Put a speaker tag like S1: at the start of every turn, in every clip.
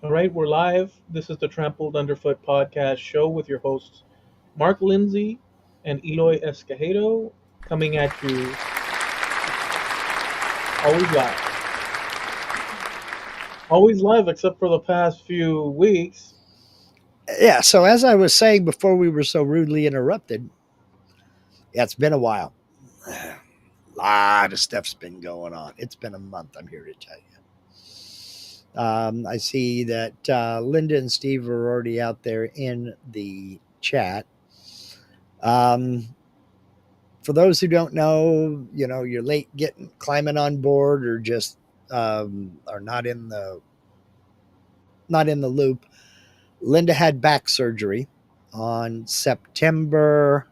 S1: All right, we're live. This is the Trampled Underfoot podcast show with your hosts, Mark Lindsay and Eloy Escajedo, coming at you always live. Always live, except for the past few weeks.
S2: Yeah, so as I was saying before we were so rudely interrupted, yeah, it's been a while. A lot of stuff's been going on. It's been a month, I'm here to tell you. I see that Linda and Steve are already out there in the chat. Um, for those who don't know, you're late getting climbing on board or just are not in the loop. Linda had back surgery on September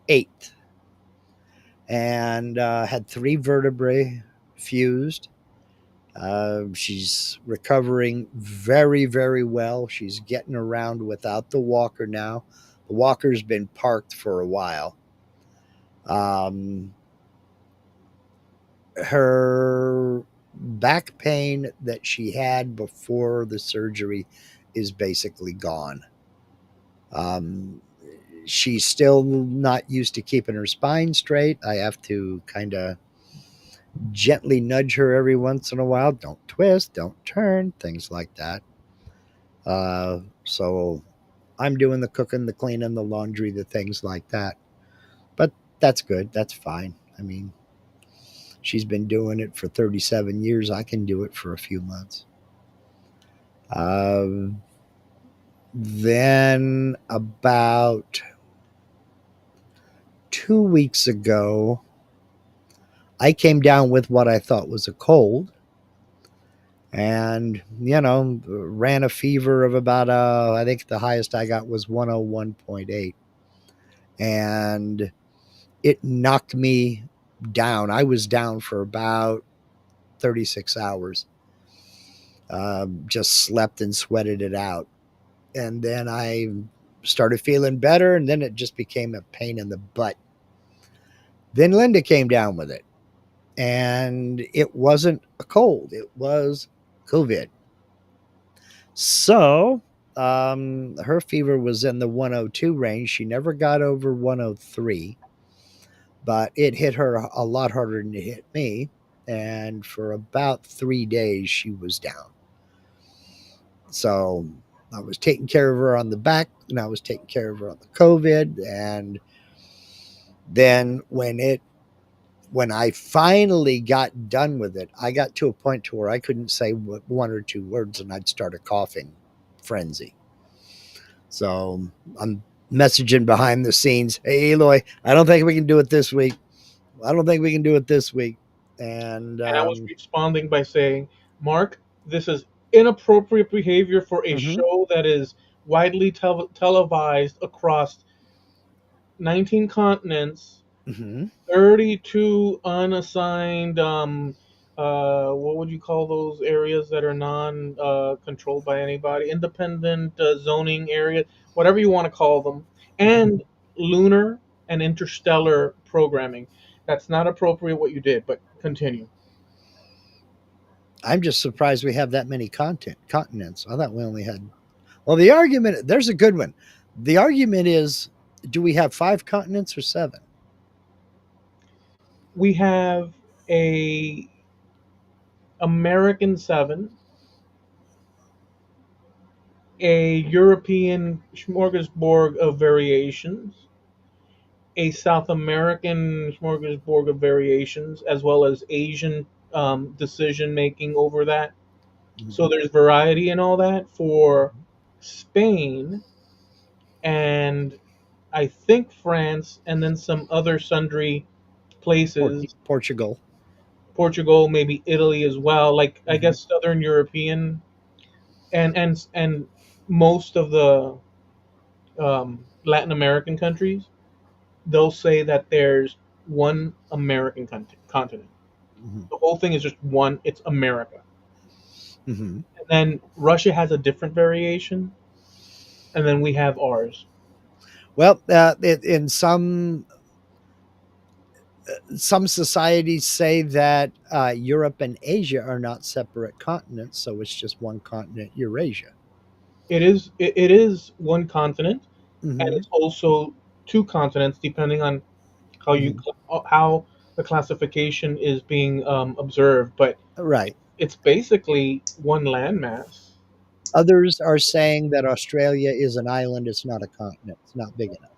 S2: 8th and had three vertebrae fused. She's recovering very, very well. She's getting around without the walker now. The walker's been parked for a while. Her back pain that she had before the surgery is basically gone. Um, she's still not used to keeping her spine straight. I have to kind of gently nudge her every once in a while. Don't twist, don't turn, things like that. So I'm doing the cooking, the cleaning, the laundry, the things like that. But that's good. That's fine. I mean, she's been doing it for 37 years. I can do it for a few months. Then about 2 weeks ago, I came down with what I thought was a cold and ran a fever of about I think the highest I got was 101.8, and it knocked me down. I was down for about 36 hours. Just slept and sweated it out, and then I started feeling better, and then it just became a pain in the butt. Then Linda came down with it, and it wasn't a cold, it was COVID. So her fever was in the 102 range. She never got over 103, but it hit her a lot harder than it hit me. And for about 3 days, she was down. So I was taking care of her on the back, and I was taking care of her on the COVID. And then when I finally got done with it, I got to a point to where I couldn't say one or two words, and I'd start a coughing frenzy. So I'm messaging behind the scenes, hey, Eloy, I don't think we can do it this week. I don't think we can do it this week. And
S1: And I was responding by saying, Mark, this is inappropriate behavior for a
S2: mhm,
S1: show that is widely televised across 19 continents,
S2: mhm.
S1: 32 unassigned what would you call those areas that are non controlled by anybody, independent zoning area, whatever you want to call them,
S2: Mhm.
S1: and lunar and interstellar programming. That's not appropriate what you did, but continue.
S2: I'm just surprised we have that many continents. I thought we only had. Well, the argument, there's a good one. The argument is, do we have five continents or seven?
S1: We have a American 7, a European smorgasbord of variations, a South American smorgasbord of variations, as well as Asian decision making over that. So
S2: Mhm.
S1: there's variety in all that for Spain and I think France, and then some other sundry places,
S2: Portugal.
S1: Portugal, maybe Italy as well. Like I
S2: Mhm.
S1: guess Southern European and most of the Latin American countries, they'll say that there's one American continent.
S2: Mhm.
S1: The whole thing is just one. It's America.
S2: Mhm.
S1: And then Russia has a different variation, and then we have ours.
S2: Well, in some Some societies say that Europe and Asia are not separate continents, so it's just one continent, Eurasia.
S1: It is one continent, and
S2: Hmm.
S1: it's also two continents, depending on how
S2: Hmm.
S1: how the classification is being observed. But
S2: Right.
S1: it's basically one landmass.
S2: Others are saying that Australia is an island, it's not a continent, it's not big enough.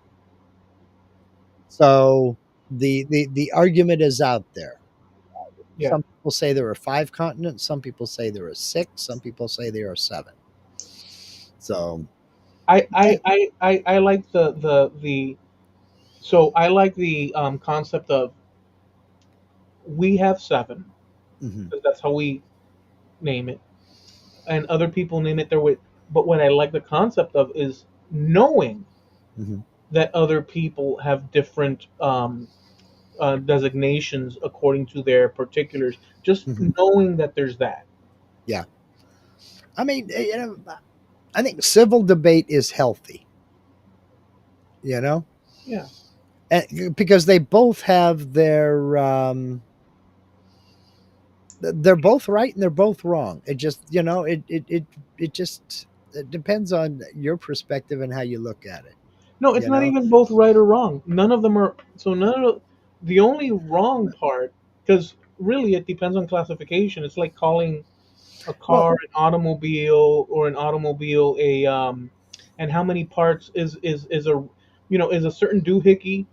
S2: So the argument is out there.
S1: Yeah,
S2: Some people say there are five continents, some people say there are six, some people say there are seven. So,
S1: I like the so I like the concept of we have seven
S2: mhm,
S1: because that's how we name it, and other people name it their way. But what I like the concept of is knowing
S2: mhm,
S1: that other people have different designations according to their particulars. Just
S2: mhm.
S1: knowing that there's that.
S2: Yeah. I mean, I think civil debate is healthy, you know,
S1: Yeah.
S2: because they both have they're both right and they're both wrong. It just, it just it depends on your perspective and how you look at it,
S1: No, it's
S2: you
S1: not
S2: know.
S1: even both right or wrong. None of them are. So none of the only wrong part, because really it depends on classification. It's like calling a
S2: Well,
S1: car an automobile or an automobile a and how many parts is a is a certain doohickey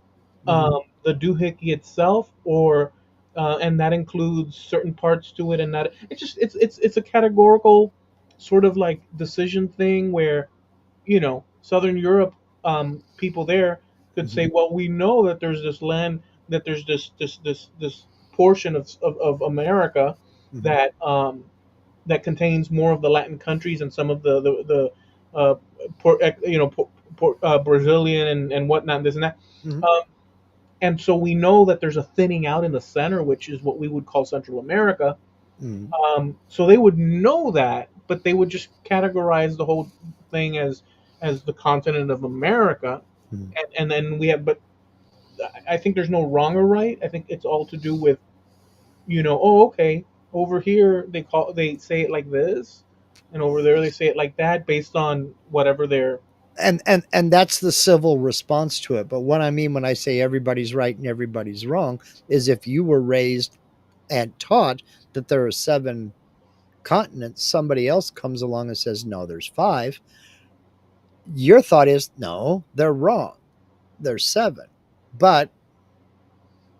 S2: mhm,
S1: the doohickey itself or and that includes certain parts to it and that it's a categorical sort of like decision thing where Southern Europe people there could say,
S2: mhm,
S1: well, we know that there's this land, that there's this portion of America
S2: mhm,
S1: that that contains more of the Latin countries and some of the Brazilian and whatnot, this and that.
S2: mhm,
S1: Um, and so we know that there's a thinning out in the center, which is what we would call Central America.
S2: mhm,
S1: So they would know that, but they would just categorize the whole thing as the continent of America,
S2: mhm.
S1: and then we have. But I think there's no wrong or right. I think it's all to do with oh, okay, over here they say it like this, and over there they say it like that, based on whatever they're.
S2: And that's the civil response to it. But what I mean when I say everybody's right and everybody's wrong is if you were raised and taught that there are seven continents, somebody else comes along and says, no, there's five. Your thought is, no, they're wrong. There's seven. But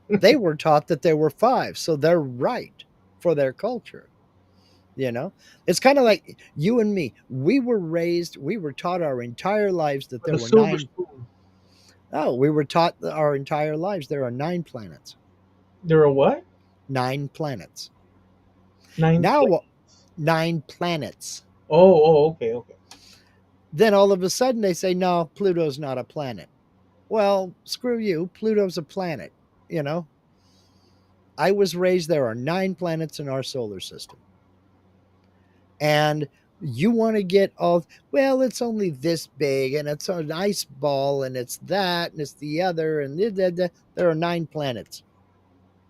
S2: they were taught that there were five. So they're right for their culture. You know, it's kind of like you and me. We were taught our entire lives that
S1: With
S2: there
S1: a
S2: were
S1: silver
S2: nine.
S1: spoon.
S2: Oh, we were taught our entire lives there are nine planets.
S1: There are what?
S2: Nine planets.
S1: Nine
S2: Now,
S1: planes.
S2: nine planets.
S1: Okay, okay.
S2: Then all of a sudden they say, no, Pluto's not a planet. Well, screw you. Pluto's a planet. You know, I was raised there are nine planets in our solar system. And you want to get all, well, it's only this big and it's an ice ball and it's that and it's the other. And there are nine planets.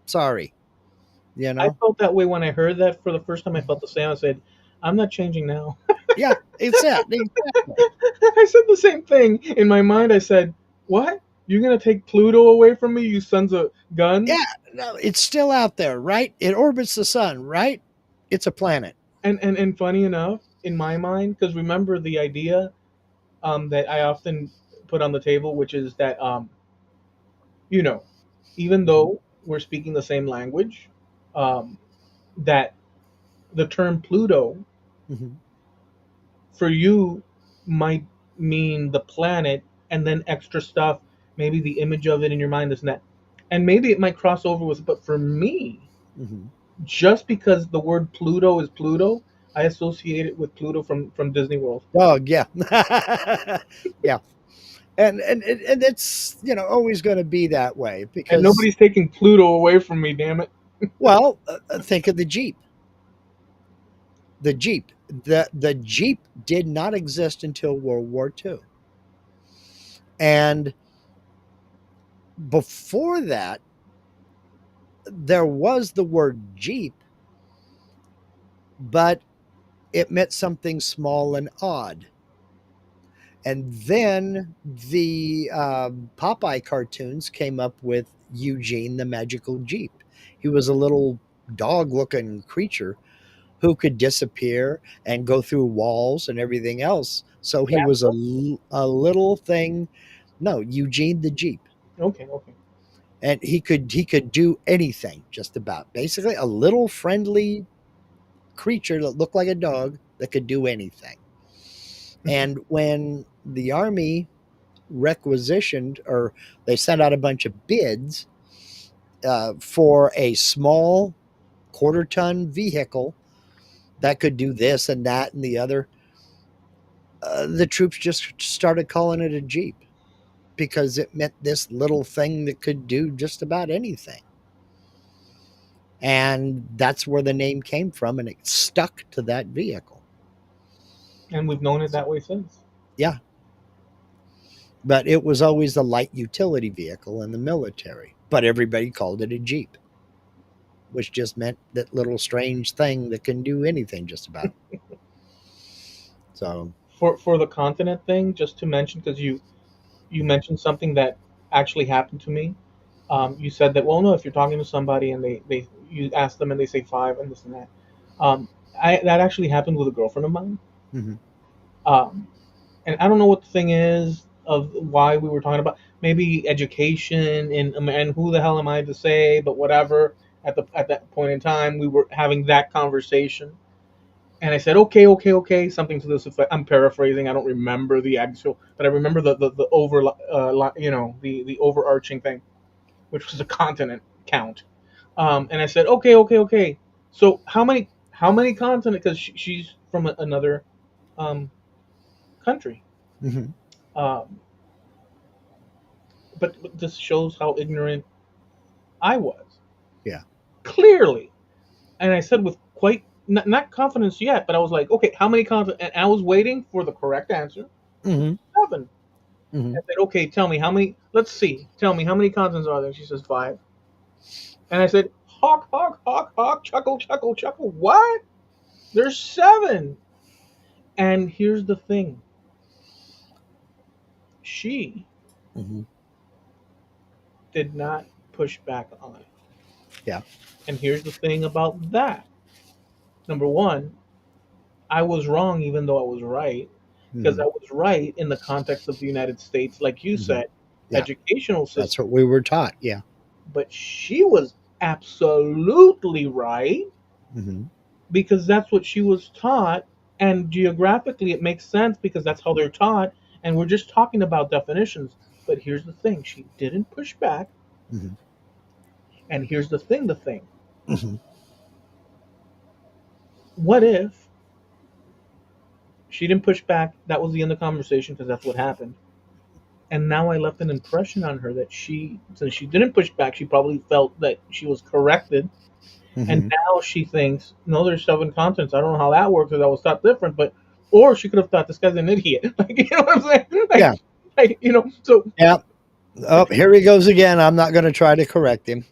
S2: Sorry. You
S1: I
S2: know,
S1: felt that way when I heard that for the first time. I felt the same. I said, I'm not changing now.
S2: yeah, it's that. Exactly.
S1: I said the same thing in my mind. I said, "What? You're gonna take Pluto away from me, you sons of
S2: Yeah,
S1: guns?"
S2: no, it's still out there, right? It orbits the sun, right? It's a planet.
S1: And funny enough, in my mind, because remember the idea that I often put on the table, which is that you know, even
S2: Mhm,
S1: though we're speaking the same language, um, that the term Pluto
S2: mhm.
S1: for you might mean the planet, and then extra stuff, maybe the image of it in your mind, this and that, and maybe it might cross over with. But for me,
S2: Mhm.
S1: just because the word Pluto is Pluto, I associate it with Pluto from Disney World.
S2: Dog, yeah. Yeah. And it's, always going to be that way
S1: And
S2: because,
S1: nobody's taking Pluto away from me, damn it.
S2: well, think of the Jeep. The Jeep. The Jeep did not exist until World War II. And before that, there was the word Jeep, but it meant something small and odd. And then the Popeye cartoons came up with Eugene the Magical Jeep. He was a little dog looking creature who could disappear and go through walls and everything else. So he was
S1: Casper?
S2: a little thing. No, Eugene the Jeep.
S1: Okay, okay.
S2: And he could do anything just about. Basically a little friendly creature that looked like a dog that could do anything. And when the army requisitioned or they sent out a bunch of bids for a small quarter ton vehicle that could do this and that and the other, the troops just started calling it a Jeep because it meant this little thing that could do just about anything. And that's where the name came from, and it stuck to that vehicle.
S1: And we've known it
S2: So,
S1: that way since.
S2: yeah, but it was always a light utility vehicle in the military, but everybody called it a Jeep, which just meant that little strange thing that can do anything just about. So,
S1: For the continent thing, just to mention, because you mentioned something that actually happened to me. You said that, well, no, if you're talking to somebody and they you ask them and they say five and this and that. Um, that actually happened with a girlfriend of mine.
S2: mhm,
S1: Um, and I don't know what the thing is of why we were talking about maybe education and who the hell am I to say, but whatever. At that point in time, we were having that conversation, and I said, okay, okay, okay, something to this effect. I'm paraphrasing. I don't remember the actual, but I remember the over, the overarching thing, which was a continent count. And I said, okay, okay, okay. So how many continent? Because she's from another um, country.
S2: mhm,
S1: Um, but this shows how ignorant I was,
S2: yeah,
S1: clearly. And I said with quite not confidence yet, but I was like, okay, how many continents? And I was waiting for the correct answer.
S2: mhm,
S1: 7. I
S2: mhm.
S1: said, okay, tell me how many. Let's see. Tell me how many continents are there? She says 5. And I said, hawk, hawk, hawk, hawk, chuckle, chuckle, chuckle. What? There's 7. And here's the thing. She
S2: Mhm.
S1: did not push back on it.
S2: Yeah.
S1: And here's the thing about that. Number one, I was wrong even though I was right. Because I
S2: Mhm.
S1: was right in the context of the United States, like you
S2: Mhm.
S1: said,
S2: Yeah.
S1: educational
S2: That's
S1: system.
S2: what we were taught. Yeah.
S1: But she was absolutely right
S2: Mhm.
S1: because that's what she was taught. And geographically, it makes sense because that's how they're taught. And we're just talking about definitions. But here's the thing, she didn't push back.
S2: Mhm.
S1: And here's the thing.
S2: Mhm.
S1: What if she didn't push back? That was the end of the conversation because that's what happened. And now I left an impression on her that since she didn't push back, she probably felt that she was corrected. And
S2: Mhm.
S1: now she thinks, no, there's 7 continents. I don't know how that works because I was taught different. But, or she could have thought this guy's an idiot. Like, you know what I'm saying?
S2: Yeah.
S1: So,
S2: Yeah. Oh, here he goes again. I'm not going to try to correct him.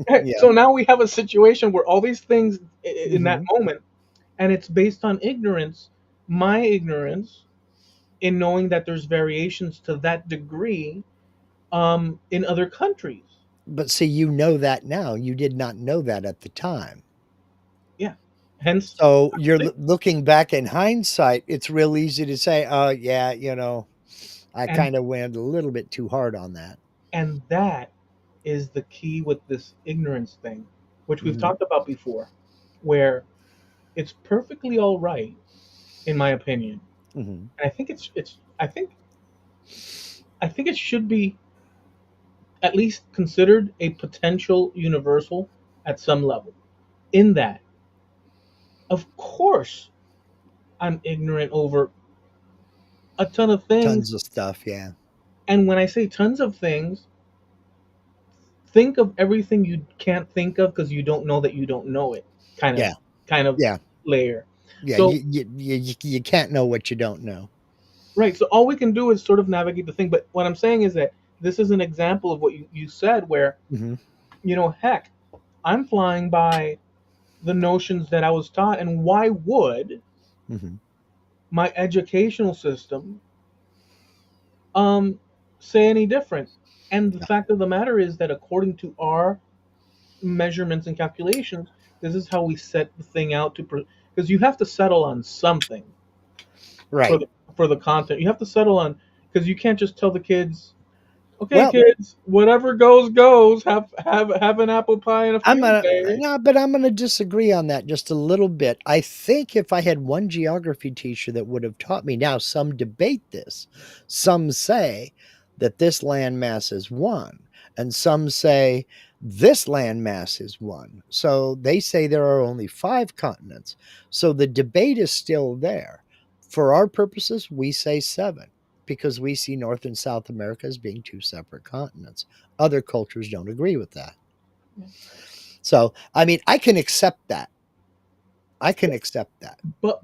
S2: Yeah.
S1: so now we have a situation where all these things in that
S2: Mhm.
S1: moment, and it's based on ignorance, my ignorance in knowing that there's variations to that degree in other countries.
S2: But see, you know that now. You did not know that at the time.
S1: Yeah. Hence,
S2: So you're looking back in hindsight. It's real easy to say, "Oh, yeah, I
S1: and
S2: kind of went a little bit too hard on that."
S1: and that is the key with this ignorance thing, which we've
S2: Mhm.
S1: talked about before, where it's perfectly all right, in my opinion.
S2: Mhm.
S1: And I think it should be at least considered a potential universal at some level. In that, of course, I'm ignorant over a ton of things,
S2: Tons of stuff. Yeah.
S1: and when I say tons of things, think of everything you can't think of because you don't know that you don't know it, kind of
S2: Yeah.
S1: kind of
S2: Yeah.
S1: layer.
S2: Yeah.
S1: So
S2: You can't know what you don't know.
S1: right, so all we can do is sort of navigate the thing. But what I'm saying is that this is an example of what you said, where
S2: Mhm.
S1: heck. I'm flying by the notions that I was taught, and why would
S2: Hmm.
S1: my educational system um, say any different? And the
S2: Yeah.
S1: fact of the matter is that according to our measurements and calculations, this is how we set the thing out to, because you have to settle on something for
S2: Right.
S1: the content. You have to settle on, because you can't just tell the kids, okay,
S2: Well,
S1: kids, whatever goes goes. Have an apple pie and a
S2: I'm
S1: field
S2: gonna
S1: day.
S2: no, but I'm gonna disagree on that just a little bit. I think if I had one geography teacher that would have taught me, now some debate this. Some say that this landmass is one, and some say this landmass is one. So they say there are only five continents. So the debate is still there. For our purposes, we say seven because we see North and South America as being two separate continents. Other cultures don't agree with that. So, I mean, I can accept that. I can accept that.
S1: But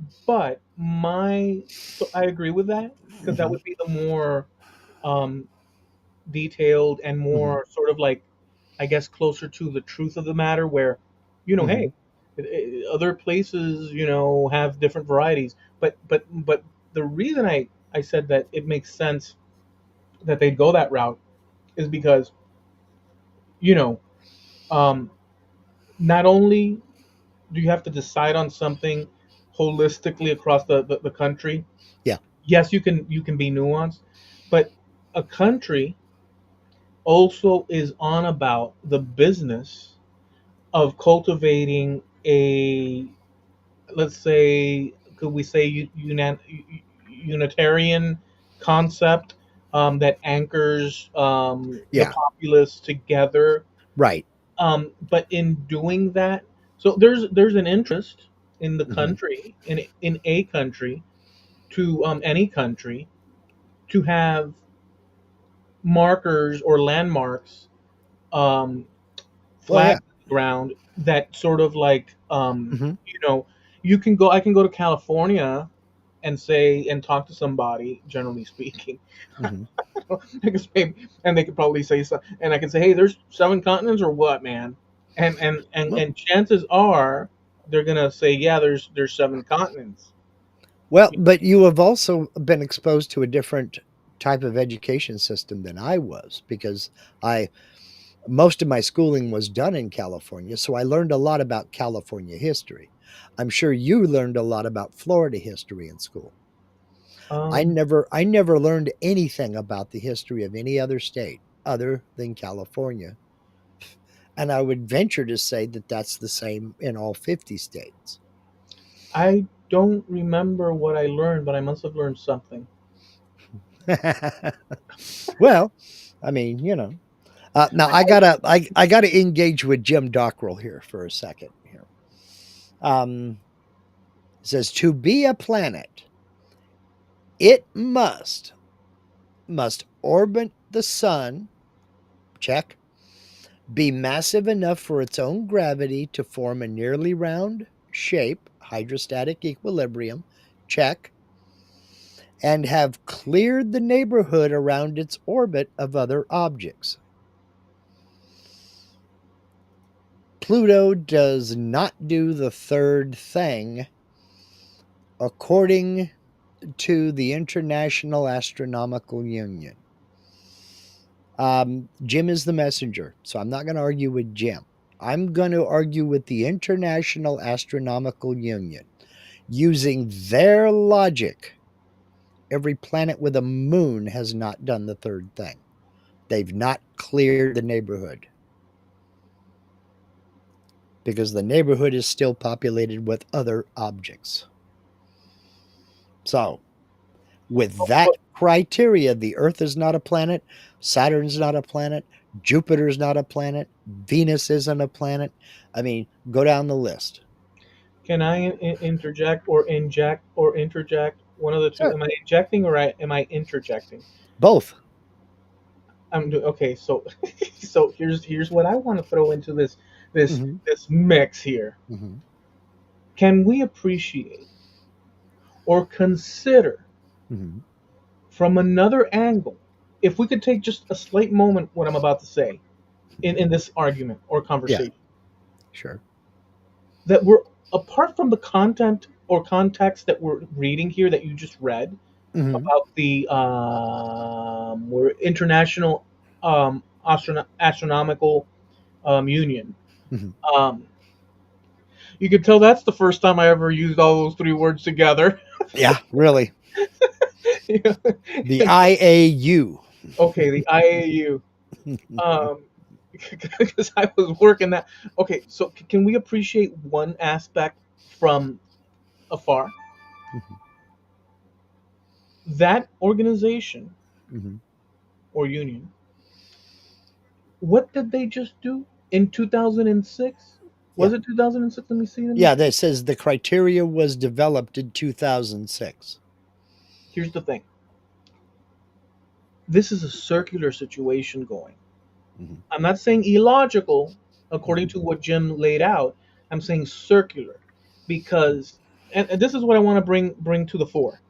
S1: my so I agree with that, because that
S2: Hmm.
S1: would be the more um, detailed and
S2: Hmm.
S1: more sort of like, I guess, closer to the truth of the matter, where, hey,
S2: Hmm.
S1: other places, have different varieties. But the reason I said that it makes sense that they'd go that route is because, you know um, not only do you have to decide on something holistically across the country.
S2: Yeah.
S1: Yes, you can be nuanced, but a country also is on about the business of cultivating a, let's say, could we say, unitarian concept that anchors the
S2: Yeah.
S1: populace together.
S2: Right.
S1: But in doing that, so there's an interest in the
S2: Hmm.
S1: country, in a country, to any country, to have markers or landmarks, um,
S2: Well, yeah.
S1: flags on the ground that sort of like,
S2: Hmm.
S1: you know I can go to California and say and talk to somebody, generally speaking.
S2: Hmm.
S1: I guess maybe, and they could probably say so, and I can say, hey, there's seven continents or what, man?
S2: Well,
S1: And chances are they're gonna say, yeah, there's seven continents.
S2: well, but you have also been exposed to a different type of education system than I was because I most of my schooling was done in California, so I learned a lot about California history. I'm sure you learned a lot about Florida history in school.
S1: Um,
S2: I never learned anything about the history of any other state other than California. And I would venture to say that that's the same in all 50 states.
S1: I don't remember what I learned, but I must have learned something.
S2: Well, I mean, now I gotta engage with Jim Dockrell here for a second here. It says to be a planet, it must orbit the sun, check, be massive enough for its own gravity to form a nearly round shape, hydrostatic equilibrium, check, and have cleared the neighborhood around its orbit of other objects. Pluto does not do the third thing, according to the International Astronomical Union. Jim is the messenger, so I'm not going to argue with Jim. I'm going to argue with the International Astronomical Union. Using their logic, every planet with a moon has not done the third thing. They've not cleared the neighborhood because the neighborhood is still populated with other objects. So, with that criteria, the Earth is not a planet, Saturn's not a planet, Jupiter's not a planet, Venus isn't a planet. I mean, go down the list.
S1: Can I interject or inject or interject? One of the two.
S2: Sure.
S1: Am I injecting or am I interjecting?
S2: Both.
S1: Okay. So, so here's what I want to throw into this
S2: Hmm.
S1: this mix here.
S2: Hmm.
S1: Can we appreciate or consider
S2: Hmm.
S1: from another angle, if we could take just a slight moment what I'm about to say in this argument or
S2: Yeah.
S1: conversation?
S2: Sure.
S1: that we're, apart from the content or context that we're reading here that you just read
S2: Hmm.
S1: about the we're international astronomical union.
S2: Hmm.
S1: Um, you can tell that's the first time I ever used all those three words together.
S2: Yeah, really.
S1: Yeah.
S2: The IAU.
S1: Okay, the IAU. Um, because I was working that. Okay, so can we appreciate one aspect from afar?
S2: Hmm.
S1: That organization
S2: Hmm.
S1: or union, what did they just do in 2006?
S2: Yeah.
S1: Was it 2006? Let me see. Let me
S2: Yeah,
S1: see.
S2: that says the criteria was developed in 2006.
S1: Here's the thing. This is a circular situation going.
S2: Hmm.
S1: I'm not saying illogical according
S2: Hmm.
S1: to what Jim laid out. I'm saying circular because, and this is what I want to bring to the fore.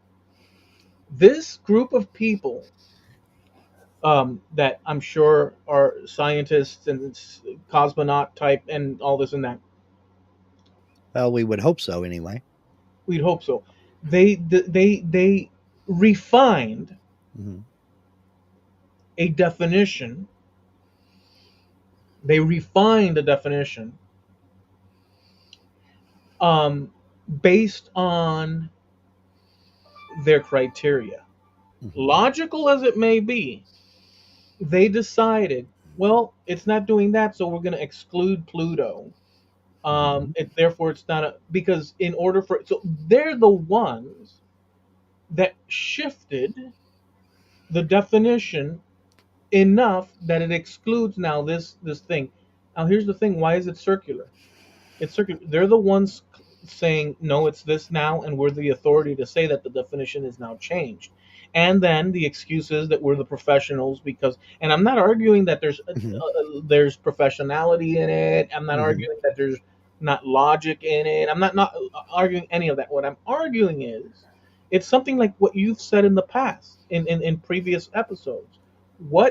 S1: This group of people that I'm sure are scientists and cosmonaut type and all this and that.
S2: Well, we would hope so anyway.
S1: We'd hope so. They refined
S2: Hmm.
S1: a definition. They refined a definition um, based on their criteria.
S2: Hmm.
S1: Logical as it may be, they decided, well, it's not doing that, so we're going to exclude Pluto.
S2: Hmm.
S1: Therefore, it's not a, because in order for, so they're the ones that shifted the definition enough that it excludes now this thing. Now, here's the thing: why is it circular? It's circular. They're the ones saying no, it's this now, and we're the authority to say that the definition is now changed. And then the excuse is that we're the professionals because, and I'm not arguing that
S2: Hmm.
S1: there's professionality in it. I'm not
S2: Hmm.
S1: arguing that there's not logic in it. I'm not arguing any of that. What I'm arguing is it's something like what you've said in the past in previous episodes.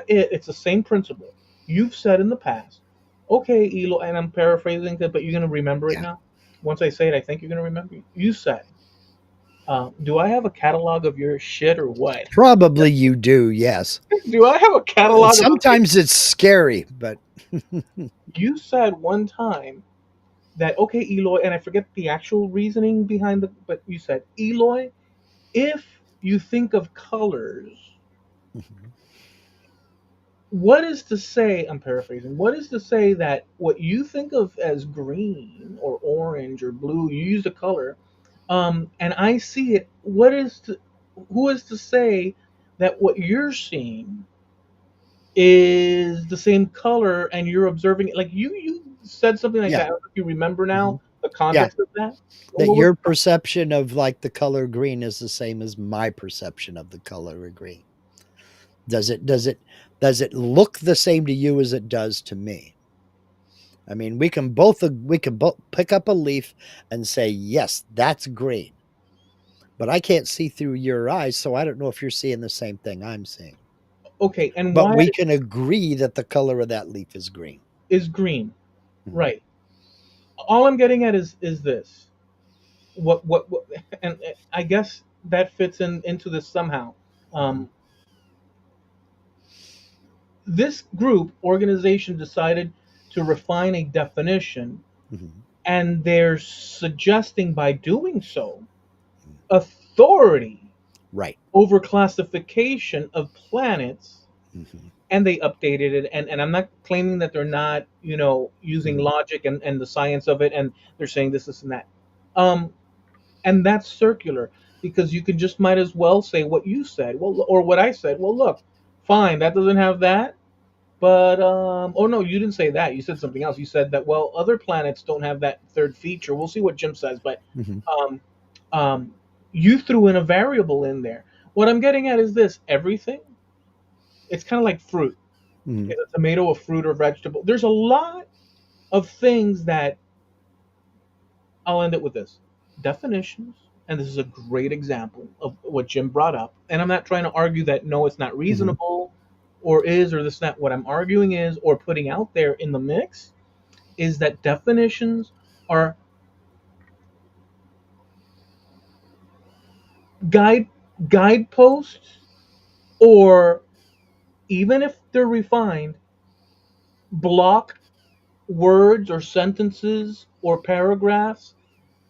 S1: It's the same principle you've said in the past. Okay, Elo, and I'm paraphrasing it, but you're gonna remember it
S2: Yeah.
S1: now. Once I say it, I think you're gonna remember it. You said, "Do I have a catalog of your shit or what?
S2: Probably you do, yes.
S1: Do I have a catalog of?"
S2: Sometimes it's scary, but
S1: You said one time that okay, Eloy, and I forget the actual reasoning behind the, but you said, Eloy, if you think of colors,
S2: Mhm.
S1: what is to say? I'm paraphrasing. What is to say that what you think of as green or orange or blue, you use the color, and I see it. Who is to say that what you're seeing is the same color and you're observing it? Like you said something like
S2: Yeah.
S1: that. I don't know if you remember
S2: Hmm.
S1: now the
S2: Yeah.
S1: context of that.
S2: That
S1: What was
S2: your perception of like the color green is the same as my perception of the color green. Does it look the same to you as it does to me? I mean, we can both pick up a leaf and say, "Yes, that's green." But I can't see through your eyes, so I don't know if you're seeing the same thing I'm seeing.
S1: okay? And
S2: But
S1: why
S2: we can agree that the color of that leaf is green.
S1: is green?
S2: Mhm.
S1: Right. All I'm getting at is this. What and I guess that fits into this somehow.
S2: Mhm.
S1: Um, this group organization decided to refine a definition,
S2: Mhm.
S1: and they're suggesting by doing so
S2: Mhm.
S1: authority
S2: Right.
S1: over classification of planets,
S2: Mhm.
S1: and they updated it, and I'm not claiming that they're not using
S2: Mhm.
S1: logic and the science of it, and they're saying this and that. um and that's circular because you can just might as well say what you said, well, or what I said. Well, look, fine, that doesn't have that, but oh no, you didn't say that. You said something else. You said that, well, other planets don't have that third feature. We'll see what Jim says, but
S2: Mhm.
S1: um um you threw in a variable in there. What I'm getting at is this: everything, it's kind of like fruit.
S2: Mhm.
S1: Is a tomato a fruit or vegetable? There's a lot of things that, I'll end it with this: definitions. And this is a great example of what Jim brought up. And I'm not trying to argue that no, it's not
S2: Mhm.
S1: reasonable or is or this, not. What I'm arguing is, or putting out there in the mix, is that definitions are guide guideposts, or even if they're refined, block words or sentences or paragraphs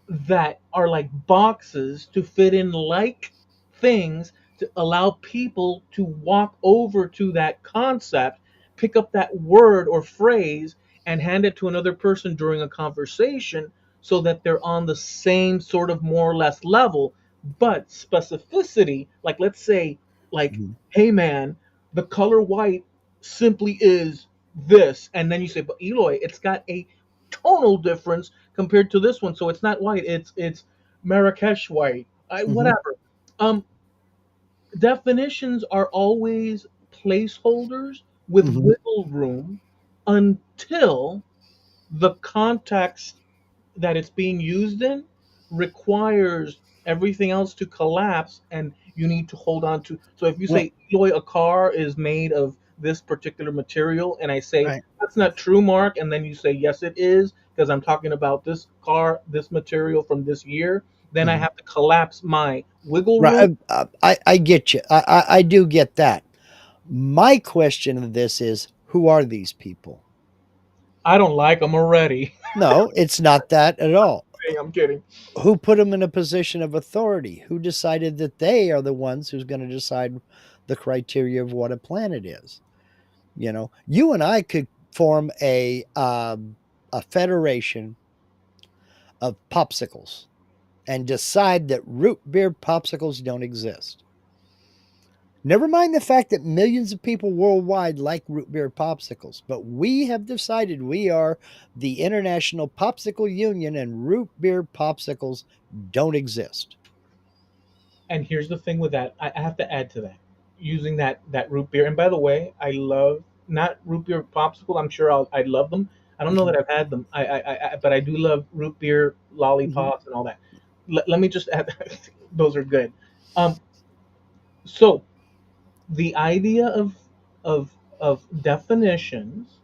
S1: that are like boxes to fit in like things to allow people to walk over to that concept, pick up that word or phrase, and hand it to another person during a conversation so that they're on the same sort of more or less level. But specificity, like let's say, like,
S2: Mhm.
S1: hey man, the color white simply is this. And then you say, but Eloy, it's got a tonal difference compared to this one. So it's not white. It's Marrakesh white.
S2: Mhm.
S1: Whatever. Um, Definitions are always placeholders with
S2: Mhm.
S1: wiggle room until the context that it's being used in requires everything else to collapse, and you need to hold on to. So if you
S2: Well,
S1: say, Eloy, a car is made of this particular material, and I say,
S2: right.
S1: that's not true, Mark, and then you say, yes, it is, because I'm talking about this car, this material from this year, then I
S2: Mhm.
S1: have to collapse my wiggle
S2: Right.
S1: room.
S2: I get you. I do get that. My question of this is, who are these people?
S1: I don't like them already.
S2: No, it's not that at all.
S1: Hey, I'm kidding.
S2: Who put them in a position of authority? Who decided that they are the ones who's going to decide the criteria of what a planet is? You know, you and I could form a federation of popsicles and decide that root beer popsicles don't exist. Never mind the fact that millions of people worldwide like root beer popsicles, but we have decided we are the International Popsicle Union and root beer popsicles don't exist.
S1: And here's the thing with that, I have to add to that. Using that root beer, and by the way, I love not root beer popsicle. I'm sure I love them. I don't know
S2: Mhm,
S1: that I've had them. But I do love root beer
S2: mhm,
S1: lollipops and all that. Let me just add, those are good. Um, so the idea of of definitions,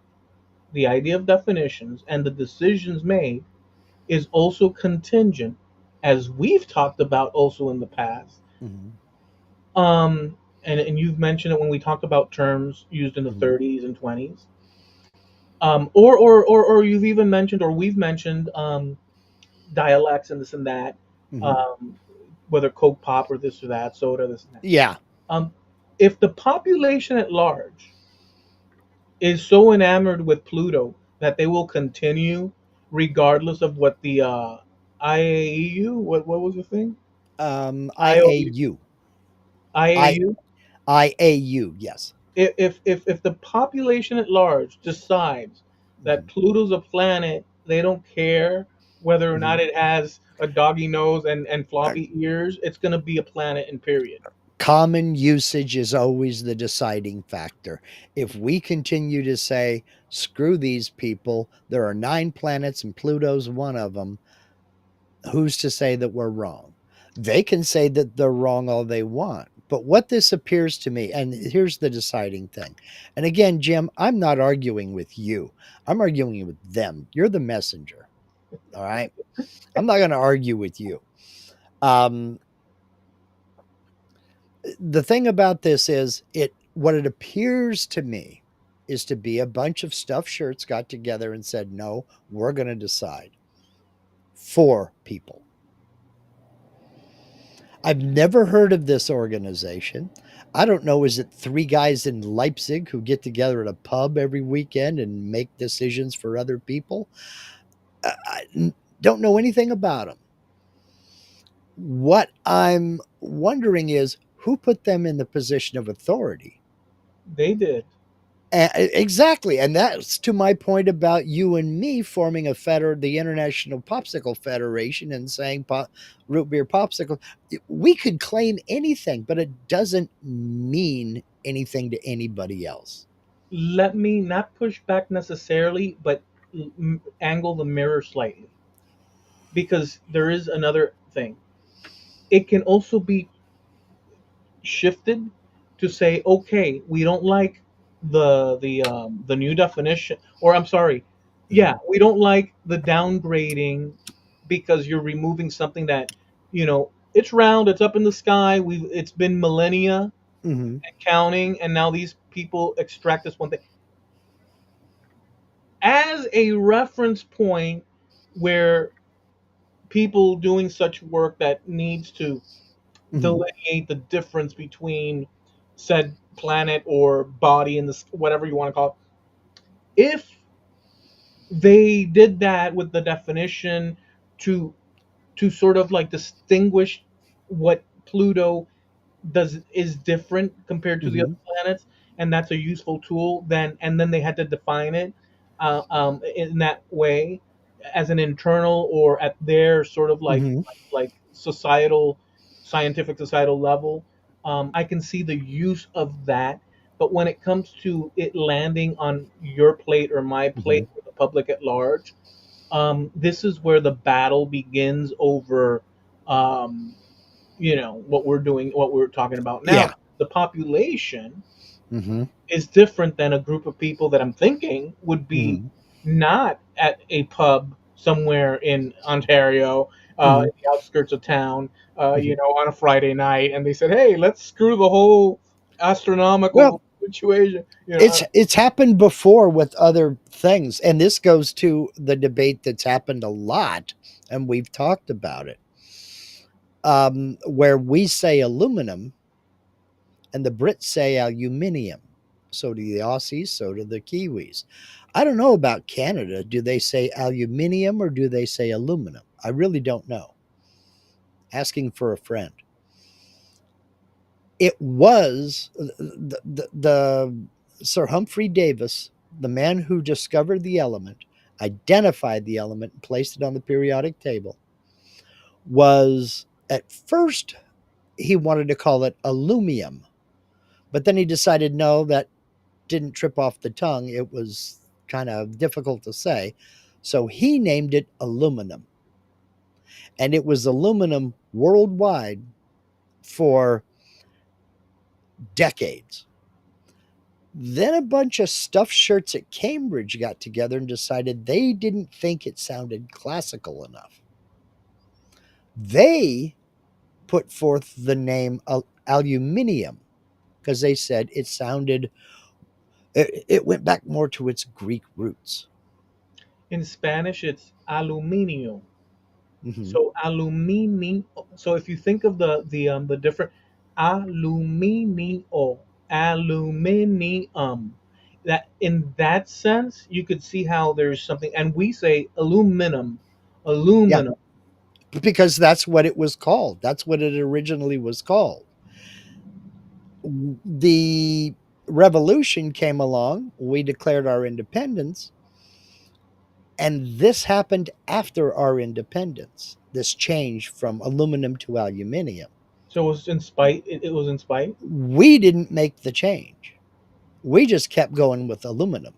S1: the idea of definitions, and the decisions made is also contingent, as we've talked about also in the past.
S2: mhm,
S1: And you've mentioned it when we talk about terms used in the
S2: mhm,
S1: 30s and 20s. Or you've even mentioned, or we've mentioned, dialects and this and that,
S2: mhm.
S1: um, whether Coke Pop or this or that, soda, this and that.
S2: Yeah.
S1: Um, if the population at large is so enamored with Pluto that they will continue regardless of what the IAEU, what was the thing? IOU,
S2: IAU. I
S1: IAU.
S2: IAU, yes.
S1: If the population at large decides that
S2: Mhm,
S1: Pluto's a planet, they don't care whether or not
S2: mhm.
S1: it has a doggy nose and
S2: Uh,
S1: floppy ears. It's going to be a planet, and period.
S2: Common usage is always the deciding factor. If we continue to say, screw these people, there are 9 planets and Pluto's one of them, who's to say that we're wrong? They can say that they're wrong all they want. But what this appears to me, and here's the deciding thing. And again, Jim, I'm not arguing with you. I'm arguing with them. You're the messenger. All right. I'm not going to argue with you. Um, the thing about this is what it appears to me is to be a bunch of stuffed shirts got together and said, no, we're going to decide for people. I've never heard of this organization. I don't know. Is it 3 guys in Leipzig who get together at a pub every weekend and make decisions for other people? I don't know anything about them. What I'm wondering is who put them in the position of authority?
S1: They did.
S2: Exactly. And that's to my point about you and me forming the International Popsicle Federation and saying root beer popsicle. We could claim anything, but it doesn't mean anything to anybody else.
S1: Let me not push back necessarily, but angle the mirror slightly, because there is another thing. It can also be shifted to say, okay, we don't like the new definition, or I'm sorry, Yeah, we don't like the downgrading because you're removing something that, it's round, it's up in the sky. It's been millennia
S2: Hmm.
S1: and counting, and now these people extract this one thing as a reference point where people doing such work that needs to
S2: Hmm.
S1: delineate the difference between said planet or body in this, whatever you want to call it. If they did that with the definition to sort of like distinguish what Pluto does is different compared to the other
S2: Hmm.
S1: planets, and that's a useful tool. Then they had to define it in that way as an internal or at their sort of
S2: Hmm.
S1: like societal, scientific societal level. I can see the use of that, but when it comes to it landing on your plate or my
S2: Hmm.
S1: plate, or the public at large, this is where the battle begins over, um, what we're doing, what we're talking about now.
S2: Yeah.
S1: The population
S2: Hmm.
S1: is different than a group of people that I'm thinking would be
S2: Hmm.
S1: not at a pub somewhere in Ontario,
S2: Hmm.
S1: in the outskirts of town,
S2: Hmm.
S1: on a Friday night, and they said, "Hey, let's screw the whole
S2: Well,
S1: astronomical situation."
S2: it's happened before with other things, and this goes to the debate that's happened a lot, and we've talked about it. Where we say aluminum and the Brits say aluminium. So do the Aussies, so do the Kiwis. I don't know about Canada. Do they say aluminium or do they say aluminum? I really don't know. Asking for a friend. It was the Sir Humphrey Davis, the man who discovered the element, identified the element, and placed it on the periodic table, was at first he wanted to call it alumium, but then he decided no, that didn't trip off the tongue. It was kind of difficult to say. So he named it aluminum. And it was aluminum worldwide for decades. Then a bunch of stuffed shirts at Cambridge got together and decided they didn't think it sounded classical enough. They put forth the name aluminium because they said it went back more to its Greek roots.
S1: In Spanish, it's aluminio.
S2: Hmm.
S1: So alumini. So if you think of the different aluminio, aluminium, that in that sense you could see how there's something, and we say aluminum,
S2: Yeah,
S1: aluminum.
S2: because that's what it was called. That's what it originally was called. The revolution came along, we declared our independence, and this happened after our independence. This change from aluminum to aluminium.
S1: So it was in spite. It was in spite.
S2: We didn't make the change. We just kept going with aluminum.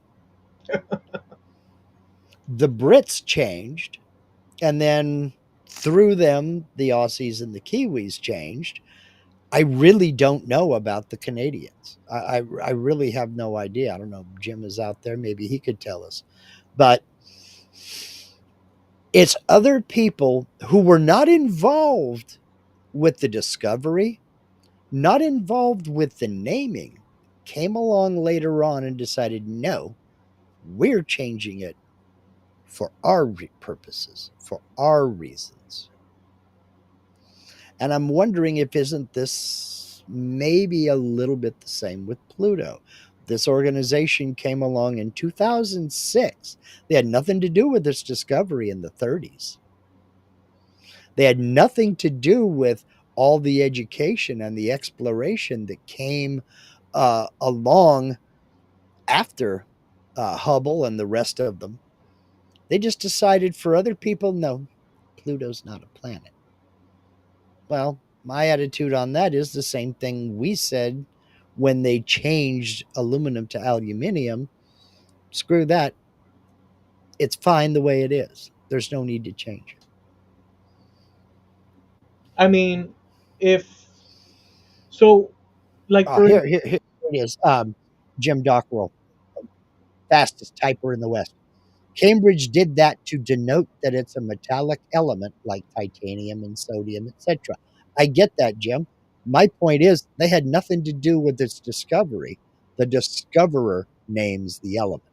S2: The Brits changed, and then through them, the Aussies and the Kiwis changed. I really don't know about the Canadians. I really have no idea. I don't know if Jim is out there. Maybe he could tell us. But it's other people who were not involved with the discovery, not involved with the naming, came along later on and decided, no, we're changing it for our purposes, for our reasons. And I'm wondering if isn't this maybe a little bit the same with Pluto? This organization came along in 2006. They had nothing to do with this discovery in the 30s. They had nothing to do with all the education and the exploration that came along after Hubble and the rest of them. They just decided for other people, no, Pluto's not a planet. Well, my attitude on that is the same thing we said when they changed aluminum to aluminium. Screw that. It's fine the way it is. There's no need to change it.
S1: I mean, if so, like
S2: Oh,
S1: for
S2: here it is. Jim Dockrell, fastest typer in the West. Cambridge did that to denote that it's a metallic element like titanium and sodium, etc. I get that, Jim. My point is, they had nothing to do with its discovery. The discoverer names the element.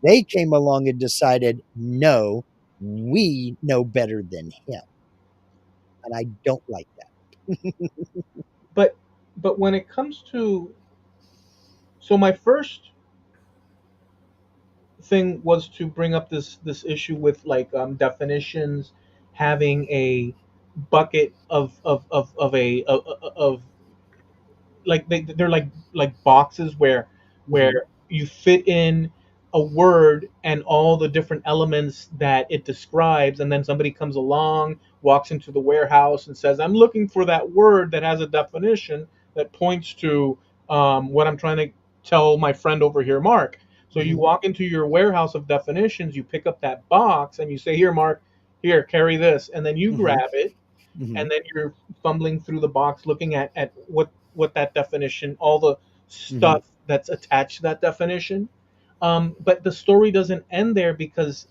S2: They came along and decided, no, we know better than him. And I don't like that.
S1: But when it comes to, so my first thing was to bring up this issue with like definitions, having a bucket of like they're like boxes where
S2: Hmm.
S1: you fit in a word and all the different elements that it describes, and then somebody comes along, walks into the warehouse and says, I'm looking for that word that has a definition that points to what I'm trying to tell my friend over here, Mark. So you
S2: Hmm.
S1: walk into your warehouse of definitions, you pick up that box and you say, here, Mark, here, carry this, and then you
S2: Hmm.
S1: grab it,
S2: Hmm.
S1: and then you're fumbling through the box looking at what that definition, all the
S2: Hmm.
S1: stuff that's attached to that definition. But the story doesn't end there, because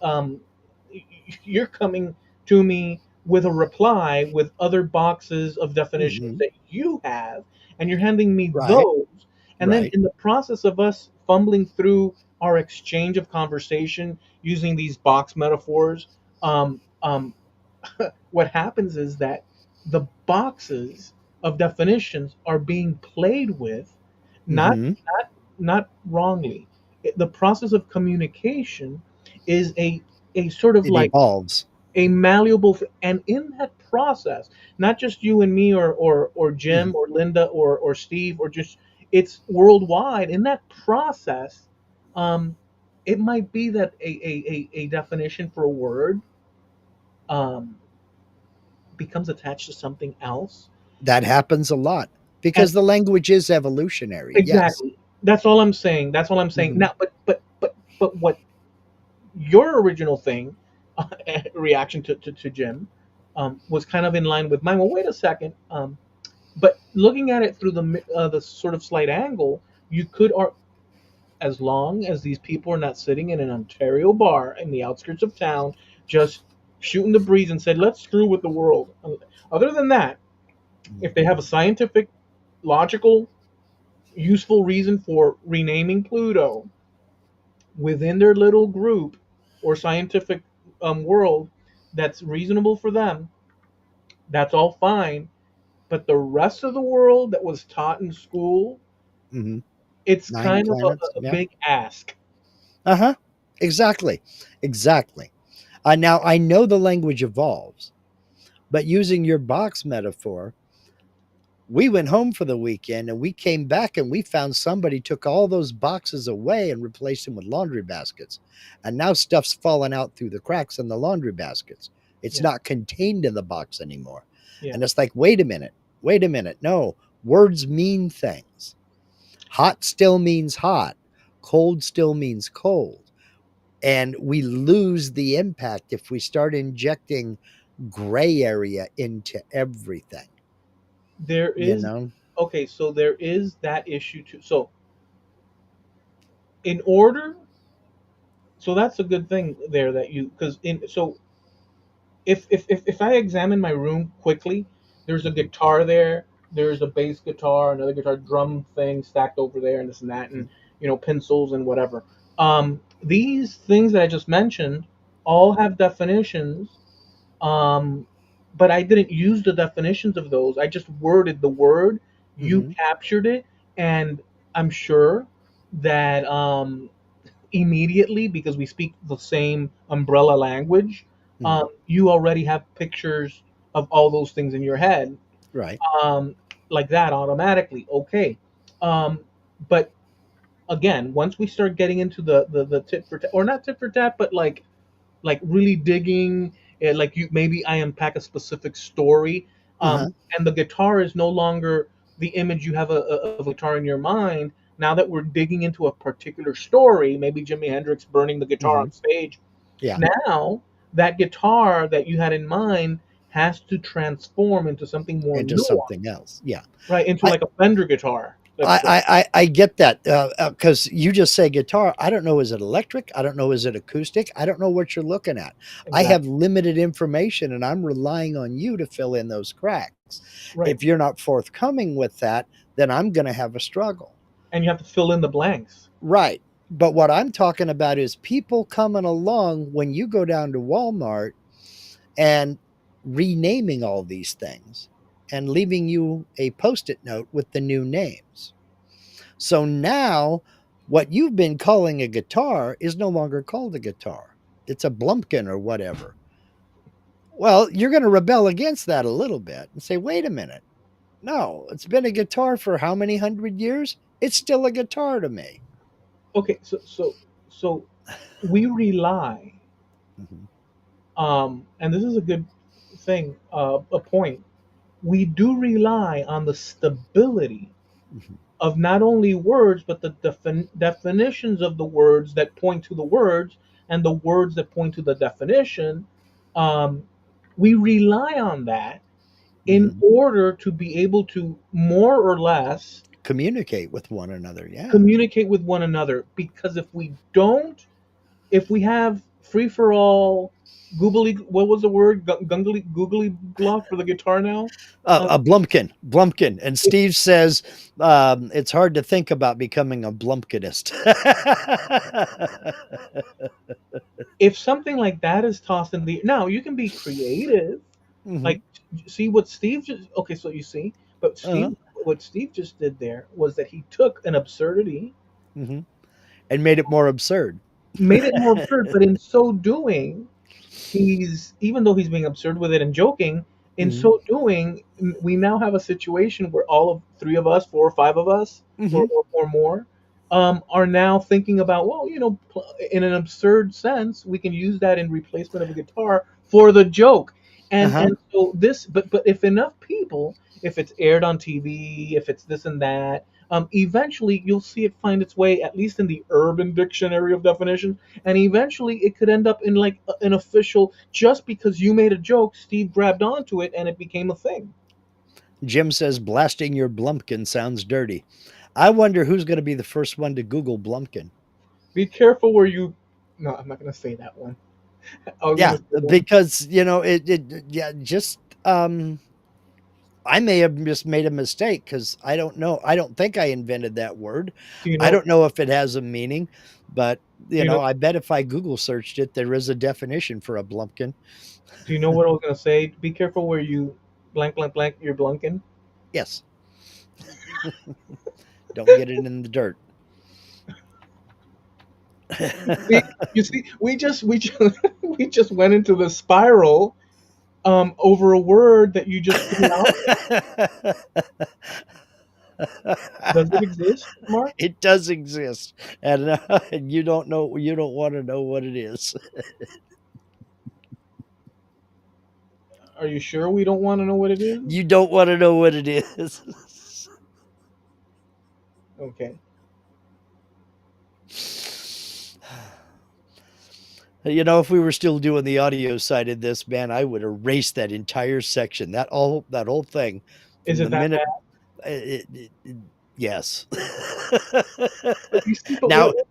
S1: you're coming to me with a reply with other boxes of definitions
S2: Hmm.
S1: that you have, and you're handing me
S2: Right.
S1: those. And then
S2: Right.
S1: in the process of us fumbling through our exchange of conversation using these box metaphors, um, um, what happens is that the boxes of definitions are being played with, not
S2: Hmm.
S1: not wrongly. The process of communication is a sort of
S2: It
S1: like
S2: evolves.
S1: a malleable, and in that process, not just you and me, or Jim
S2: Hmm.
S1: or Linda or Steve, or just, it's worldwide. In that process, um, it might be that a definition for a word um, becomes attached to something else.
S2: That happens a lot
S1: And
S2: because the language is evolutionary. Yes.
S1: exactly, that's all I'm saying. That's all I'm saying.
S2: Hmm.
S1: Now, but what your original thing, reaction to Jim, was kind of in line with mine. Well, wait a second. But looking at it through the sort of slight angle, you could, or as long as these people are not sitting in an Ontario bar in the outskirts of town, just shooting the breeze and said, "Let's screw with the world." Other than that, if they have a scientific, logical, useful reason for renaming Pluto within their little group or scientific world that's reasonable for them, that's all fine. But the rest of the world that was taught in school,
S2: Hmm.
S1: it's
S2: Nine
S1: kind of
S2: planets.
S1: a
S2: Yeah.
S1: big ask.
S2: Uh huh. Exactly. Exactly. Now, I know the language evolves, but using your box metaphor, we went home for the weekend and we came back and we found somebody took all those boxes away and replaced them with laundry baskets. And now stuff's falling out through the cracks in the laundry baskets. It's
S1: Yeah,
S2: not contained in the box anymore.
S1: yeah.
S2: And it's like, wait a minute, wait a minute. No, words mean things. Hot still means hot, cold still means cold. And we lose the impact if we start injecting gray area into everything,
S1: There
S2: you
S1: is,
S2: know?
S1: okay, so there is that issue too. So in order, so that's a good thing there that you, because in, so if I examine my room quickly, there's a
S2: Mhm,
S1: guitar there, there's a bass guitar, another guitar, drum thing stacked over there, and this and that,
S2: mhm,
S1: and pencils and whatever. These things that I just mentioned all have definitions, um, but I didn't use the definitions of those. I just worded the word. You
S2: mhm,
S1: captured it, and I'm sure that immediately, because we speak the same umbrella language,
S2: mhm.
S1: you already have pictures of all those things in your head,
S2: Right.
S1: um, like that automatically. Okay, um, but again, once we start getting into the tit for tat, or not tit for tat, but like really digging, like you, maybe I unpack a specific story,
S2: Uh-huh.
S1: and the guitar is no longer the image you have of a guitar in your mind. Now that we're digging into a particular story, maybe Jimi Hendrix burning the guitar
S2: Mhm.
S1: on stage,
S2: Yeah.
S1: now that guitar that you had in mind has to transform into something more
S2: Into
S1: nuanced,
S2: something else. Yeah.
S1: right? Into
S2: I
S1: like a Fender guitar. Let's say.
S2: I get that because you just say guitar. I don't know. Is it electric? I don't know. Is it acoustic? I don't know what you're looking at. I have
S1: Exactly.
S2: limited information, and I'm relying on you to fill in those cracks.
S1: Right.
S2: If you're not forthcoming with that, then I'm going to have a struggle.
S1: And you have to fill in the blanks.
S2: Right. But what I'm talking about is people coming along when you go down to Walmart and renaming all these things and leaving you a post it note with the new names. So now what you've been calling a guitar is no longer called a guitar. It's a blumpkin or whatever. Well, you're going to rebel against that a little bit and say, wait a minute. No, it's been a guitar for how many hundred years? It's still a guitar to me.
S1: Okay, so we rely,
S2: Mhm,
S1: and this is a good thing, a point. We do rely on the stability
S2: mhm,
S1: of not only words, but the definitions of the words that point to the words and the words that point to the definition. Um, we rely on that in
S2: mhm.
S1: order to be able to more or less
S2: Communicate with one another. Yeah.
S1: communicate with one another. Because if we don't, if we have free for all, googly, what was the word? Gungly, googly glock for the guitar now. Um,
S2: A Blumpkin, Blumpkin. And
S1: if,
S2: Steve says it's hard to think about becoming a Blumpkinist.
S1: if something like that is tossed in the now, you can be creative.
S2: Hmm.
S1: Like, see what Steve just okay. So you see, but
S2: Uh-huh.
S1: what Steve just did there was that he took an absurdity,
S2: Hmm. And made it more absurd.
S1: made it more absurd, but in so doing, he's even though he's being absurd with it and joking, in
S2: Hmm.
S1: so doing, we now have a situation where all of three of us, four or five of us,
S2: Hmm.
S1: or more, are now thinking about, well, in an absurd sense, we can use that in replacement of a guitar for the joke,
S2: Uh-huh.
S1: and so this, but if enough people, if it's aired on TV, if it's this and that. Eventually, you'll see it find its way, at least in the urban dictionary of definitions, and eventually it could end up in like an official, just because you made a joke, Steve grabbed onto it and it became a thing.
S2: Jim says blasting your Blumpkin sounds dirty. I wonder who's going to be the first one to Google Blumpkin.
S1: Be careful where you no, I'm not going to say that one. I was going
S2: Yeah,
S1: to say one.
S2: because yeah, just I may have just made a mistake because I don't know. I don't think I invented that word.
S1: Do you
S2: I
S1: know
S2: don't know if it has a meaning, but
S1: do you know
S2: I bet if I Google searched it, there is a definition for a blumpkin.
S1: do you know what I was going to say? Be careful where you blank blank blank you're blunking.
S2: Yes, don't get it in the dirt.
S1: See, you see, we just we just went into the spiral over a word that you just threw out there. Does it exist, Mark?
S2: It does exist, and you don't know. You don't want to know what it is.
S1: Are you sure we don't want to know what it is?
S2: You don't want to know what it is.
S1: Okay.
S2: If we were still doing the audio side of this, man, I would erase that entire section, that whole thing,
S1: Is
S2: from
S1: it
S2: the
S1: that
S2: minute.
S1: bad?
S2: Yes.
S1: But you see,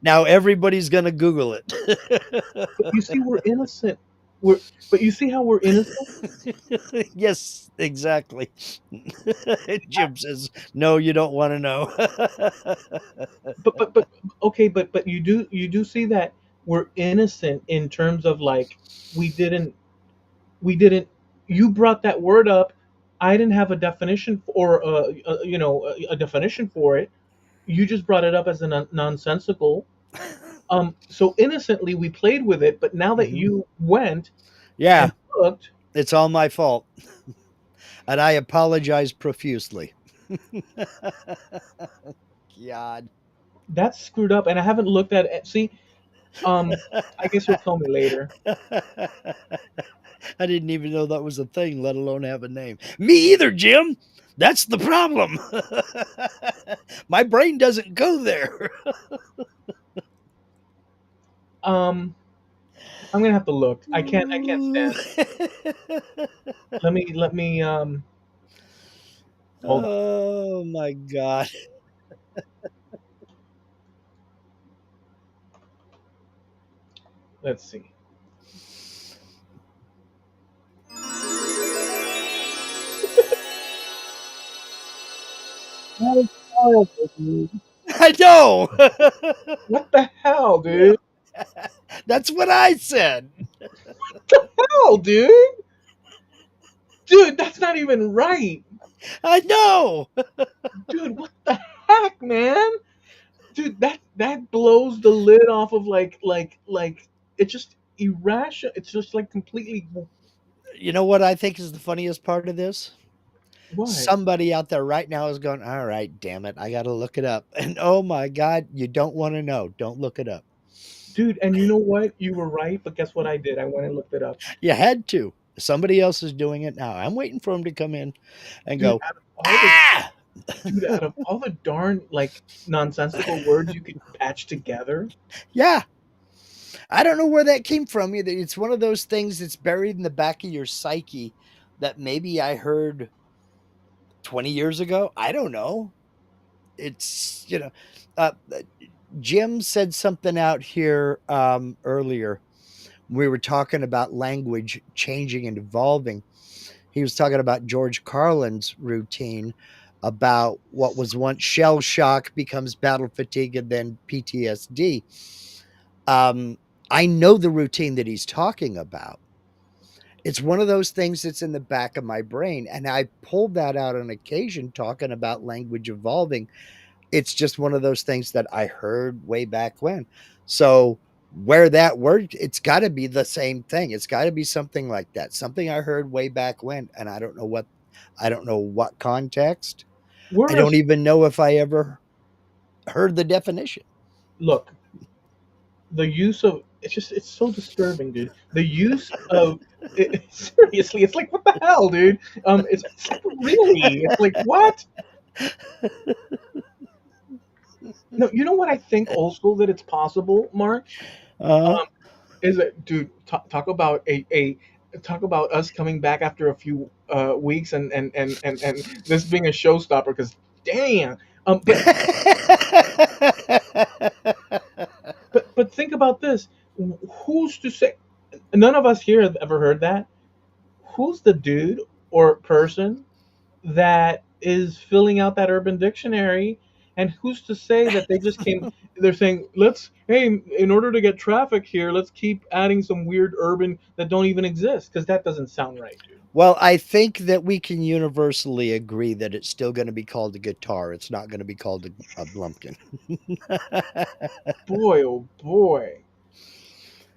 S2: now everybody's gonna Google it.
S1: but you see, we're innocent. But you see how we're innocent.
S2: Yes, exactly. Jim says, "No, you don't want to know."
S1: But okay, but you do see that we're innocent in terms of like we didn't we didn't. You brought that word up. I didn't have a definition or a definition for it. You just brought it up as a nonsensical. So innocently we played with it, but now that
S2: Mhm.
S1: you went
S2: Yeah,
S1: and looked,
S2: it's all my fault, and I apologize profusely. God.
S1: that's screwed up, and I haven't looked at it. See, I guess you'll tell me later.
S2: I didn't even know that was a thing, let alone have a name. Me either, Jim. That's the problem. My brain doesn't go there.
S1: Um, I'm gonna have to look. I can't stand it. Let me hold on.
S2: Oh my God.
S1: Let's see. That is horrible, dude.
S2: I know.
S1: What the hell, dude?
S2: That's what I said.
S1: Hell, dude? Dude, that's not even right.
S2: I know.
S1: Dude, what the heck, man? Dude, that blows the lid off of like it's just irrational. It's just like completely
S2: You know what I think is the funniest part of this?
S1: what?
S2: Somebody out there right now is going, all right, damn it, I got to look it up. And oh my God, you don't want to know. Don't look it up.
S1: Dude, and you know what? You were right, but guess what I did? I went and looked it up.
S2: You had to. Somebody else is doing it now. I'm waiting for him to come in and
S1: Dude,
S2: go,
S1: out of all the
S2: ah,
S1: dude, out of all the darn like nonsensical words you could patch together,
S2: yeah. I don't know where that came from either. It's one of those things that's buried in the back of your psyche that maybe I heard 20 years ago. I don't know. It's, Jim said something out here earlier. We were talking about language changing and evolving. He was talking about George Carlin's routine about what was once shell shock becomes battle fatigue and then PTSD. Um, I know the routine that he's talking about. It's one of those things that's in the back of my brain. And I pulled that out on occasion talking about language evolving. It's just one of those things that I heard way back when. So, where that word, it's got to be the same thing. It's got to be something like that. Something I heard way back when. And I don't know what context. I
S1: we're a
S2: don't even know if I ever heard the definition.
S1: look, the use of it's so disturbing, dude. The use of seriously, it's like what the hell, dude? It's like really, it's like what? No, you know what I think also that it's possible, Mark.
S2: Uh,
S1: Um, is that dude? Talk about a talk about us coming back after a few weeks and this being a showstopper because damn. Um, but but think about this. Who's to say? None of us here have ever heard that. Who's the dude or person that is filling out that urban dictionary, and who's to say that they just came they're saying let's hey in order to get traffic here let's keep adding some weird urban that don't even exist because that doesn't sound right, dude.
S2: well, I think that we can universally agree that it's still going to be called a guitar. It's not going to be called a blumpkin.
S1: Boy, oh boy,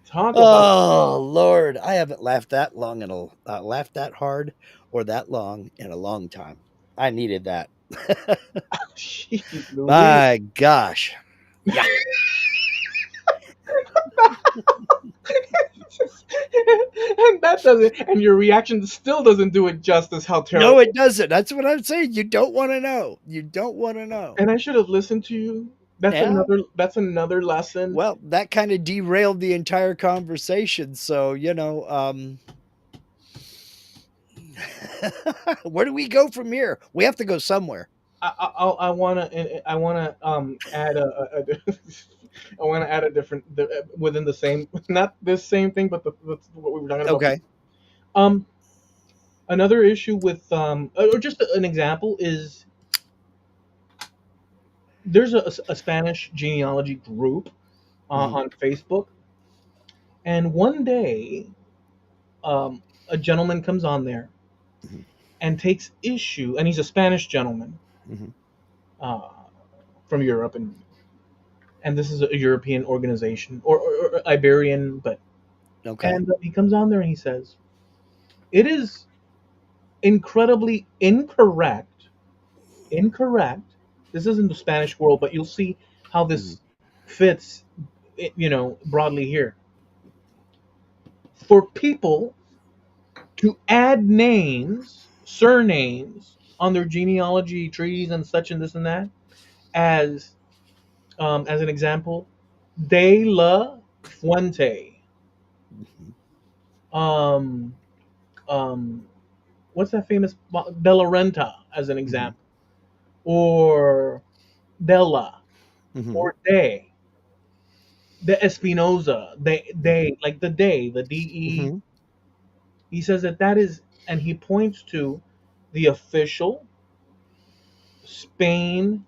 S1: talk about
S2: Oh Lord, I haven't laughed that long in a laughed that hard or that long in a long time. I needed that.
S1: jeez Louise.
S2: My gosh. Yeah.
S1: And that doesn't and your reaction still doesn't do it justice how
S2: No, it
S1: terrible.
S2: doesn't. That's what I'm saying. You don't want to know. You don't want to know.
S1: And I should have listened to you.
S2: Yeah.
S1: That's another lesson.
S2: Well, that kind of derailed the entire conversation. So, where do we go from here? We have to go somewhere.
S1: I wanna add I want to add a different within the same not this same thing but what we were talking about before.
S2: Okay.
S1: Um, another issue with or just an example is there's a Spanish genealogy group
S2: Hmm.
S1: on Facebook, and one day a gentleman comes on there
S2: Hmm.
S1: and takes issue, and he's a Spanish gentleman
S2: Hmm.
S1: uh, from Europe, and this is a European organization or Iberian, but
S2: Okay.
S1: and he comes on there and he says it is incredibly incorrect. This isn't the Spanish world, but you'll see how
S2: Hmm.
S1: this fits, broadly here. For people to add names, surnames on their genealogy trees and such and this and that, as as an example, De La Fuente. Um, um, what's that famous De La Renta as an
S2: Hmm.
S1: example, or Della
S2: Hmm.
S1: or De. the Espinoza, they like the day, the DE.
S2: Hmm.
S1: He says that that is, and he points to the official Spain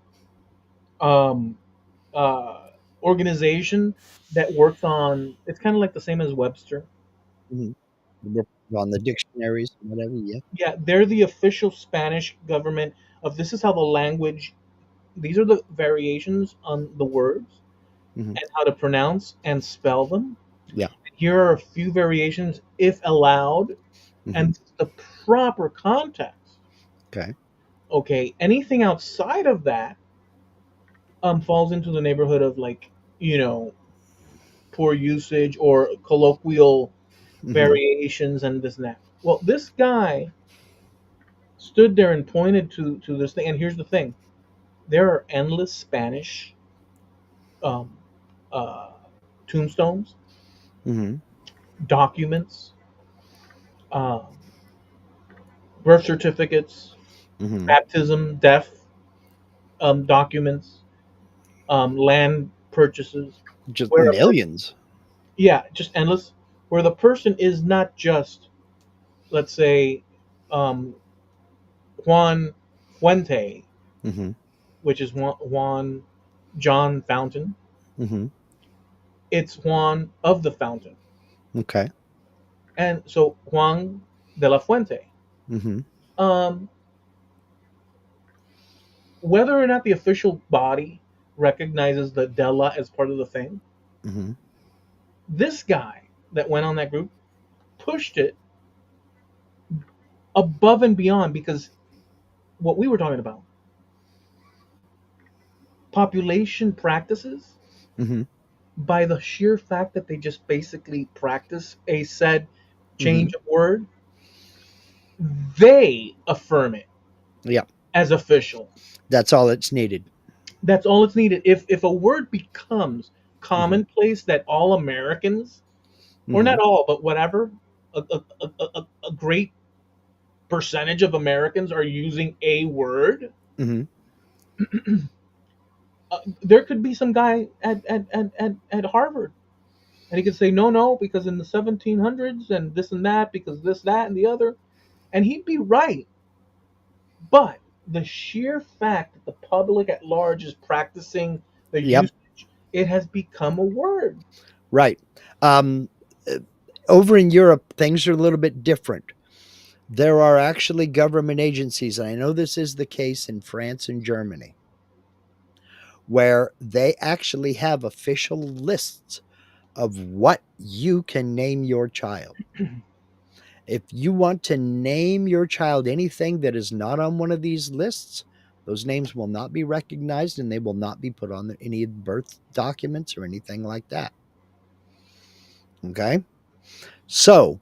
S1: um, uh, organization that works on. It's kind of like the same as Webster.
S2: Hmm. On the dictionaries and whatever. Yeah.
S1: Yeah, they're the official Spanish government of this is how the language. These are the variations on the words
S2: Hmm.
S1: and how to pronounce and spell them.
S2: Yeah.
S1: Here are a few variations if allowed,
S2: Hmm.
S1: and the proper context.
S2: Okay.
S1: Okay, anything outside of that falls into the neighborhood of like you know poor usage or colloquial
S2: Hmm.
S1: variations and this and that. Well, this guy stood there and pointed to this thing, and here's the thing: there are endless Spanish um, uh, tombstones,
S2: Hmm.
S1: documents, um, birth certificates,
S2: Hmm.
S1: baptism, death documents, land purchases,
S2: Just
S1: where a
S2: millions.
S1: yeah, just endless, where the person is not just, let's say, um, Juan Fuente,
S2: Hmm.
S1: which is Juan John Fountain.
S2: Hmm.
S1: It's Juan of the Fountain,
S2: Okay.
S1: and so Juan de la Fuente.
S2: Hmm.
S1: Um, whether or not the official body recognizes the Della as part of the thing,
S2: Hmm.
S1: this guy that went on that group pushed it above and beyond because what we were talking about, population practices,
S2: Hmm.
S1: by the sheer fact that they just basically practice a said
S2: Hmm.
S1: change of word, they affirm it
S2: Yeah.
S1: as official.
S2: That's all it's needed.
S1: That's all it's needed. If a word becomes
S2: Hmm.
S1: commonplace that all Americans, or
S2: Hmm.
S1: not all, but whatever, a great percentage of Americans are using a word,
S2: Hmm.
S1: there could be some guy at Harvard. And he could say, no, no, because in the 1700s and this and that, because this, that, and the other. And he'd be right. But the sheer fact that the public at large is practicing the
S2: Yep.
S1: usage, it has become a word.
S2: Right. Um, uh, Over in Europe, things are a little bit different. There are actually government agencies, and I know this is the case in France and Germany, where they actually have official lists of what you can name your child. If you want to name your child anything that is not on one of these lists, those names will not be recognized and they will not be put on any birth documents or anything like that. Okay. So,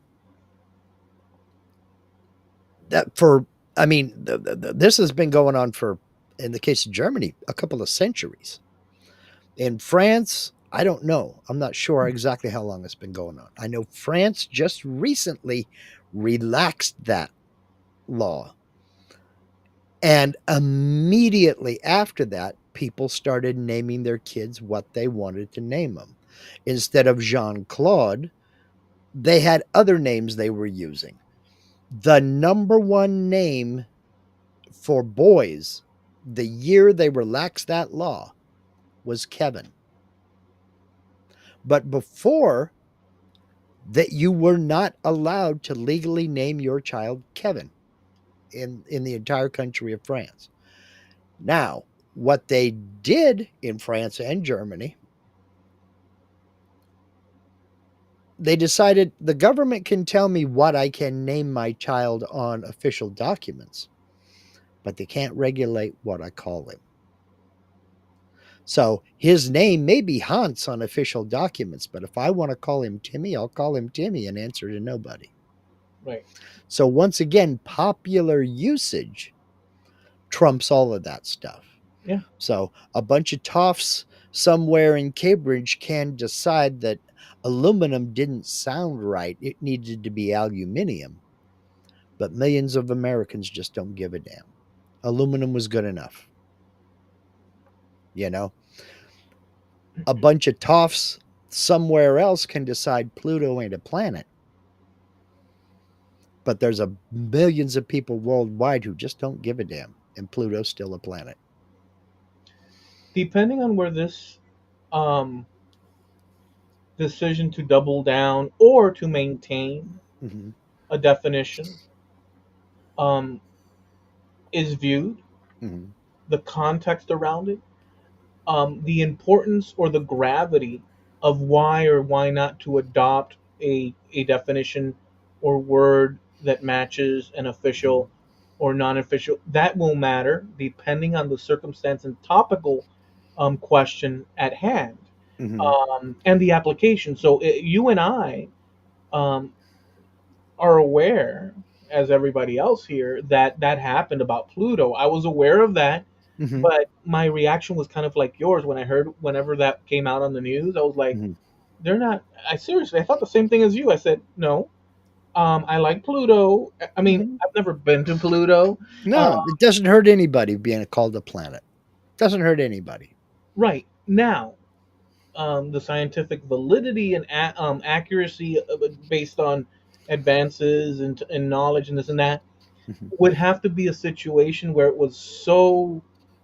S2: that for, I mean, this has been going on for, in the case of Germany, a couple of centuries. In France, I don't know. I'm not sure exactly how long it's been going on. I know France just recently relaxed that law. And immediately after that, people started naming their kids what they wanted to name them. Instead of Jean Claude, they had other names they were using. The number one name for boys the year they relaxed that law was Kevin. But before that, you were not allowed to legally name your child Kevin in the entire country of France. Now, what they did in France and Germany, they decided the government can tell me what I can name my child on official documents, but they can't regulate what I call him. So his name may be Hans on official documents, but if I want to call him Timmy, I'll call him Timmy and answer to nobody.
S1: Right.
S2: So once again, popular usage trumps all of that stuff.
S1: Yeah.
S2: So a bunch of toffs somewhere in Cambridge can decide that aluminum didn't sound right. It needed to be aluminium. But millions of Americans just don't give a damn. Aluminum was good enough. You know, a bunch of toffs somewhere else can decide Pluto ain't a planet, but there's a millions of people worldwide who just don't give a damn, and Pluto's still a planet.
S1: Depending on where this um, decision to double down or to maintain
S2: Mm-hmm.
S1: a definition um, is viewed,
S2: Mm-hmm.
S1: the context around it, the importance or the gravity of why or why not to adopt a definition or word that matches an official or non-official, that will matter depending on the circumstance and topical question at hand,
S2: Mm-hmm.
S1: and the application. So you and I um, are aware, as everybody else here, that that happened about Pluto. I was aware of that,
S2: Mm-hmm.
S1: but my reaction was kind of like yours when I heard whenever that came out on the news. I was like,
S2: Mm-hmm.
S1: they're not. I seriously, I thought the same thing as you. I said, no. I like Pluto. I mean,
S2: Mm-hmm.
S1: I've never been to Pluto. Uh,
S2: No, it doesn't hurt anybody being called a planet. Doesn't hurt anybody.
S1: right now, the scientific validity and accuracy based on advances in knowledge and this and that
S2: Mm-hmm.
S1: would have to be a situation where it was so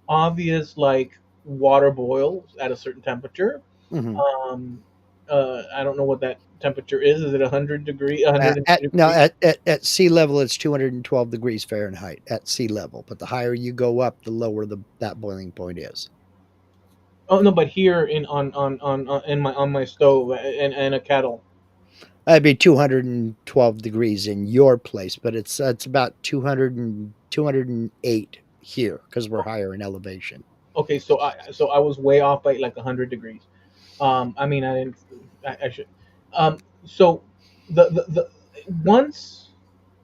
S1: obvious, like water boils at a certain temperature.
S2: Mm-hmm.
S1: Um, I don't know what that temperature is. Is it 100 degree, 102
S2: At no
S1: degrees?
S2: at sea level, it's 212 degrees Fahrenheit at sea level. But the higher you go up, the lower the that boiling point is.
S1: Oh no, but here in on in my on my stove and a kettle.
S2: That'd be 212 degrees in your place, but it's about 200 and 208 here because we're higher in elevation.
S1: Okay, so I was way off by like 100 degrees. I mean, I didn't. I should. So the once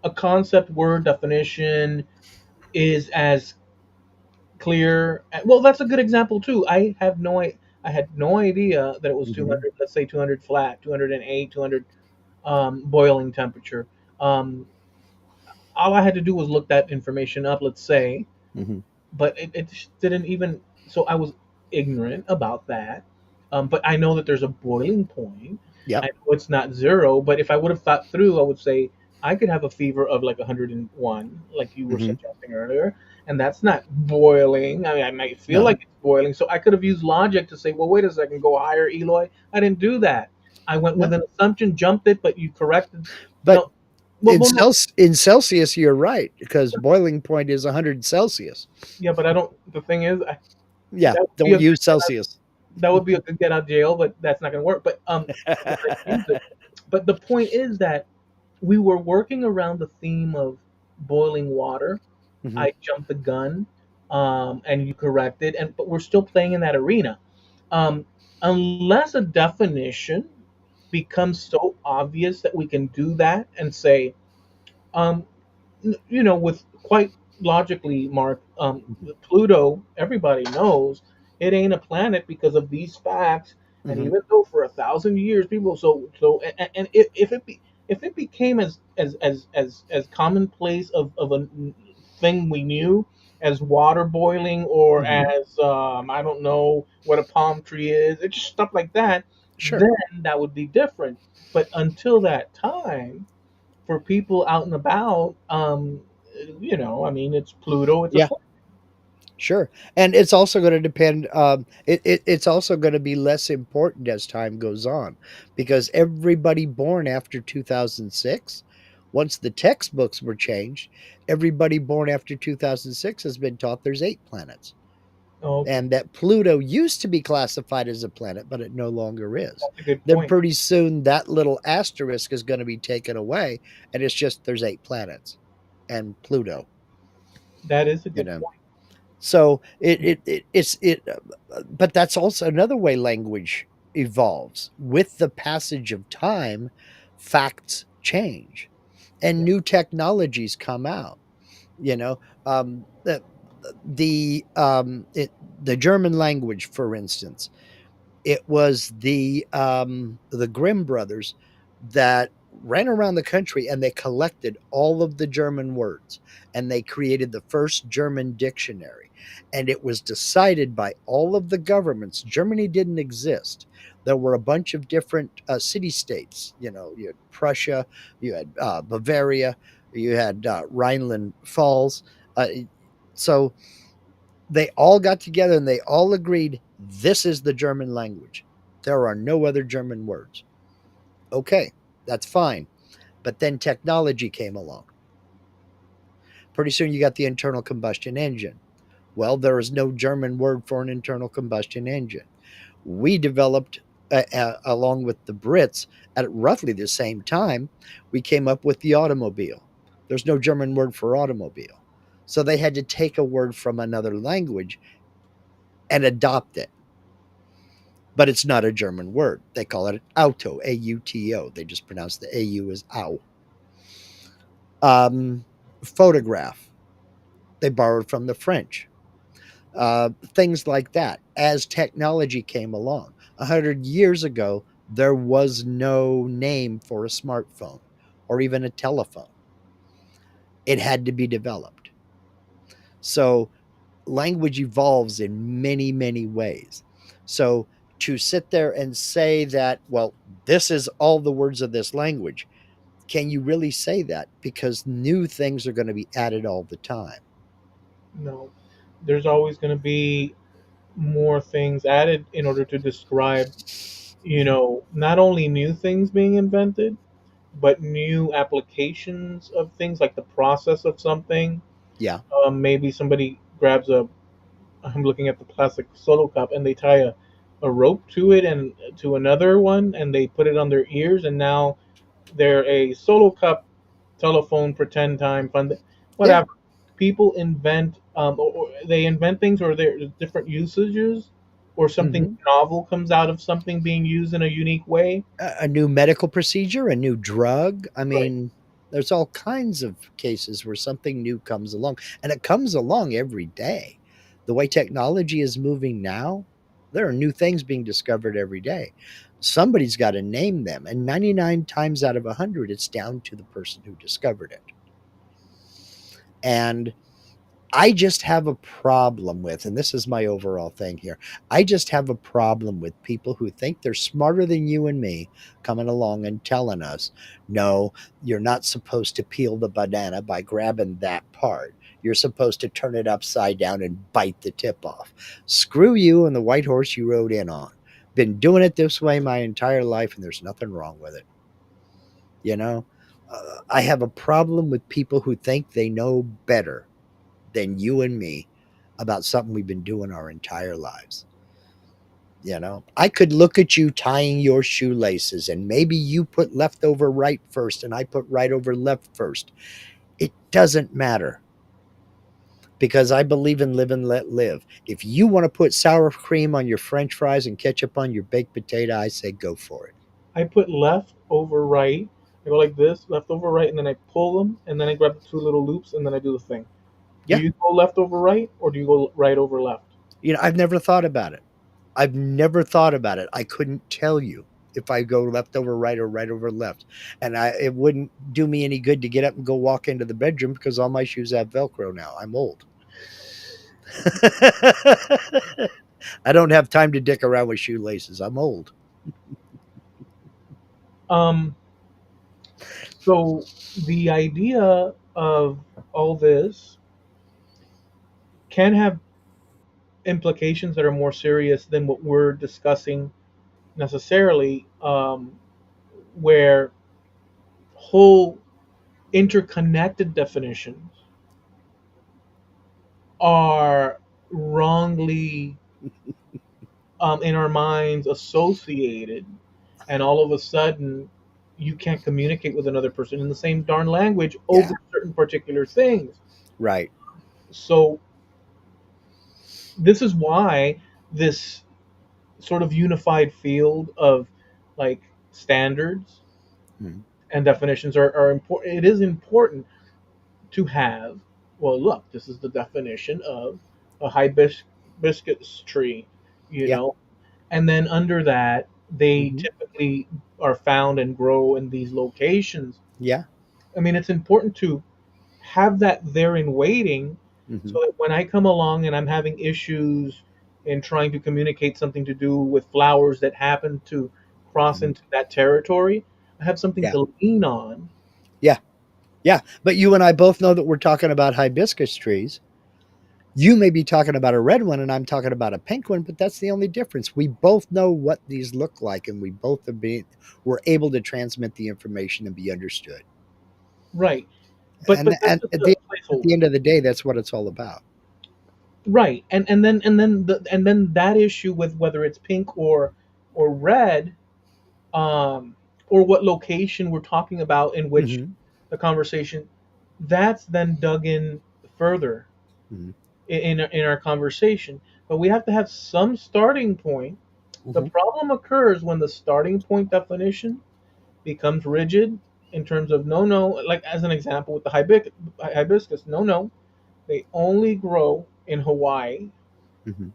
S1: a concept word definition is as clear. Well, that's a good example too. I had no idea that it was
S2: Mm-hmm.
S1: 200. Let's say 200 flat, 208, 200 boiling temperature. Um, all I had to do was look that information up. Let's say,
S2: Mm-hmm.
S1: but it just didn't even. So I was ignorant about that. But I know that there's a boiling point. I
S2: Yep.
S1: know it's not zero, but if I would have thought through, I would say I could have a fever of like 101, like you were
S2: Mm-hmm.
S1: suggesting earlier, and that's not boiling. I mean, I might feel
S2: No,
S1: like it's boiling, so I could have used logic to say, well, wait a second, go higher, Eloy. I didn't do that. I went
S2: no.
S1: with an assumption, jumped it, but you corrected.
S2: But
S1: No, well, no,
S2: in Celsius, you're right because boiling point is 100 Celsius.
S1: yeah, but I don't. The thing is,
S2: Yeah,
S1: that would be
S2: don't
S1: a
S2: use Celsius.
S1: that would be a good get out of jail, but that's not going to work. But because I use it. But the point is that we were working around the theme of boiling water.
S2: Hmm.
S1: I jumped the gun, and you corrected, and but we're still playing in that arena. Um, unless a definition becomes so obvious that we can do that and say, um, with quite logically, Mark, Pluto, everybody knows it ain't a planet because of these facts. And
S2: Hmm.
S1: even though for 1,000 years, people and if it became as commonplace of a thing we knew as water boiling or
S2: Hmm.
S1: as I don't know what a palm tree is, it's just stuff like that,
S2: Sure.
S1: then that would be different. But until that time, for people out and about, I mean, it's Pluto. It's a
S2: Yeah. Sure. And it's also going to depend. It's also going to be less important as time goes on because everybody born after 2006, once the textbooks were changed, everybody born after 2006 has been taught there's 8 planets
S1: okay.
S2: and that Pluto used to be classified as a planet, but it no longer is.
S1: That's a good
S2: Then
S1: point.
S2: pretty soon that little asterisk is going to be taken away and it's just there's 8 planets and Pluto,
S1: That is a
S2: you
S1: good
S2: know.
S1: point.
S2: So but that's also another way language evolves. With the passage of time, facts change and
S1: Yeah.
S2: new technologies come out. You know, um, the the German language, for instance, it was the Grimm brothers that ran around the country and they collected all of the German words and they created the first German dictionary. And it was decided by all of the governments. Germany didn't exist. There were a bunch of different city states. You know, you had Prussia, you had Bavaria, you had Rhineland Falls. Uh, so they all got together and they all agreed this is the German language. There are no other German words. Okay, that's fine. But then technology came along. Pretty soon you got the internal combustion engine. Well, there is no German word for an internal combustion engine. We developed, along with the Brits, at roughly the same time, we came up with the automobile. There's no German word for automobile. So they had to take a word from another language and adopt it. But it's not a German word. They call it auto, A U T O. They just pronounce the AU as ow. Um, Photograph. They borrowed from the French. Things like that. As technology came along, 100 years ago, there was no name for a smartphone or even a telephone. It had to be developed. So language evolves in many, many ways. So to sit there and say that, well, this is all the words of this language, can you really say that? Because new things are going to be added all the time.
S1: No, there's always going to be more things added in order to describe, not only new things being invented, but new applications of things like the process of something.
S2: Yeah.
S1: Maybe somebody grabs a, I'm looking at the plastic solo cup, and they tie a rope to it and to another one, and they put it on their ears, and now they're a solo cup telephone pretend time fun,
S2: Yeah.
S1: whatever. People invent, or they invent things, or there's different usages, or something
S2: Hmm.
S1: novel comes out of something being used in a unique way.
S2: A new medical procedure, a new drug. I
S1: Right.
S2: mean, there's all kinds of cases where something new comes along, and it comes along every day. The way technology is moving now, there are new things being discovered every day. Somebody's got to name them, and 99 times out of 100, it's down to the person who discovered it. And I just have a problem with, and this is my overall thing here. I just have a problem with people who think they're smarter than you and me coming along and telling us, no, you're not supposed to peel the banana by grabbing that part. You're supposed to turn it upside down and bite the tip off. Screw you and the white horse you rode in on. Been doing it this way my entire life, and there's nothing wrong with it. You know, I have a problem with people who think they know better than you and me about something we've been doing our entire lives. You know, I could look at you tying your shoelaces and maybe you put left over right first and I put right over left first. It doesn't matter because I believe in live and let live. If you want to put sour cream on your french fries and ketchup on your baked potato, I say go for it.
S1: I put left over right. I go like this, left over right, and then I pull them, and then I grab the two little loops, and then I do the thing. Do
S2: Yeah.
S1: you go left over right, or do you go right over left?
S2: I've never thought about it. I've never thought about it. I couldn't tell you if I go left over right or right over left. And it wouldn't do me any good to get up and go walk into the bedroom because all my shoes have Velcro now. I'm old. I don't have time to dick around with shoelaces. I'm old.
S1: Um, so the idea of all this can have implications that are more serious than what we're discussing necessarily, where whole interconnected definitions are wrongly, in our minds, associated, and all of a sudden you can't communicate with another person in the same darn language over
S2: Yeah.
S1: certain particular things.
S2: Right.
S1: So this is why this sort of unified field of, like, standards
S2: Mhm.
S1: and definitions are important. It is important to have, well, look, this is the definition of a hibiscus tree, you
S2: Yeah.
S1: know, and then under that they
S2: Hmm.
S1: typically are found and grow in these locations.
S2: Yeah.
S1: I mean, it's important to have that there in waiting,
S2: Hmm.
S1: so that when I come along and I'm having issues in trying to communicate something to do with flowers that happen to cross
S2: Hmm.
S1: into that territory, I have something
S2: Yeah.
S1: to lean on.
S2: Yeah. Yeah. But you and I both know that we're talking about hibiscus trees. You may be talking about a red one and I'm talking about a pink one, but that's the only difference. We both know what these look like and we both have been we're able to transmit the information and be understood.
S1: Right. But
S2: And
S1: that's just a
S2: at the
S1: placeholder.
S2: end of the day, that's what it's all about.
S1: Right. And then that issue with whether it's pink or red, um, or what location we're talking about in which
S2: Hmm.
S1: the conversation, that's then dug in further
S2: Hmm.
S1: in our conversation. But we have to have some starting point. The
S2: Hmm.
S1: problem occurs when the starting point definition becomes rigid in terms of no, no, like as an example with the hibiscus, no, no, they only grow in Hawaii,
S2: Hmm.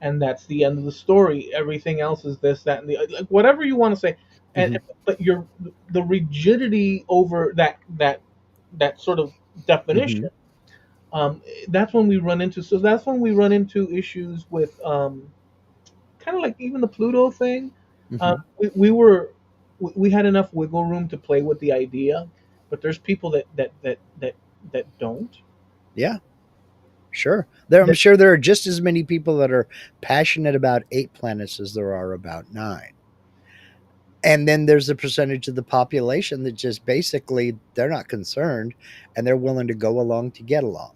S1: and that's the end of the story. Everything else is this, that, and the like, whatever you want to say. And
S2: Hmm.
S1: but you're the rigidity over that sort of
S2: Hmm.
S1: definition. That's when we run into. So that's when we run into issues with kind of like even the Pluto thing.
S2: Hmm.
S1: We had enough wiggle room to play with the idea, but there's people that don't.
S2: Yeah, sure. There, I'm
S1: That
S2: sure there are just as many people that are passionate about 8 planets as there are about 9. And then there's a percentage of the population that just basically they're not concerned and they're willing to go along to get along.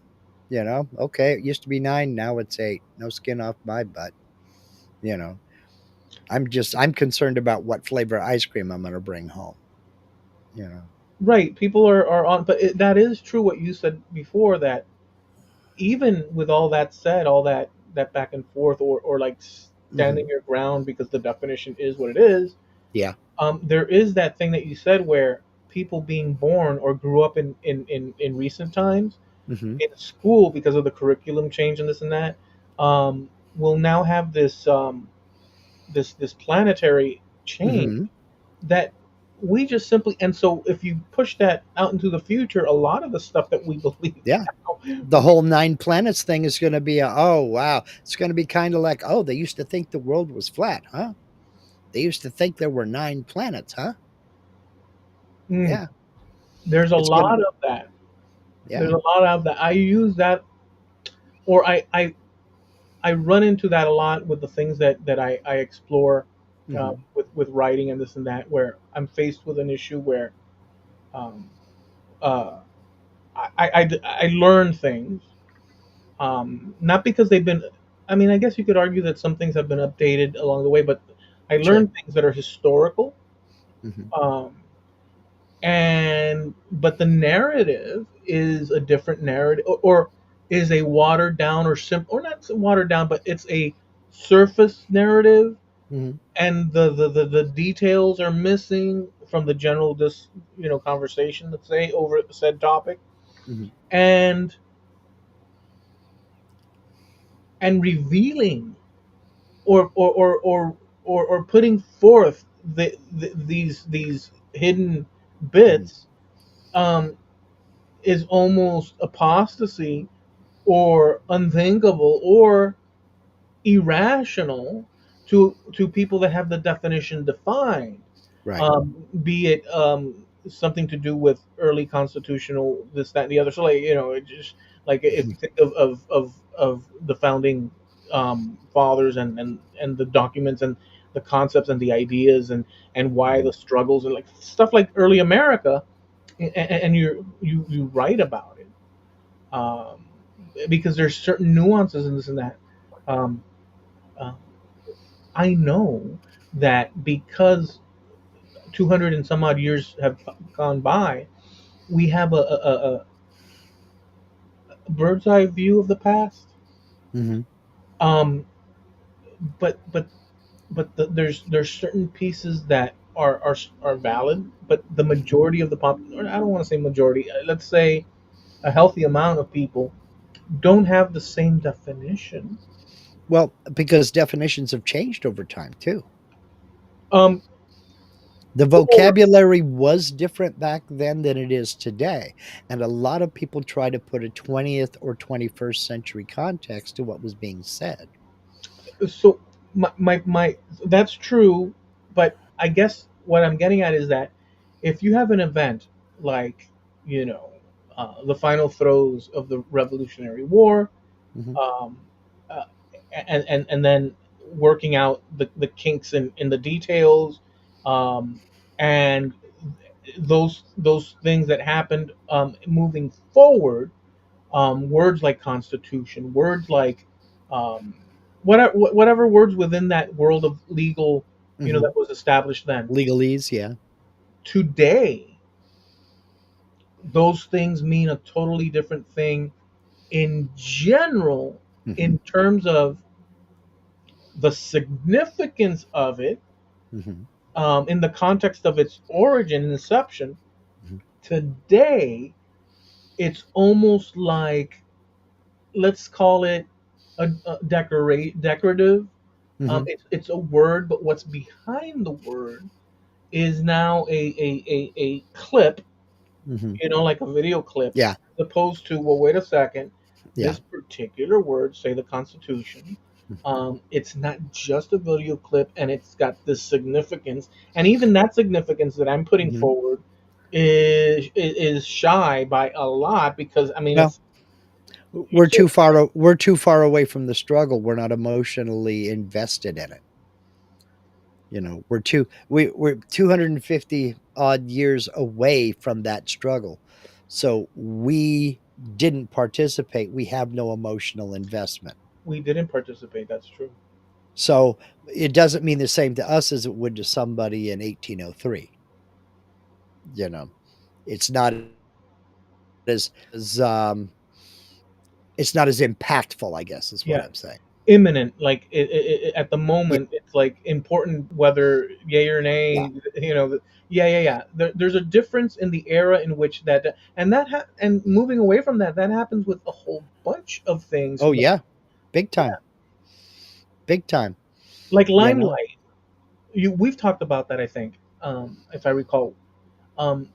S2: You know, okay, it used to be 9, now it's 8. No skin off my butt. You know, I'm concerned about what flavor ice cream I'm going to bring home. You know.
S1: right, people are on, but that is true what you said before, that even with all that said, all that back and forth, or like
S2: Hmm.
S1: standing your ground because the definition is what it is.
S2: Yeah.
S1: There is that thing that you said where people being born or grew up in recent times
S2: Hmm.
S1: in school because of the curriculum change and this and that, will now have this planetary change
S2: Hmm.
S1: that we just simply, and so if you push that out into the future, a lot of the stuff that we believe
S2: Yeah.
S1: now,
S2: The whole 9 planets thing is going to be oh wow, it's going to be kind of like, oh, they used to think the world was flat, huh? They used to think there were 9 planets, huh?
S1: mm,
S2: Yeah.
S1: there's a
S2: It's going to
S1: lot of that. There's
S2: yeah.
S1: a lot of that. I use that, or I run into that a lot with the things that I explore,
S2: Hmm.
S1: with writing and this and that, where I'm faced with an issue where, um, uh, I learn things, not because they've been. I mean, I guess you could argue that some things have been updated along the way, but I
S2: Sure.
S1: learn things that are historical,
S2: Hmm.
S1: um, and but the narrative is a different narrative, or is a watered down or simple, or not watered down, but it's a surface narrative,
S2: Hmm.
S1: and the details are missing from the general conversation, let's say, over said topic,
S2: Hmm.
S1: and revealing, or putting forth these hidden
S2: Hmm.
S1: bits, um, is almost apostasy, or unthinkable, or irrational to people that have the definition defined,
S2: Right.
S1: be it something to do with early constitutional this, that, and the other. So, like, it just, like, if
S2: Mhm.
S1: you think of the founding fathers, and the documents, and the concepts and the ideas, and why
S2: Mhm.
S1: the struggles, and like stuff like early America, and you write about it, um, because there's certain nuances in this and that. Um, uh, I know that because 200 and some odd years have gone by, we have a bird's eye view of the past.
S2: Mhm.
S1: Um, but there's certain pieces that are valid, but the majority of the or I don't want to say majority. Let's say a healthy amount of people don't have the same definition.
S2: Well, because definitions have changed over time too.
S1: Um,
S2: The
S1: Or
S2: vocabulary was different back then than it is today. And a lot of people try to put a 20th or 21st century context to what was being said.
S1: so my that's true, but I guess what I'm getting at is that if you have an event like, you know, the final throes of the Revolutionary War,
S2: Hmm.
S1: um, uh, and then working out the kinks in the details, um, and those things that happened, moving forward, words like constitution, words like, um, whatever words within that world of legal,
S2: Hmm.
S1: that was established then.
S2: Legalese, yeah.
S1: Today, those things mean a totally different thing in general,
S2: Hmm.
S1: in terms of the significance of it,
S2: Hmm.
S1: in the context of its origin and inception.
S2: Hmm.
S1: Today, it's almost like, let's call it decorative.
S2: Hmm.
S1: It's a word, but what's behind the word is now a clip,
S2: Hmm.
S1: like a video clip,
S2: Yeah,
S1: as opposed to, well, wait a second,
S2: yeah.
S1: this particular word, say the Constitution, it's not just a video clip, and it's got this significance, and even that significance that I'm putting
S2: Hmm.
S1: forward is shy by a lot, because I mean,
S2: Well,
S1: it's, you say,
S2: we're too far away from the struggle. We're not emotionally invested in it. We're 250 odd years away from that struggle. So we didn't participate. We have no emotional investment.
S1: we didn't participate. That's true.
S2: So it doesn't mean the same to us as it would to somebody in 1803. You know, it's not as it's not as impactful, I guess is what
S1: Yeah,
S2: I'm saying.
S1: imminent. Like, at the
S2: Yeah,
S1: moment, it's like important whether yay or
S2: yeah.
S1: nay. Yeah, yeah, yeah. There's a difference in the era in which that, and moving away from that, that happens with a whole bunch of things.
S2: Oh yeah. Big
S1: Yeah,
S2: time. Big time.
S1: like
S2: You know?
S1: Limelight. We've talked about that, I think, if I recall. Um,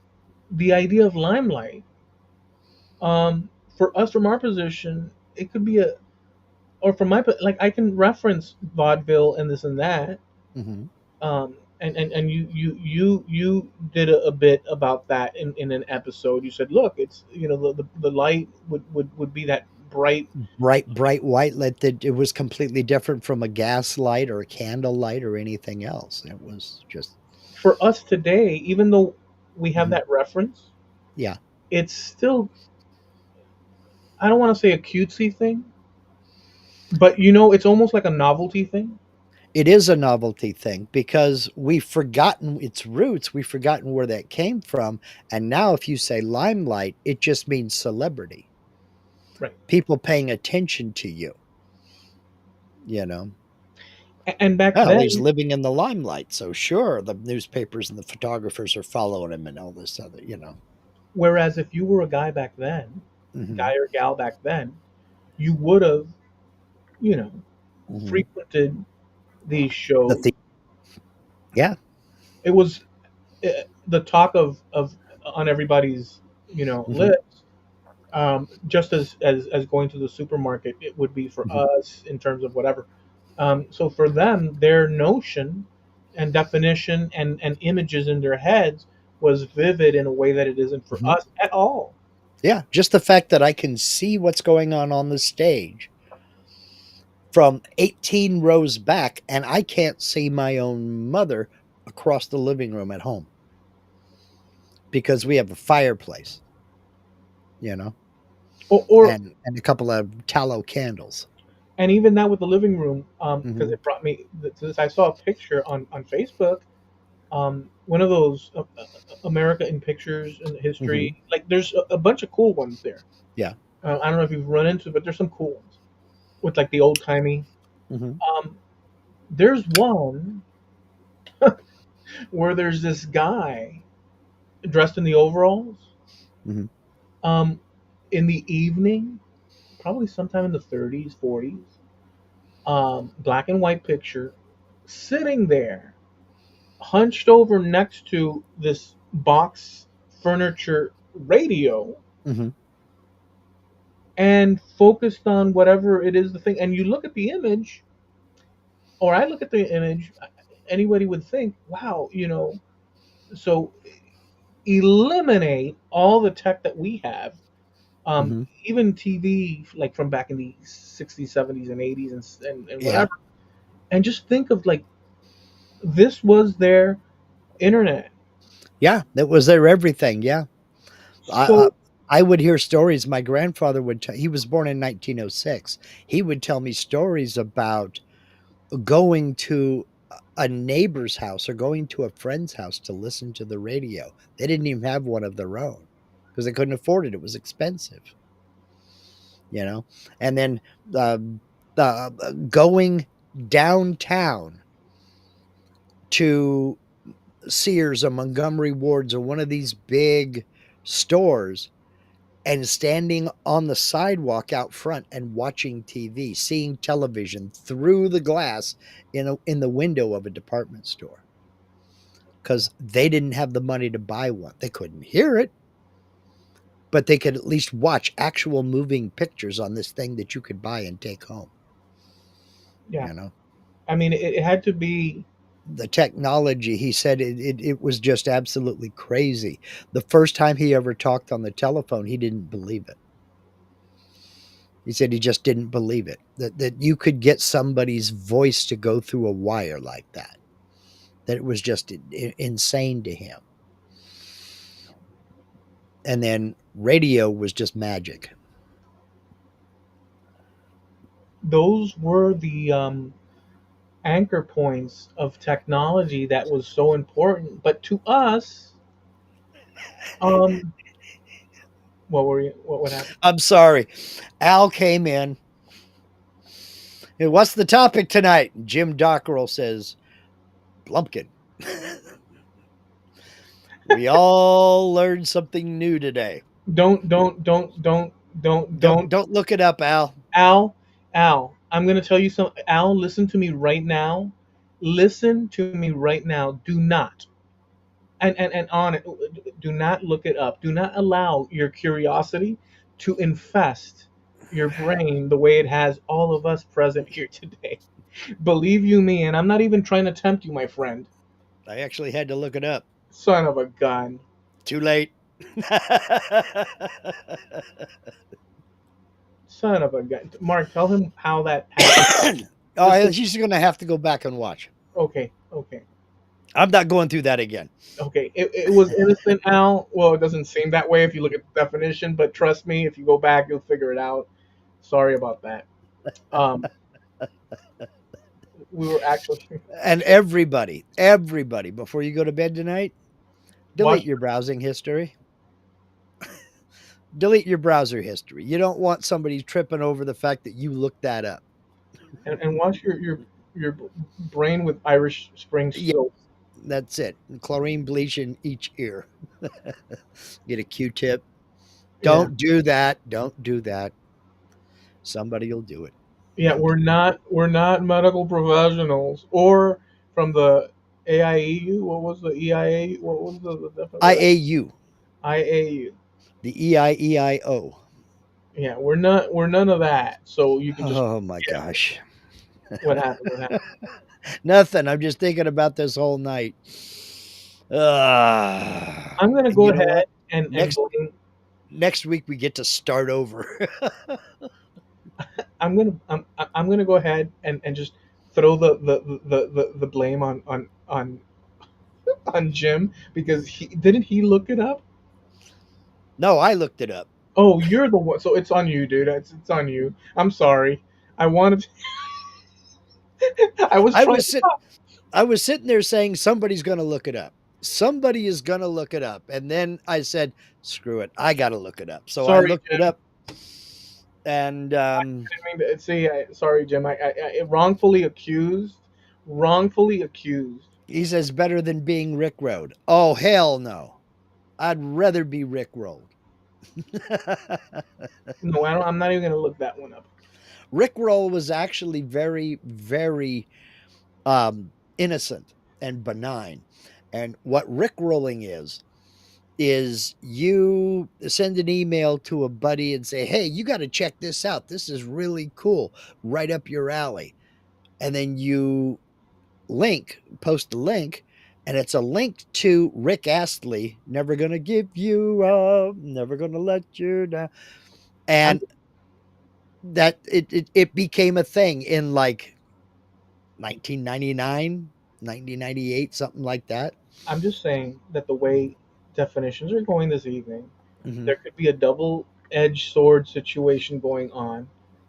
S1: the idea of Limelight, for us, from our position, it could be a, or from like, I can reference vaudeville and this and that.
S2: Hmm.
S1: And you did a bit about that in an episode. You said, look, it's, the light would be that bright.
S2: Bright white light that it was completely different from a gas light or a candle light or anything else. It was just
S1: For us today, even though we have
S2: mhm.
S1: that reference,
S2: Yeah.
S1: it's still, I don't want to say a cutesy thing, but it's almost like a novelty thing.
S2: It is a novelty thing because we've forgotten its roots. We've forgotten where that came from. And now, if you say limelight, it just means celebrity,
S1: Right.
S2: people paying attention to you, you know.
S1: And back
S2: Well, he's
S1: then,
S2: living in the limelight. So, sure, the newspapers and the photographers are following him and all this other.
S1: whereas if you were a guy back then,
S2: Hmm.
S1: guy or gal back then, you would have, you know
S2: Hmm.
S1: frequented these
S2: The
S1: shows.
S2: Yeah.
S1: It was, the talk of on everybody's,
S2: Hmm.
S1: lips, just as going to the supermarket, it would be for
S2: Hmm.
S1: us in terms of whatever. So for them, their notion and definition and images in their heads was vivid in a way that it isn't for
S2: Hmm.
S1: us at all.
S2: Yeah. Just the fact that I can see what's going on the stage from 18 rows back, and I can't see my own mother across the living room at home because we have a fireplace, you know,
S1: Or
S2: and a couple of tallow candles.
S1: and even that with the living room, because
S2: Hmm.
S1: it brought me to this. I saw a picture on Facebook, one of those, America in Pictures and
S2: Hmm.
S1: History. Like, there's a bunch of cool ones there.
S2: Yeah.
S1: I don't know if you've run into it, but there's some cool ones with, like, the old timey.
S2: Hmm.
S1: Um, there's one where there's this guy dressed in the overalls,
S2: Hmm.
S1: um, in the evening, probably sometime in the 30s, 40s, black and white picture, sitting there, hunched over next to this box furniture radio
S2: Hmm.
S1: and focused on whatever it is the thing. And you look at the image, or I look at the image, anybody would think, wow, so eliminate all the tech that we have,
S2: Hmm.
S1: even TV, like from back in the 60s, 70s, and 80s, and
S2: Yeah.
S1: whatever, and just think of like this was their internet.
S2: Yeah. That was their everything. Yeah. I, I,
S1: So,
S2: I would hear stories. My grandfather would tell, he was born in 1906. He would tell me stories about going to a neighbor's house or going to a friend's house to listen to the radio. They didn't even have one of their own because they couldn't afford it. It was expensive, you know. And then going downtown to Sears or Montgomery Wards or one of these big stores and standing on the sidewalk out front and watching TV, seeing television through the glass in the window of a department store because they didn't have the money to buy one. They couldn't hear it, but they could at least watch actual moving pictures on this thing that you could buy and take home.
S1: yeah,
S2: You know,
S1: I mean, it had to be.
S2: the technology, he said it was just absolutely crazy. The first time he ever talked on the telephone, he didn't believe it. He said he just didn't believe it that you could get somebody's voice to go through a wire like that. That it was just insane to him. And then radio was just magic.
S1: Those were the anchor points of technology that was so important. But to us, um, what were you? What would happen?
S2: I'm sorry. Al came in. Hey, what's the topic tonight? Jim Dockerel says, Blumpkin. We all learned something new today.
S1: Don't.
S2: Don't look it up, Al.
S1: Al, Al, I'm gonna tell you something. Al, listen to me right now. Listen to me right now. Do not, and on it, do not look it up. Do not allow your curiosity to infest your brain the way it has all of us present here today. Believe you me, and I'm not even trying to tempt you, my friend.
S2: I actually had to look it up.
S1: Son of a gun.
S2: Too late.
S1: Son of a gun. Mark, tell him how that happened. This
S2: Oh,
S1: was
S2: he's going to have to go back and watch.
S1: okay, okay.
S2: I'm not going through that again.
S1: Okay, it was innocent, Al. Well, it doesn't seem that way if you look at the definition, but trust me, if you go back, you'll figure it out. Sorry about that. Um, we were actually
S2: And everybody, before you go to bed tonight, delete
S1: watch
S2: your browsing history. Delete your browser history. You don't want somebody tripping over the fact that you looked that up.
S1: and wash your brain with Irish Spring
S2: Yeah,
S1: soap.
S2: that's it. Chlorine bleach in each ear. Get a Q-tip.
S1: Yeah,
S2: Don't do that. Don't do that. Somebody will do it.
S1: yeah.
S2: Don't.
S1: We're not medical professionals or from the AIEU. What was the EIA? What was the
S2: IAU,
S1: IAU?
S2: the EIEIO.
S1: Yeah, we're none of that. So you can just
S2: Oh my
S1: yeah.
S2: gosh.
S1: What happened? What happened?
S2: Nothing. I'm just thinking about this whole night.
S1: I'm gonna
S2: And
S1: go
S2: you know
S1: ahead
S2: what?
S1: and
S2: Next
S1: blame.
S2: next week we get to start over.
S1: I'm gonna go ahead and just throw the blame on Jim because he didn't he look it up.
S2: No, I looked it up.
S1: Oh, you're the one, so it's on you, dude. It's on you. I'm sorry. I wanted. I was
S2: I
S1: trying
S2: was
S1: to
S2: sit
S1: talk.
S2: I was sitting there saying somebody's going to look it up. Somebody is going to look it up. And then I said, screw it. I got to look it up. So I
S1: Sorry,
S2: looked it
S1: Jim.
S2: up and
S1: I mean, see, sorry, Jim. I wrongfully accused.
S2: he says better than being Rickrolled. Oh, hell no. I'd rather be Rickrolled.
S1: No, I don't. I'm not even gonna look that one up.
S2: Rickroll was actually very, very innocent and benign. And what rickrolling is you send an email to a buddy and say, "Hey, you got to check this out. This is really cool, right up your alley." And then you post a link, and it's a link to Rick Astley, "Never Gonna Give You Up, Never Gonna Let You Down."
S1: I'm
S2: And it became a thing in like 1999, 1998, something like that.
S1: I'm just saying that the way definitions are going this evening,
S2: Mhm,
S1: there could be a double-edged sword situation going on.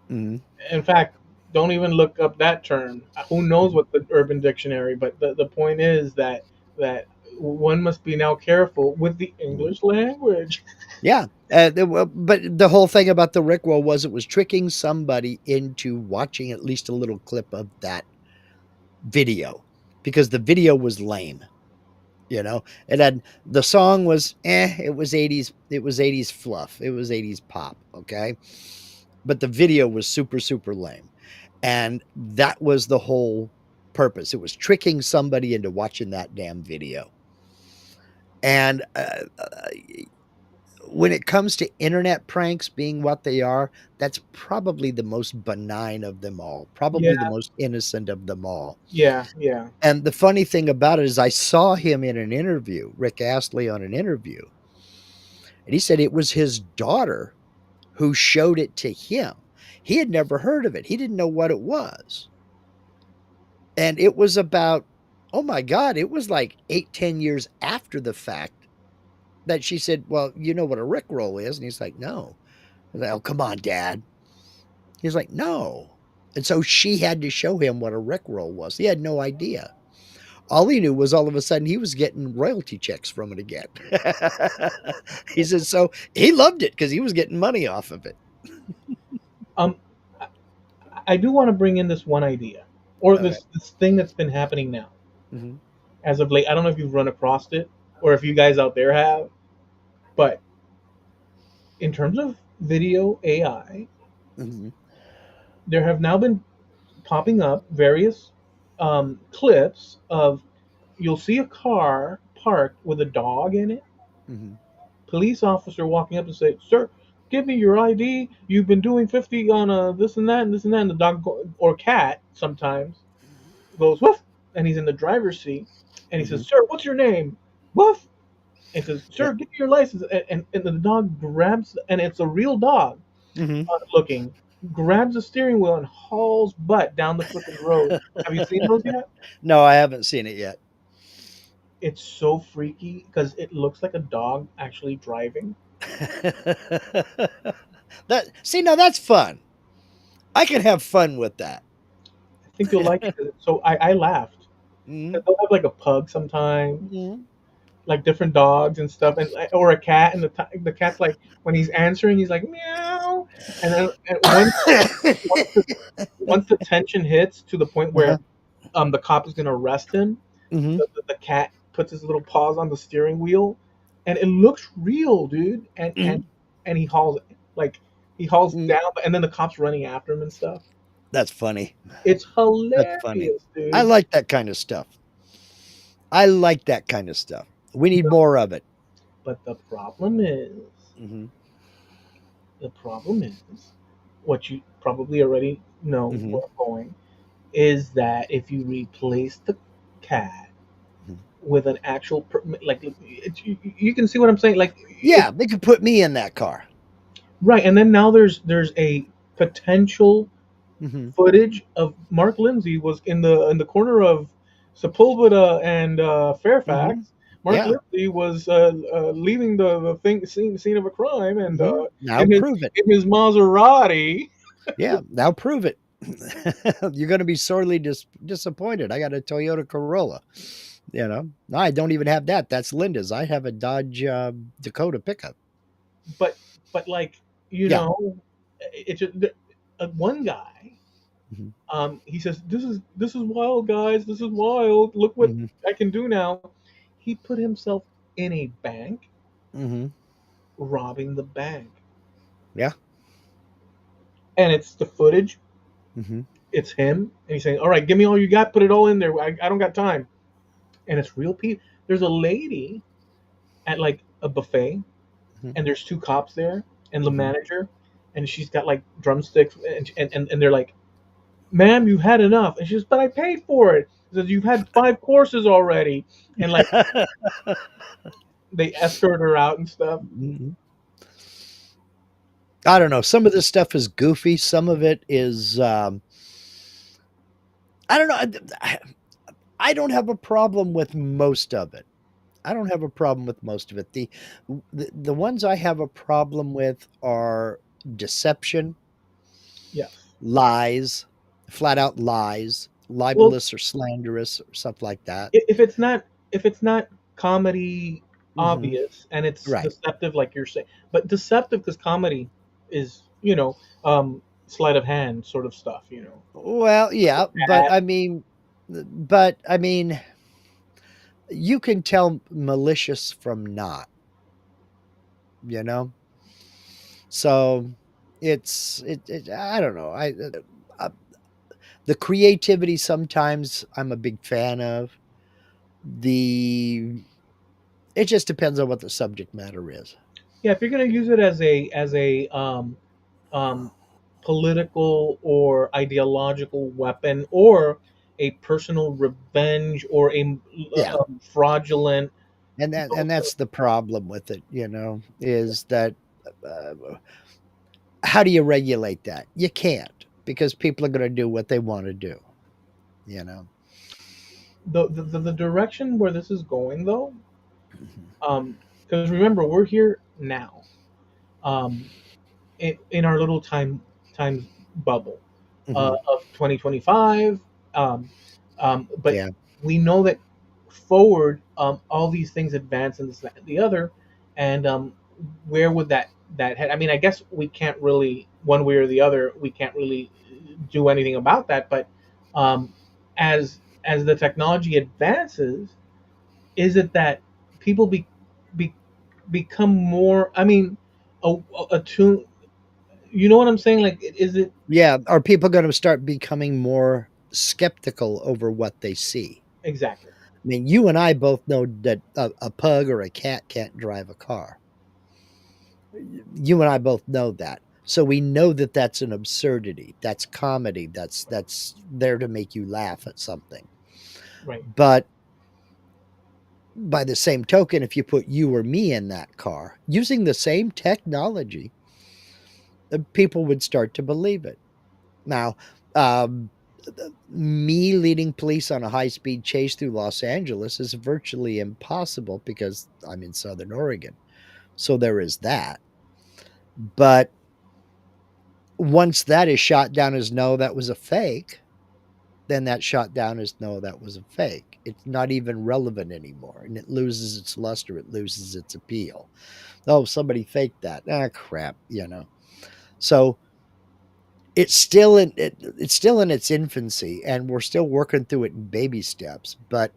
S2: mhm,
S1: In fact, don't even look up that term. Who knows
S2: mhm,
S1: what the Urban Dictionary? But the point is that one must be now careful with the
S2: mhm.
S1: English language.
S2: Yeah, but the whole thing about the Rickroll was it was tricking somebody into watching at least a little clip of that video, because the video was lame, you know? It had the song was it was 80s fluff, it was 80s pop, okay? But the video was super, super lame, and that was the whole purpose. It was tricking somebody into watching that damn video, and, when it comes to internet pranks being what they are, that's probably the most benign of them all,
S1: Yeah,
S2: probably the most innocent of them all.
S1: yeah, yeah.
S2: And the funny thing about it is I saw him in an interview, Rick Astley on an interview, and he said it was his daughter who showed it to him. He had never heard of it. He didn't know what it was. And it was about, oh my God, it was like 8, 10 years after the fact that she said, "Well, you know what a Rickroll is?" And he's like, "No." I was like, "Oh, come on, Dad." He's like, "No." And so she had to show him what a Rickroll was. He had no idea. All he knew was all of a sudden he was getting royalty checks from it again. He said so he loved it because he was getting money off of it.
S1: Um, I I do want to bring in this one idea, or
S2: Okay.
S1: this thing that's been happening now
S2: Mhm,
S1: as of late. I don't know if you've run across it, or if you guys out there have, but in terms of video AI,
S2: mhm,
S1: there have now been popping up various clips of you'll see a car parked with a dog in it.
S2: mhm,
S1: Police officer walking up and say, "Sir, give me your ID. You've been doing 50 on this and that and this and that." And the dog or cat sometimes goes woof, and he's in the driver's seat, and he
S2: mhm.
S1: says, "Sir, what's your name?" Woof. And he says,
S2: Yeah.
S1: "Sir, give me your license." And the dog grabs, and it's a real dog
S2: Mhm.
S1: looking, grabs the steering wheel and hauls butt down the freaking road. Have you seen those yet?
S2: No, I haven't seen it yet.
S1: It's so freaky because it looks like a dog actually driving.
S2: That see, now that's fun. I can have fun with that.
S1: I think you'll like it. So I laughed
S2: Mhm,
S1: because they'll have like a pug sometimes,
S2: mhm,
S1: like different dogs and stuff, and or a cat, and the cat's like when he's answering, he's like meow, and then and once the once the tension hits to the point where
S2: uh-huh,
S1: the cop is gonna arrest him,
S2: mhm,
S1: the cat puts his little paws on the steering wheel, and it looks real, dude.
S2: mhm,
S1: And he hauls like he hauls
S2: mhm.
S1: down, and then the cops running after him and stuff.
S2: That's funny.
S1: It's
S2: That's funny.
S1: hilarious,
S2: I
S1: dude.
S2: like that kind of stuff. I like that kind of stuff. We need
S1: The-
S2: more of it.
S1: But
S2: Mhm,
S1: the problem is, what you probably already know
S2: mhm,
S1: where I'm going, is that if you replace the cat
S2: mhm.
S1: with an actual, like, you can see what I'm saying, like,
S2: Yeah, they could put me in that car.
S1: right, and then now there's a potential
S2: Mhm,
S1: footage of Mark Lindsay was in the corner of Sepulveda and
S2: mhm.
S1: Fairfax. Mark
S2: Yeah,
S1: Lindsay was leaving the scene of a crime, and
S2: mhm. Now
S1: in his
S2: prove it.
S1: Maserati.
S2: Yeah, now prove it. You're gonna be sorely disappointed. I got a Toyota Corolla, you know? No, I don't even have that. That's Linda's. I have a Dodge, Dakota pickup.
S1: But like
S2: Yeah.
S1: it's just, one guy.
S2: Mhm,
S1: He says, this is wild, guys. This is wild. Look what
S2: mhm,
S1: I can do now." He put himself in a bank,
S2: mhm.
S1: robbing the bank,
S2: Yeah.
S1: and it's the footage.
S2: Mhm.
S1: It's him, and he's saying, "All right, give me all you got. Put it all in there. I don't got time." and it's real people. There's a lady at like a buffet,
S2: Mhm.
S1: and there's two cops there, and the
S2: Mhm.
S1: manager, and she's got like drumsticks, and they're like, "Ma'am, you've had enough," and she says, "But I paid for it." She says, "You've had 5 courses already," and like they escort her out and stuff.
S2: Mhm. I don't know. Some of this stuff is goofy. Some of it is, I don't know. I don't have a problem with most of it. I don't have a problem with most of it. The ones I have a problem with are deception,
S1: Yes.
S2: lies, flat out lies,
S1: Well,
S2: libelous or slanderous or stuff like that.
S1: if it's not comedy
S2: Hmm.
S1: obvious and it's
S2: Right.
S1: deceptive like you're saying, but deceptive because comedy is sleight of hand sort of stuff,
S2: Well, yeah,
S1: That-
S2: but I mean, you can tell malicious from not, you know. So I don't know. Uh, the creativity sometimes I'm a big fan of. The It just depends on what the subject matter is.
S1: yeah, if you're going to use it as a political or ideological weapon or a personal revenge or a
S2: Yeah.
S1: fraudulent
S2: And
S1: those
S2: that's the problem with it, is that uh, how do you regulate that? You can't, because people are going to do what they want to do, you know.
S1: the direction where this is going though,
S2: Mhm.
S1: because remember we're here now, um, in our little times bubble
S2: Mhm.
S1: of 2025. But
S2: Yeah.
S1: we know that forward, all these things advance and this that, and the other, and where would that head? I mean, I guess we can't really one way or the other. We can't really do anything about that. But um, as the technology advances, is it that people be become more? I mean, attuned. You know what I'm saying? Like, is it
S2: Yeah, are people going to start becoming more skeptical over what they see?
S1: exactly?
S2: I mean, you and I both know that a pug or a cat can't drive a car. You and I both know that. So we know that that's an absurdity. That's comedy. That's there to make you laugh at something.
S1: Right.
S2: But by the same token, if you put you or me in that car using the same technology, people would start to believe it. Now, um, me leading police on a high speed chase through Los Angeles is virtually impossible because I'm in Southern Oregon. So there is that. But once that is shot down as no, that was a fake, then that shot down as no, that was a fake. It's not even relevant anymore, and it loses its luster. It loses its appeal. Oh, somebody faked that. Ah, crap. So it's still in its infancy, and we're still working through it in baby steps. But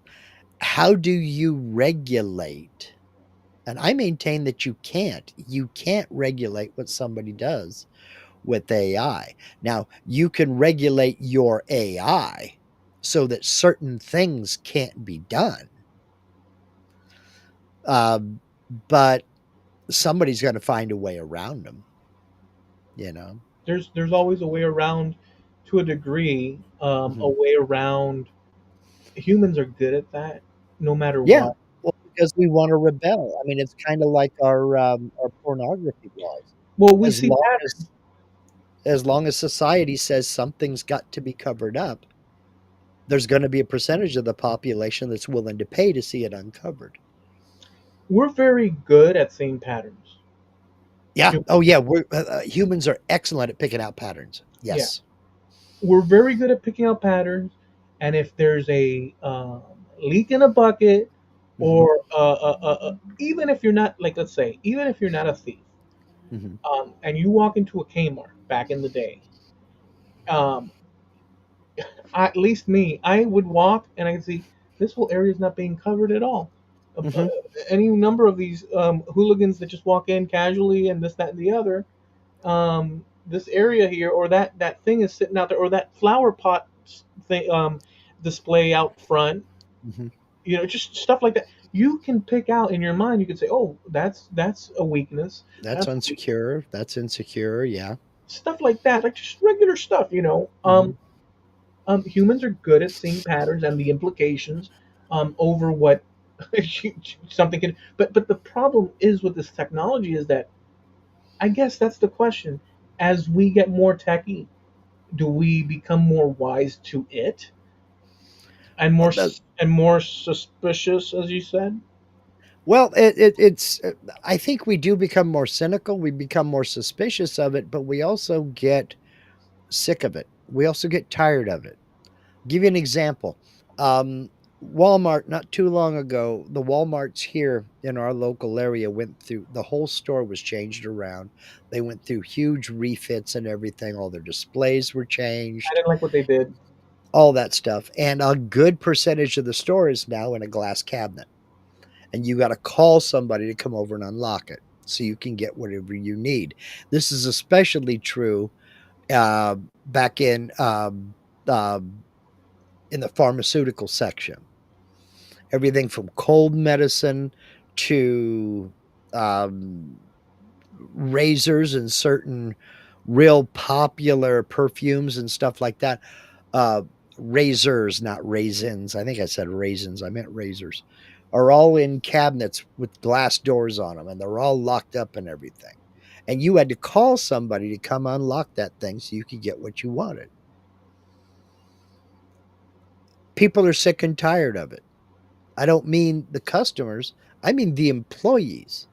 S2: how do you regulate? And I maintain that you can't. You can't regulate what somebody does with AI. Now, you can regulate your AI so that certain things can't be done. Um, but somebody's going to find a way around them, you know?
S1: There's always a way around, to a degree, a
S2: Mhm.
S1: way around. Humans are good at that, no matter
S2: Yeah.
S1: what.
S2: Well, because we want to rebel. I mean, it's kind of like our pornography laws.
S1: Well, we
S2: As
S1: see
S2: long
S1: patterns.
S2: as society says something's got to be covered up, there's going to be a percentage of the population that's willing to pay to see it uncovered.
S1: We're very good at seeing patterns.
S2: Yeah.
S1: Hu-
S2: Oh, yeah. Humans are excellent at picking out patterns.
S1: Yeah,
S2: Yes.
S1: we're very good at picking out patterns, and if there's a leak in a bucket,
S2: Hmm.
S1: or even if you're not, like, let's say, even if you're not a thief,
S2: Hmm.
S1: and you walk into a Kmart back in the day, um, at least me, I would walk and I could see this whole area is not being covered at all.
S2: Hmm.
S1: Any number of these hooligans that just walk in casually and this, that, and the other. This area here, or that thing is sitting out there, or that flower pot thing display out front.
S2: Hmm.
S1: just stuff like that. You can pick out in your mind. You can say, "Oh, that's a weakness.
S2: That's
S1: That's a weak-"
S2: unsecure. That's insecure. Yeah.
S1: stuff like that. Like just regular stuff.
S2: Hmm.
S1: Humans are good at seeing patterns and the implications over what something can. But the problem is with this technology is that I guess that's the question. As we get more techy, do we become more wise to it and
S2: Well, the,
S1: more suspicious, as you said?
S2: well, it's. I think we do become more cynical. We become more suspicious of it, but we also get sick of it. We also get tired of it. Give you an example. Um, Walmart, not too long ago, the Walmarts here in our local area went through the whole store was changed around. They went through huge refits and everything. All their displays were
S1: I
S2: changed,
S1: didn't like what they did.
S2: all that stuff. And a good percentage of the store is now in a glass cabinet. And you got to call somebody to come over and unlock it so you can get whatever you need. This is especially true back in the pharmaceutical section. Everything from cold medicine to um, razors and certain real popular perfumes and stuff like that. Uh, Razors, not raisins. I think I said raisins. I meant razors. Are all in cabinets with glass doors on them, and they're all locked up and everything. And you had to call somebody to come unlock that thing so you could get what you wanted. People are sick and tired of it. I don't mean the customers, I mean the employees.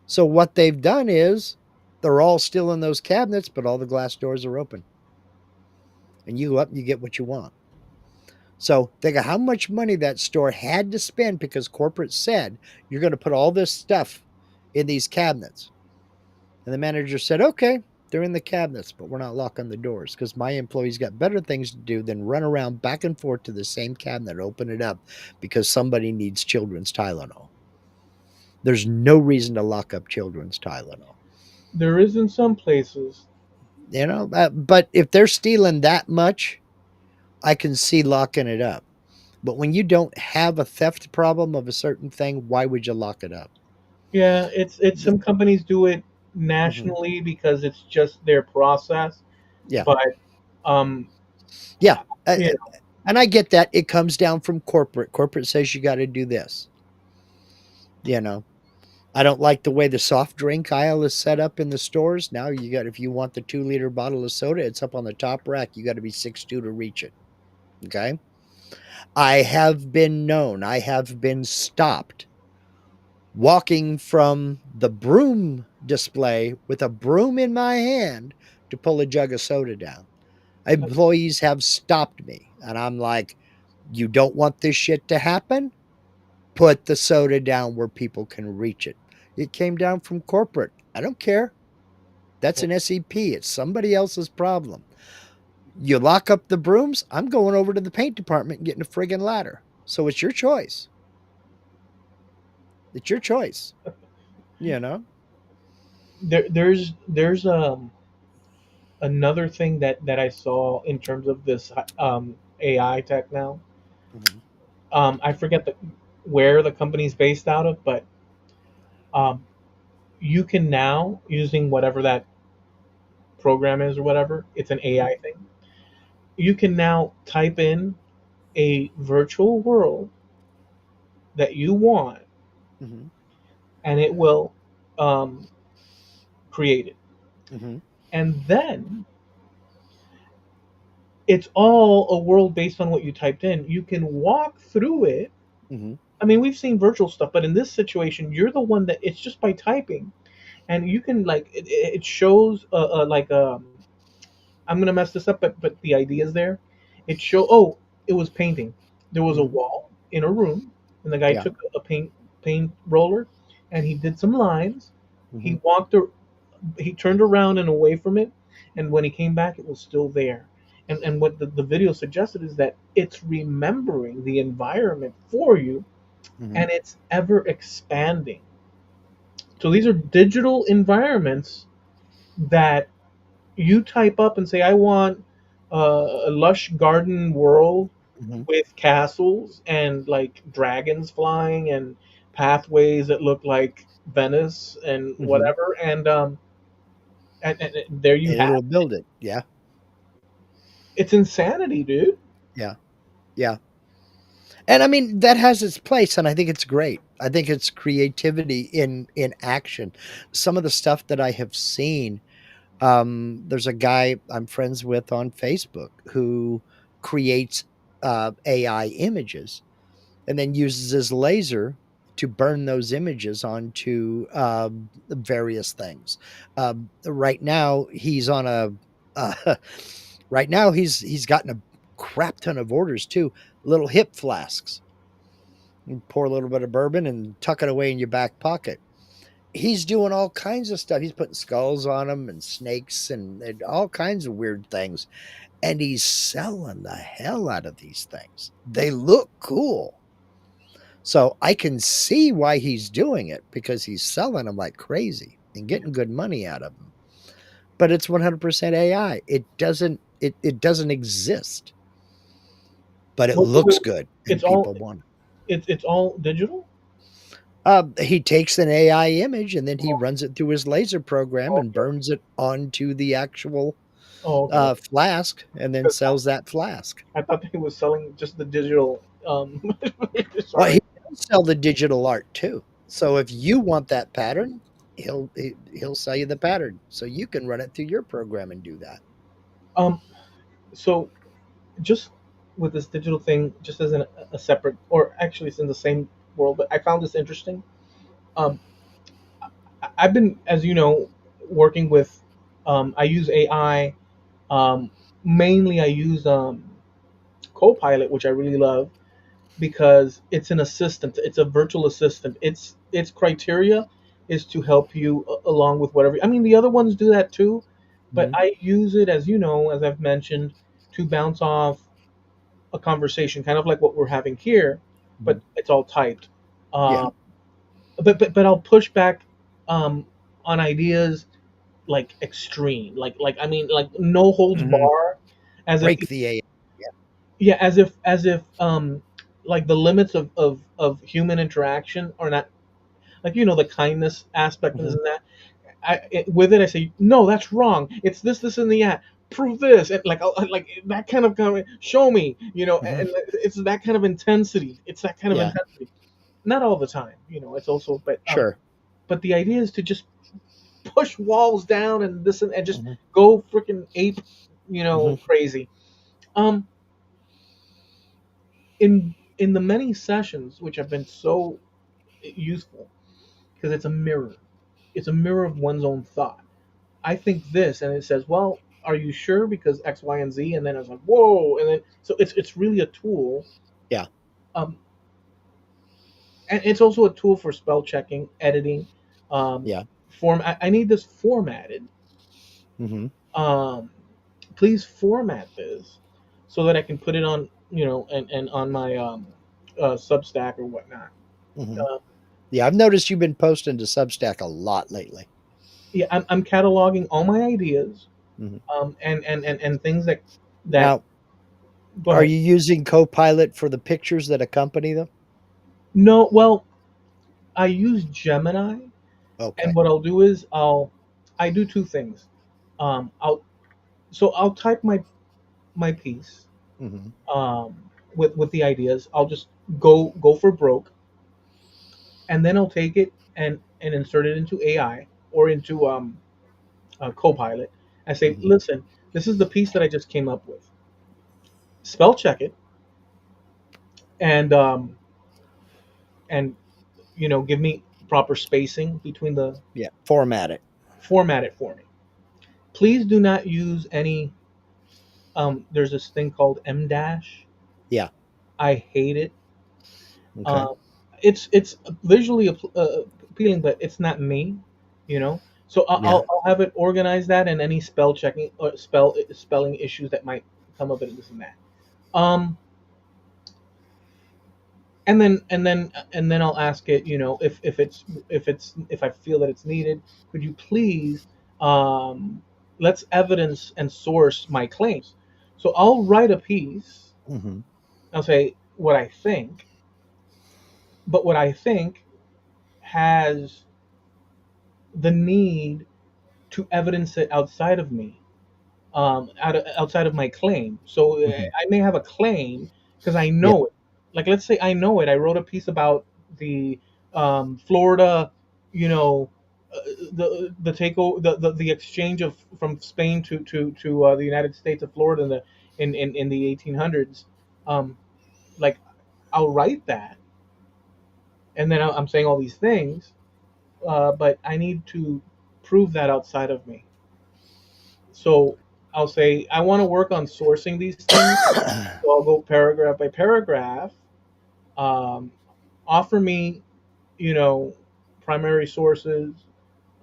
S2: So what they've done is they're all still in those cabinets, but all the glass doors are open. And you go up and you get what you want. So think of how much money that store had to spend because corporate said you're going to put all this stuff in these cabinets. And the manager said, okay, they're in the cabinets, but we're not locking the doors because my employees got better things to do than run around back and forth to the same cabinet, open it up because somebody needs children's Tylenol. There's no reason to lock up children's Tylenol.
S1: There is in some places.
S2: But if they're stealing that much, I can see locking it up. But when you don't have a theft problem of a certain thing, why would you lock it up?
S1: Yeah, it's
S2: The,
S1: some companies do it
S2: mhm.
S1: nationally because it's just their process.
S2: Yeah,
S1: But um,
S2: yeah,
S1: you
S2: and I get that it comes down from corporate. Corporate says you got to do this. You know, I don't like the way the soft drink aisle is set up in the stores. Now you got if you want the 2 liter bottle of soda, it's up on the top rack. You got to be 6'2" to reach it. Okay. I have been known, I have been stopped walking from the broom display with a broom in my hand to pull a jug of soda down. Employees have stopped me, and I'm like, you don't want this shit to happen? Put the soda down where people can reach it. It came down from corporate. I don't care. That's
S1: know,
S2: an SEP. It's somebody else's problem. You lock up the brooms, I'm going over to the paint department and getting a friggin' ladder. So it's your choice. It's your choice, you know?
S1: there's another thing that I saw in terms of this AI tech now.
S2: Mhm.
S1: I forget where the company's based out of, but um, you can now using whatever that program is or whatever. It's an
S2: Mhm.
S1: AI thing. You can now type in a virtual world that you want,
S2: Mhm.
S1: and it will um, create it.
S2: Mhm.
S1: And then it's all a world based on what you typed in. You can walk through it.
S2: Mhm.
S1: I mean, we've seen virtual stuff, but in this situation, you're the one that it's just by typing, and you can like it shows like I'm gonna mess this up, but the idea is there. It was painting. There was a
S2: Mhm.
S1: wall in a room, and the guy
S2: Yeah.
S1: took a paint roller, and he did some lines.
S2: Mhm.
S1: He walked he turned around and away from it, and when he came back, it was still there. And what the video suggested is that it's remembering the environment for you,
S2: Mhm.
S1: and it's ever expanding. So these are digital environments that you type up and say, I want a lush garden world
S2: Hmm.
S1: with castles and like dragons flying and pathways that look like Venice and
S2: Hmm.
S1: whatever. And there you
S2: And
S1: have
S2: it'll
S1: it.
S2: build it. Yeah.
S1: It's insanity, dude.
S2: Yeah. Yeah. And I mean that has its place, and I think it's great. I think it's creativity in action. Some of the stuff that I have seen, there's a guy I'm friends with on Facebook who creates AI images and then uses his laser to burn those images onto various things. Right now, he's on a. Right now, he's gotten a crap ton of orders too. Little hip flasks. You pour a little bit of bourbon and tuck it away in your back pocket. He's doing all kinds of stuff. He's putting skulls on them and snakes and all kinds of weird things. And he's selling the hell out of these things. They look cool. So I can see why he's doing it because he's selling them like crazy and
S1: Yeah.
S2: getting good money out of them. But it's 100% AI. It doesn't exist, but it looks
S1: Well,
S2: good
S1: it's
S2: and
S1: all
S2: people want it.
S1: it's all digital.
S2: He takes an AI image and then he
S1: Oh,
S2: runs it through his laser program and
S1: okay.
S2: burns it onto the actual
S1: Oh, okay.
S2: flask and then
S1: 'Cause
S2: sells that flask.
S1: I thought he was selling just the digital.
S2: Well,
S1: Sorry.
S2: he does sell the digital art too. So if you want that pattern, he'll sell you the pattern, so you can run it through your program and do that.
S1: Um. So just with this digital thing, just as a separate, or actually it's in the same world, but I found this interesting. Um. I've been, as you know, working with. I use AI. Um. Mainly, I use Copilot, which I really love because it's an assistant. It's a virtual assistant. Its criteria is to help you along with whatever. I mean, the other ones do that too, but
S2: Mhm,
S1: I use it, as you know, as I've mentioned, to bounce off a conversation, kind of like what we're having here,
S2: mhm.
S1: but it's all typed.
S2: Yeah.
S1: Uh, but I'll push back um, on ideas like extreme, like I mean, like no holds
S2: Mhm.
S1: bar, as if
S2: Break the AI. Yeah.
S1: yeah, as if like the limits of human interaction are not, like, the kindness aspect and this
S2: Mhm,
S1: and that. With it, I say no, that's wrong. It's this and the that. Prove this, and like that kind of show me,
S2: mhm.
S1: and it's that kind of intensity. It's that kind of
S2: Yeah,
S1: intensity. Not all the time, it's also,
S2: sure.
S1: but the idea is to just push walls down and this and just
S2: Mhm,
S1: go freaking ape,
S2: mhm,
S1: crazy. Um, in the many sessions which have been so useful because it's a mirror. It's a mirror of one's own thought. I think this, and it says, "Well, are you sure?" Because X, Y, and Z, and then it's like, "Whoa!" And then so it's really a tool,
S2: yeah,
S1: um, and it's also a tool for spell checking, editing, um,
S2: yeah,
S1: form. I need this formatted.
S2: mhm,
S1: Um, Please format this so that I can put it on, and on my Substack or whatnot.
S2: mhm.
S1: Uh,
S2: Yeah, I've noticed you've been posting to Substack a lot lately.
S1: yeah, I'm cataloging all my ideas,
S2: Mhm.
S1: and things that
S2: Now,
S1: go
S2: are
S1: ahead.
S2: you using Copilot for the pictures that accompany them?
S1: No, well, I use Gemini, and
S2: Okay.
S1: what I'll do is I do two things. I'll type my piece,
S2: Mhm,
S1: with the ideas. I'll just go for broke, and then I'll take it and insert it into AI or into Copilot. I say,
S2: mhm.
S1: listen, this is the piece that I just came up with. Spell check it, and give me proper spacing between the
S2: Yeah, format it.
S1: format it for me. Please do not use any. There's this thing called M dash.
S2: Yeah,
S1: I hate it.
S2: okay.
S1: Um, it's visually appealing, but it's not me. You know. So
S2: Yeah,
S1: I'll have it organize that and any spell checking or spelling issues that might come up and this and that. Um, and then I'll ask it, if I feel that it's needed, could you please, um, let's evidence and source my claims. So I'll write a piece,
S2: mhm,
S1: I'll say what I think, but what I think has the need to evidence it outside of me, outside of my claim. So
S2: Hmm.
S1: I may have a claim because I
S2: Yeah.
S1: know it. Like, let's say I know it. I wrote a piece about the Florida, you know, the takeover, the exchange of from Spain to the United States of Florida in the 1800s. Um, like, I'll write that, and then I'm saying all these things, but I need to prove that outside of me. So I'll say I want to work on sourcing these things. So I'll go paragraph by paragraph. Um, Offer me, you know, primary sources.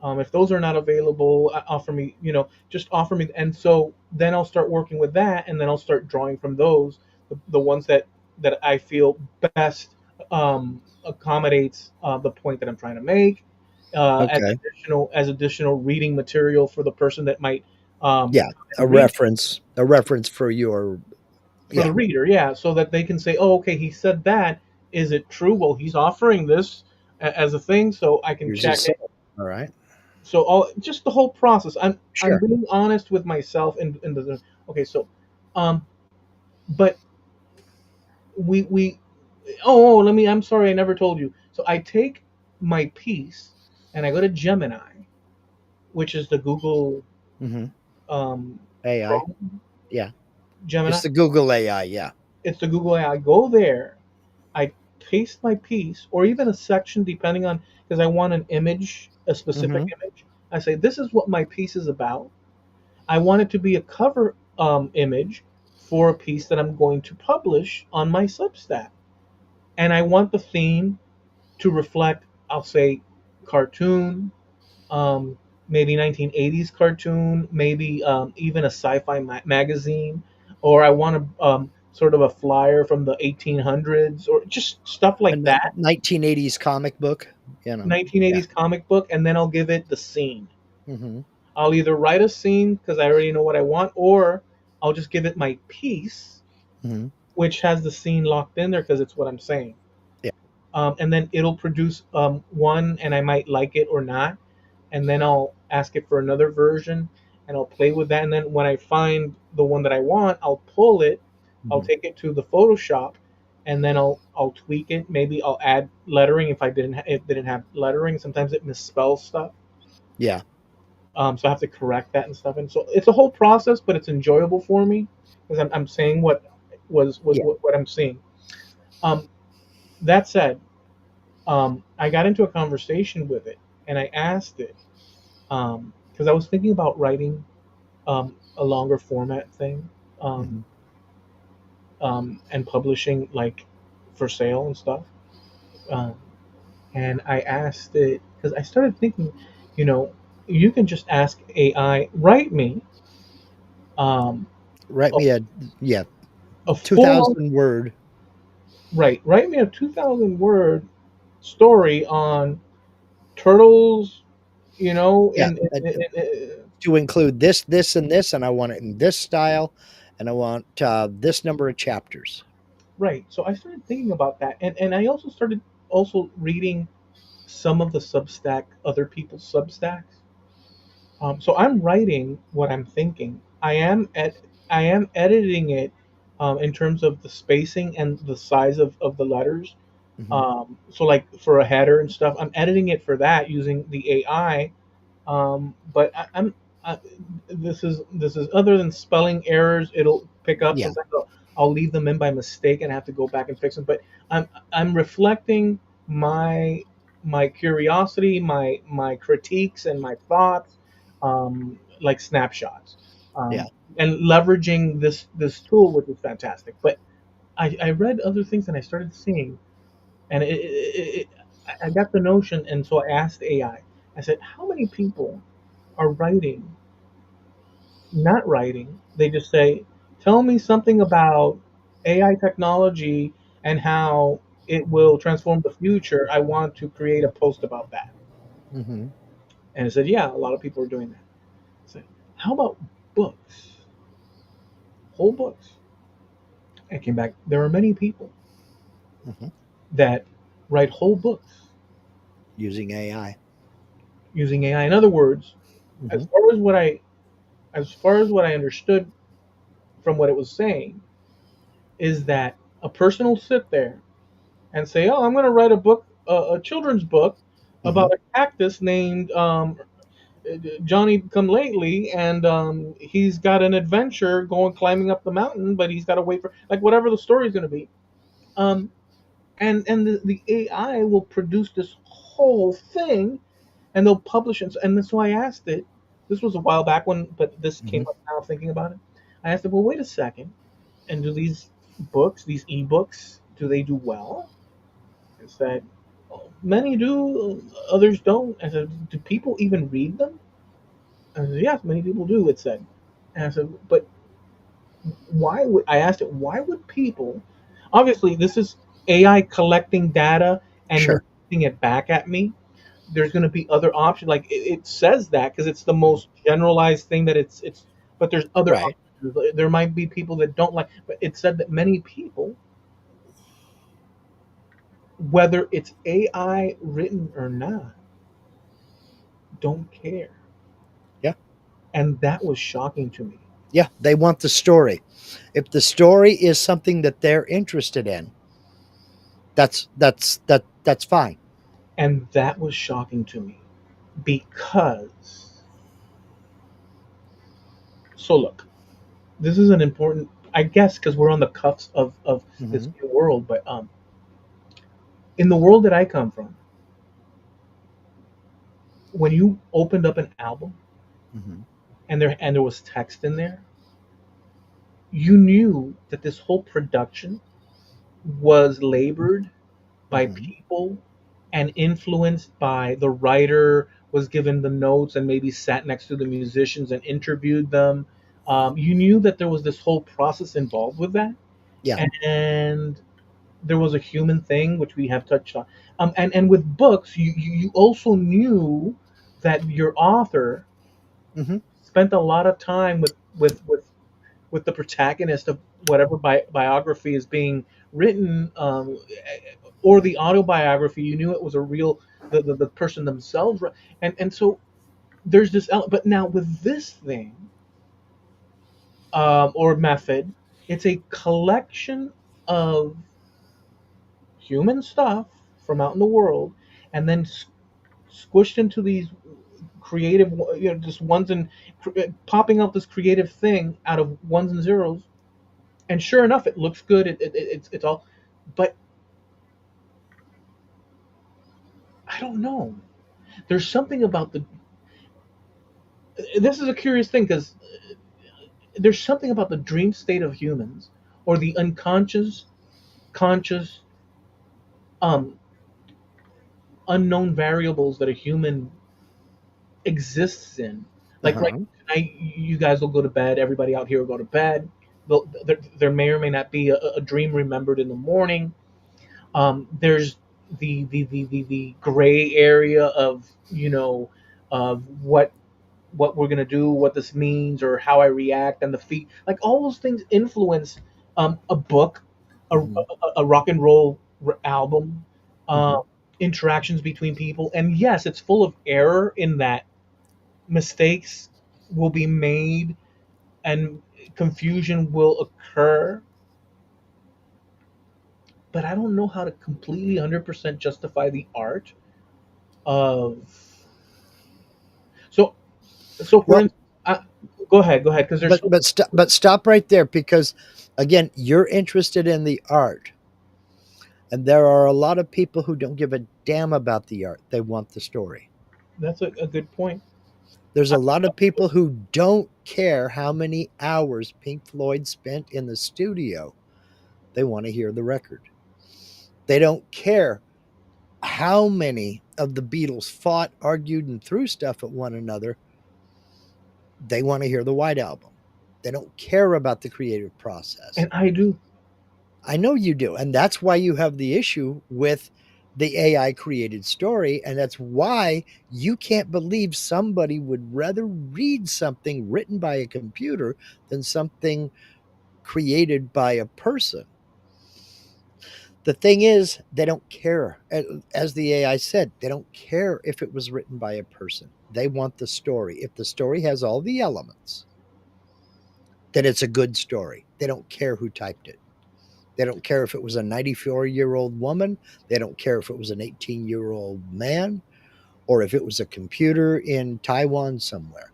S1: If those are not available, offer me, just offer me. And so then I'll start working with that, and then I'll start drawing from those the ones that I feel best accommodates the point that I'm trying to make,
S2: Okay.
S1: as additional reading material for the person that might
S2: Yeah.
S1: come and read
S2: A reference for your,
S1: for
S2: yeah,
S1: the reader, yeah, so that they can say, "Oh, okay, he said that. Is it true?" Well, he's offering this as a thing, so I can
S2: yours is
S1: check
S2: so.
S1: it.
S2: All right.
S1: So all just the whole process. I'm
S2: Sure.
S1: being honest with myself and the okay. So, um, but we let me. I'm sorry, I never told you. So I take my piece and I go to Gemini, which is the Google
S2: Hmm.
S1: um,
S2: AI.
S1: Chrome
S2: Yeah.
S1: Gemini.
S2: It's the Google AI. Yeah.
S1: It's the Google AI. I go there, I paste my piece or even a section depending on because I want an image, a specific
S2: Hmm.
S1: image. I say this is what my piece is about. I want it to be a cover image for a piece that I'm going to publish on my Substack, and I want the theme to reflect, I'll say, cartoon, um, maybe 1980s cartoon, maybe even a sci-fi magazine, or I want a sort of a flyer from the 1800s, or just stuff
S2: A
S1: like that.
S2: 1980s comic book. You know. Yeah.
S1: 1980s comic book, and then I'll give it the scene.
S2: Hmm.
S1: I'll either write a scene because I already know what I want, or I'll just give it my piece,
S2: Hmm.
S1: which has the scene locked in there because it's what I'm saying.
S2: Yeah.
S1: And then it'll produce one, and I might like it or not, and then I'll ask it for another version, and I'll play with that. And then when I find the one that I want, I'll pull it, I'll
S2: Hmm.
S1: take it to the Photoshop, and then I'll tweak it. Maybe I'll add lettering if it didn't have lettering. Sometimes it misspells stuff,
S2: Yeah.
S1: so I have to correct that and stuff. And so it's a whole process, but it's enjoyable for me because I'm saying
S2: Yeah.
S1: what I'm seeing. Um, that said, I got into a conversation with it, and I asked it because I was thinking about writing a longer format thing, um,
S2: Hmm.
S1: and publishing like for sale and stuff. Um, and I asked it because I started thinking, you know, you can just ask AI write me um,
S2: Write
S1: a,
S2: me a, yeah,
S1: a full
S2: 2,000 word.
S1: write me a 2,000 word story on turtles,
S2: Yeah. To include this, this, and this, and I want it in this style, and I want this number of chapters.
S1: right. So I started thinking about that, and I also started also reading some of the Substack, other people's Substacks. So I'm writing what I'm thinking. I am editing it in terms of the spacing and the size of the letters.
S2: Hmm.
S1: So like for a header and stuff, I'm editing it for that using the AI. But this is other than spelling errors. It'll pick up.
S2: Yeah.
S1: Sometimes I'll leave them in by mistake and have to go back and fix them. But I'm reflecting my my curiosity, my critiques, and my thoughts, like snapshots,
S2: Yeah.
S1: and leveraging this tool, which is fantastic. But I read other things and I started seeing, and I got the notion, and so I asked AI. I said, "How many people are writing, not writing? They just say, tell me something about AI technology and how it will transform the future. I want to create a post about that."
S2: Hmm.
S1: And I said, "Yeah, a lot of people are doing that." I said, "How about books, whole books?" I came back. There are many people
S2: Hmm.
S1: that write whole books
S2: Using AI.
S1: using AI. In other words, as
S2: Hmm.
S1: far as what I as far as what I understood from what it was saying, is that a person will sit there and say, "Oh, I'm going to write a book, a children's book
S2: Hmm.
S1: about a cactus named Johnny Come Lately, and he's got an adventure going climbing up the mountain, but he's got to wait for like whatever the story is going to be." Um, and the AI will produce this whole thing, and they'll publish it. And that's why I asked it. This was a while back when, but this came
S2: Hmm.
S1: up now thinking about it. I asked it, well, wait a second. And do these books, these ebooks, do they do well? It said, "Oh, many do, others don't." I said, do people even read them? I said, yes, many people do. It said, and I said, but why would I asked it? Why would people? Obviously, this is AI collecting data and
S2: Sure.
S1: reflecting it back at me. There's going to be other options. Like it says that because it's the most generalized thing that it's. But there's other
S2: Right.
S1: options. There might be people that don't like. But it said that many people, whether it's AI written or not, don't care,
S2: Yeah.
S1: and that was shocking to me.
S2: Yeah. They want the story. If the story is something that they're interested in, that's fine.
S1: And that was shocking to me because. So look, this is an important, I guess, because we're on the cuffs of this
S2: Hmm.
S1: new world. But in the world that I come from, when you opened up an album
S2: Hmm.
S1: and there was text in there, you knew that this whole production was labored by
S2: Hmm.
S1: people and influenced by the writer, was given the notes and maybe sat next to the musicians and interviewed them. You knew that there was this whole process involved with that,
S2: Yeah.
S1: and there was a human thing which we have touched on. And with books, you also knew that your author
S2: Hmm.
S1: spent a lot of time with the protagonist of whatever biography is being written, or the autobiography. You knew it was a real the person themselves, and so there's this but now with this thing, or method, it's a collection of human stuff from out in the world, and then squished into these creative, just ones and popping out this creative thing out of ones and zeros. And sure enough, it looks good. It's all, but I don't know. There's something about the. This is a curious thing because there's something about the dream state of humans, or the unconscious, conscious, um, unknown variables that a human exists in. Like right
S2: Uh-huh.
S1: tonight, you guys will go to bed. Everybody out here will go to bed. There may or may not be a dream remembered in the morning. There's the gray area of of what we're gonna do, what this means, or how I react, and the feet. Like all those things influence a book,
S2: Hmm.
S1: a rock and roll album,
S2: Hmm.
S1: um, interactions between people. And yes, it's full of error in that mistakes will be made and confusion will occur. But I don't know how to completely 100% justify the art of. So for
S2: Well,
S1: instance, go ahead, because there's
S2: but stop right there because again, you're interested in the art, and there are a lot of people who don't give a damn about the art. They want the story.
S1: that's a good point.
S2: There's
S1: I,
S2: a lot of people who don't care how many hours Pink Floyd spent in the studio. They want to hear the record. They don't care how many of the Beatles fought, argued, and threw stuff at one another. They want to hear the White Album. They don't care about the creative process.
S1: and I do.
S2: I know you do. And that's why you have the issue with the AI created story. And that's why you can't believe somebody would rather read something written by a computer than something created by a person. The thing is, they don't care. As the AI said, they don't care if it was written by a person. They want the story. If the story has all the elements, then it's a good story. They don't care who typed it. They don't care if it was a 94-year-old woman. They don't care if it was an 18-year-old man or if it was a computer in Taiwan somewhere.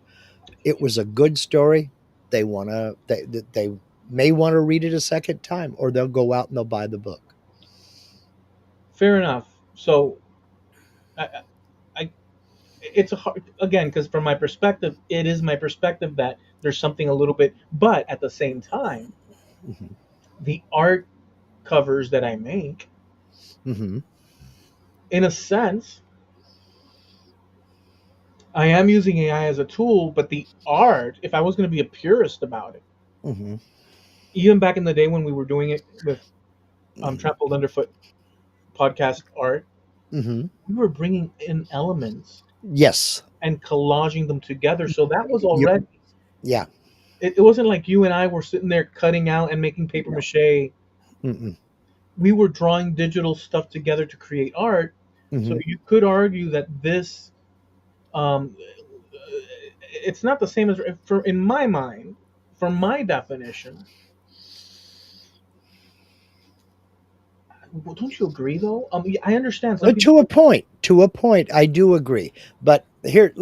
S2: It was a good story. They may want to read it a second time, or they'll go out and they'll buy the book.
S1: Fair enough. So I, I it's a hard, again, because from my perspective, it is my perspective that there's something a little bit, but at the same time,
S2: Hmm.
S1: the art covers that I make,
S2: Hmm.
S1: in a sense, I am using AI as a tool, but the art, if I was going to be a purist about it,
S2: Hmm.
S1: even back in the day when we were doing it with Trampled Underfoot podcast art,
S2: Hmm.
S1: we were bringing in elements
S2: Yes.
S1: and collaging them together. So that was
S2: You,
S1: already,
S2: yeah.
S1: it wasn't like you and I were sitting there cutting out and making paper
S2: No.
S1: mache.
S2: Mm-mm.
S1: We were drawing digital stuff together to create art. So
S2: Hmm.
S1: you could argue that this, um, it's not the same as, for in my mind, for my definition. Don't you agree though? Yeah, I understand some people.
S2: To a point. To a point, I do agree. But here,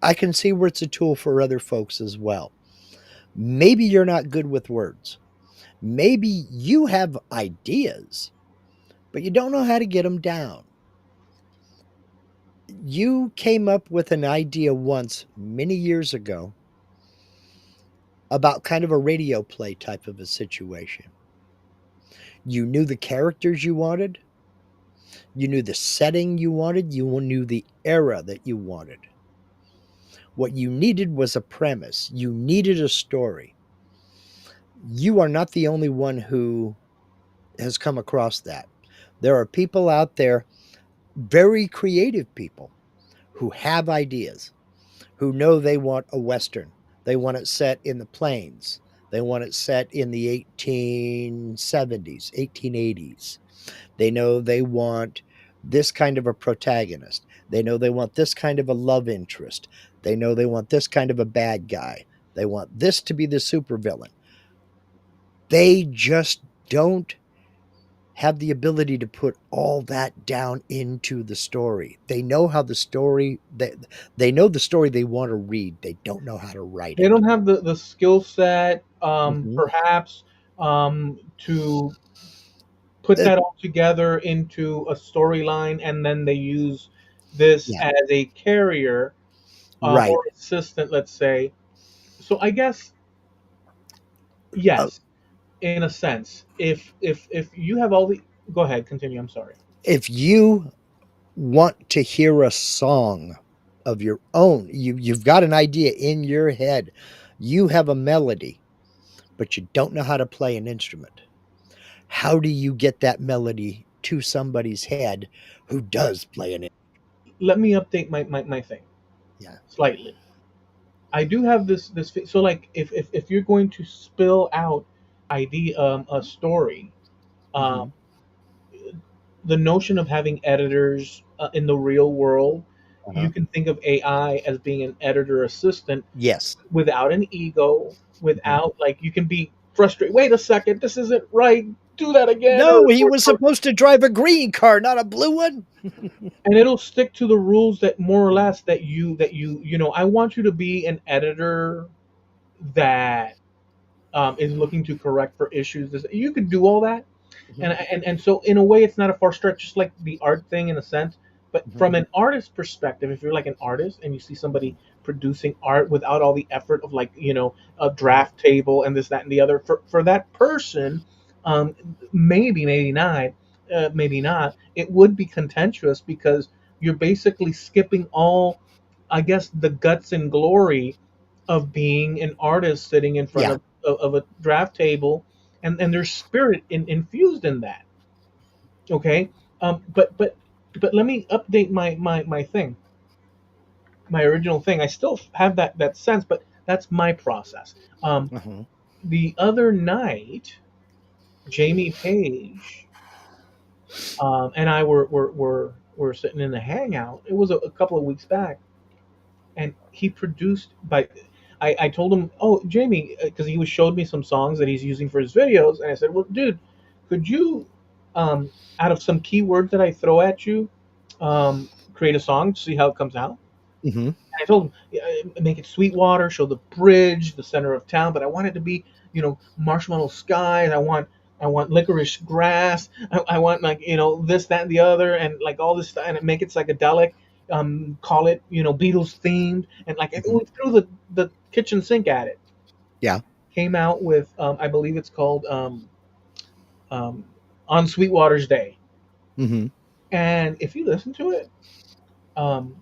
S2: I can see where it's a tool for other folks as well. Maybe you're not good with words. Maybe you have ideas, but you don't know how to get them down. You came up with an idea once, many years ago, about kind of a radio play type of a situation. You knew the characters you wanted, you knew the setting you wanted, you knew the era that you wanted. What you needed was a premise, you needed a story. You are not the only one who has come across that. There are people out there, very creative people, who have ideas, who know they want a Western. They want it set in the plains. They want it set in the 1870s, 1880s. They know they want this kind of a protagonist. They know they want this kind of a love interest. They know they want this kind of a bad guy. They want this to be the supervillain. They just don't have the ability to put all that down into the story. They know how the story they know the story they want to read. They don't know how to write
S1: They
S2: it.
S1: don't have the skill set,
S2: Mhm.
S1: perhaps, to put
S2: Uh,
S1: that all together into a storyline, and then they use this
S2: yeah,
S1: as a carrier,
S2: right.
S1: or assistant, let's say. So I guess
S2: Uh,
S1: yes, in a sense, if you have all the, go ahead, continue. I'm sorry.
S2: if you want to hear a song of your own, you've got an idea in your head. You have a melody, but you don't know how to play an instrument. How do you get that melody to somebody's head who does play an instrument?
S1: Let me update my thing
S2: Yeah.
S1: slightly. I do have so like if you're going to spill out idea, a story, um,
S2: Hmm.
S1: the notion of having editors, in the real world, you
S2: Uh-huh.
S1: can think of AI as being an editor assistant
S2: Yes.
S1: without an ego,
S2: Mhm.
S1: without, like, you can be frustrated. Wait a second, this isn't right. Do that again,
S2: No, he was supposed to drive a green car, not a blue one.
S1: and it'll stick to the rules that more or less that you know. I want you to be an editor that, is looking to correct for issues. You could do all that,
S2: Mhm.
S1: and so in a way, it's not a far stretch, just like the art thing in a sense. But
S2: Mhm.
S1: from an artist perspective, if you're like an artist and you see somebody producing art without all the effort of, like, a
S2: Mhm.
S1: draft table and this, that, and the other, for that person, um, maybe not, it would be contentious because you're basically skipping all, I guess, the guts and glory of being an artist sitting in front
S2: Yeah.
S1: of a draft table, and there's spirit infused in that. Okay. But let me update my thing, my original thing. I still have that sense, but that's my process.
S2: Uh-huh.
S1: The other night, Jamie Page and I were sitting in the hangout. It was a couple of weeks back, and he produced by. I told him, "Oh, Jamie," because he was showed me some songs that he's using for his videos, and I said, "Well, dude, could you, out of some keywords that I throw at you, create a song to see how it comes out?"
S2: Hmm.
S1: I told him, yeah, make it Sweetwater, show the bridge, the center of town, but I want it to be, marshmallow skies. I want licorice grass. I want like, this, that, and the other, and like all this stuff, and make it psychedelic. Call it, Beatles themed, and like
S2: Hmm.
S1: we threw the kitchen sink at it.
S2: Yeah.
S1: Came out with, I believe it's called um, on Sweetwater's Day,
S2: Hmm.
S1: and if you listen to it, um,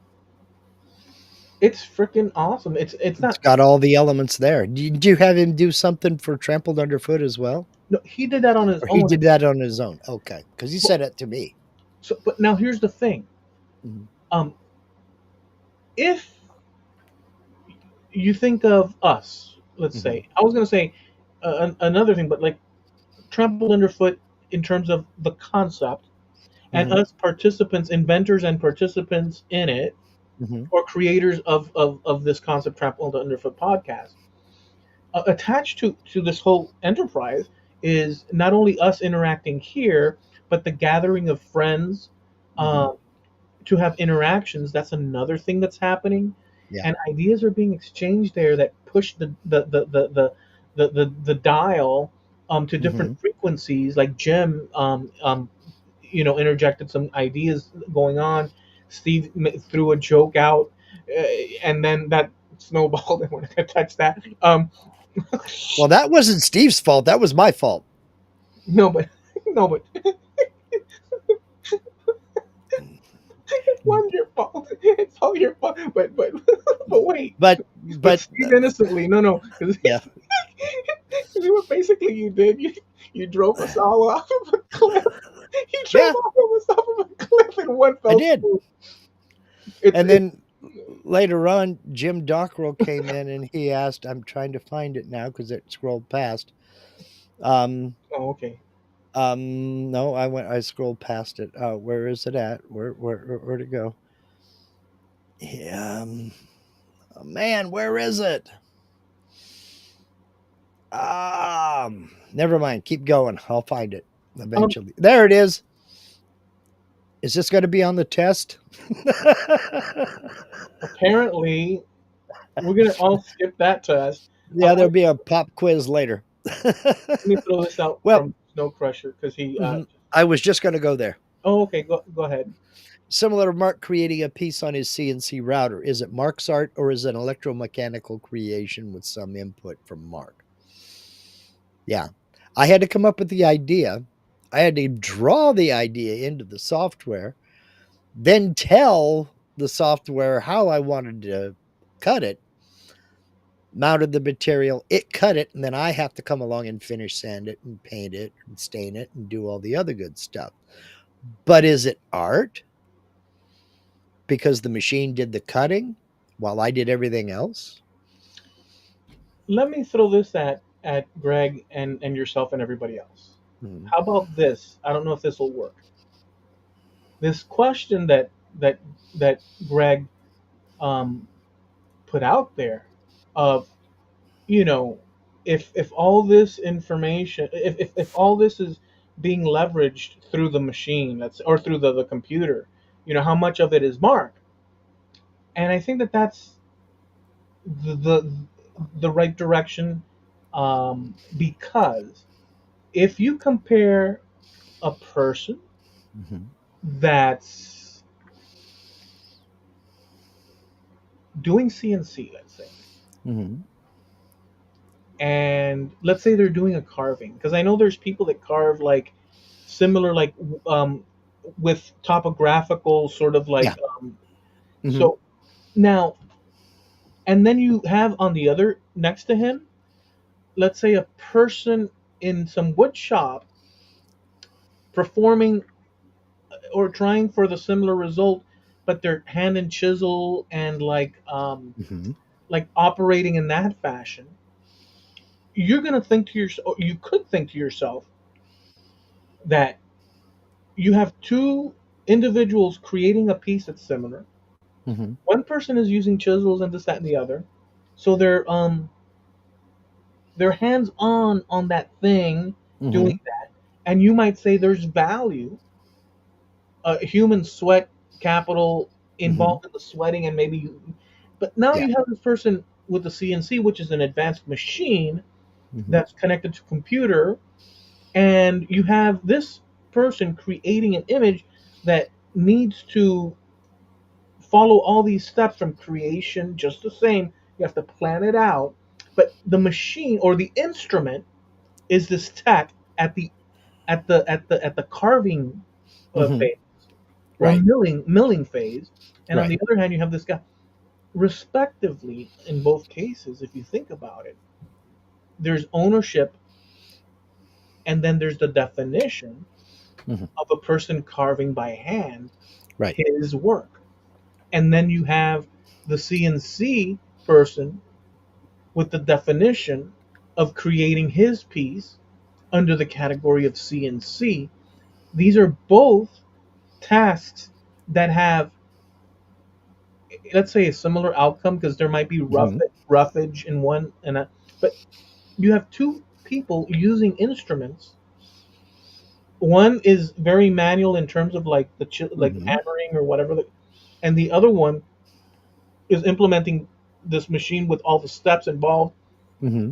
S1: it's freaking awesome. It's
S2: It's
S1: not.
S2: got all the elements there. Did you have him do something for Trampled Underfoot as well?
S1: No, he did that on his
S2: Or he
S1: own.
S2: did that on his own? Okay. Because he
S1: But,
S2: said it to me.
S1: but now here's the thing.
S2: Mhm.
S1: Um, if you think of us, let's
S2: Mhm.
S1: say, I was going to say another thing, but like trampled underfoot in terms of the concept, and
S2: Mhm.
S1: us participants, inventors, and participants in it,
S2: Mhm.
S1: or creators of this concept, trampled underfoot podcast, attached to this whole enterprise is not only us interacting here, but the gathering of friends.
S2: Mhm.
S1: To have interactions, that's another thing that's happening,
S2: Yeah.
S1: and ideas are being exchanged there that push the dial to different
S2: Mhm.
S1: frequencies. Like Jim interjected some ideas going on. Steve threw a joke out, uh, and then that snowballed, and we're not gonna touch that.
S2: Well, that wasn't Steve's fault. That was my fault.
S1: No, but no, but it wasn't your fault. It's all your fault. But but wait. But
S2: But
S1: Steve innocently, no, because
S2: yeah.
S1: what basically you did, you drove us all off of a cliff. You drove
S2: Yeah,
S1: all of us off of a cliff in one
S2: I
S1: fell
S2: did.
S1: swoop. It's
S2: And then later on, Jim Dockrell came in and he asked, I'm trying to find it now because it scrolled past. Um,
S1: oh, okay.
S2: no, I scrolled past it. Where is it at? Where'd it go? Oh, man, where is it? Never mind. Keep going. I'll find it
S1: Um,
S2: eventually. There it is. Is this going to be on the test?
S1: apparently we're gonna all skip that test.
S2: Yeah, there'll be a pop quiz later.
S1: Let me throw this out
S2: Well,
S1: from Snow Crusher because he.
S2: mhm, I was just going to go there.
S1: Oh, okay. Go ahead.
S2: Similar to Mark creating a piece on his CNC router. Is it Mark's art or is it an electromechanical creation with some input from Mark? Yeah. I had to come up with the idea. I had to draw the idea into the software, then tell the software how I wanted to cut it, mounted the material, it cut it, and then I have to come along and finish sand it and paint it and stain it and do all the other good stuff. But is it art? Because the machine did the cutting while I did everything else?
S1: Let me throw this at Greg and yourself and everybody else.
S2: Hmm.
S1: How about this? I don't know if this will work. This question that that Greg um, put out there of, you know if all this information, if all this is being leveraged through the machine, that's or through the computer, how much of it is Mark? And I think that's the the right direction, because if you compare a person
S2: Hmm.
S1: that's doing CNC, let's say,
S2: Hmm.
S1: and let's say they're doing a carving, because I know there's people that carve like similar, like um, with topographical sort of like
S2: Yeah. Hmm.
S1: so now, and then you have on the other next to him, let's say a person in some wood shop performing or trying for the similar result, but they're hand and chisel and
S2: Hmm.
S1: like operating in that fashion. you're going to think to yourself, you could think to yourself that you have two individuals creating a piece that's similar.
S2: Hmm.
S1: One person is using chisels and this, that, and the other. So they're hands on that thing
S2: Hmm.
S1: doing that. And you might say there's value, human sweat capital
S2: Hmm.
S1: involved in the sweating, and maybe but now
S2: Yeah.
S1: you have this person with the CNC, which is an advanced machine
S2: Hmm.
S1: that's connected to computer, and you have this person creating an image that needs to follow all these steps from creation just the same. You have to plan it out, but the machine or the instrument is this tech at the carving
S2: Hmm.
S1: phase or
S2: Right.
S1: milling phase, and on
S2: Right.
S1: the other hand you have this guy. Respectively, in both cases, if you think about it, there's ownership, and then there's the definition
S2: Hmm.
S1: of a person carving by hand
S2: Right.
S1: his work. And then you have the CNC person with the definition of creating his piece under the category of CNC. These are both tasks that have, let's say, a similar outcome because there might be
S2: Hmm.
S1: roughage in one, but you have two people using instruments. One is very manual in terms of like like
S2: Hmm.
S1: hammering or whatever, and the other one is implementing this machine with all the steps involved
S2: Hmm.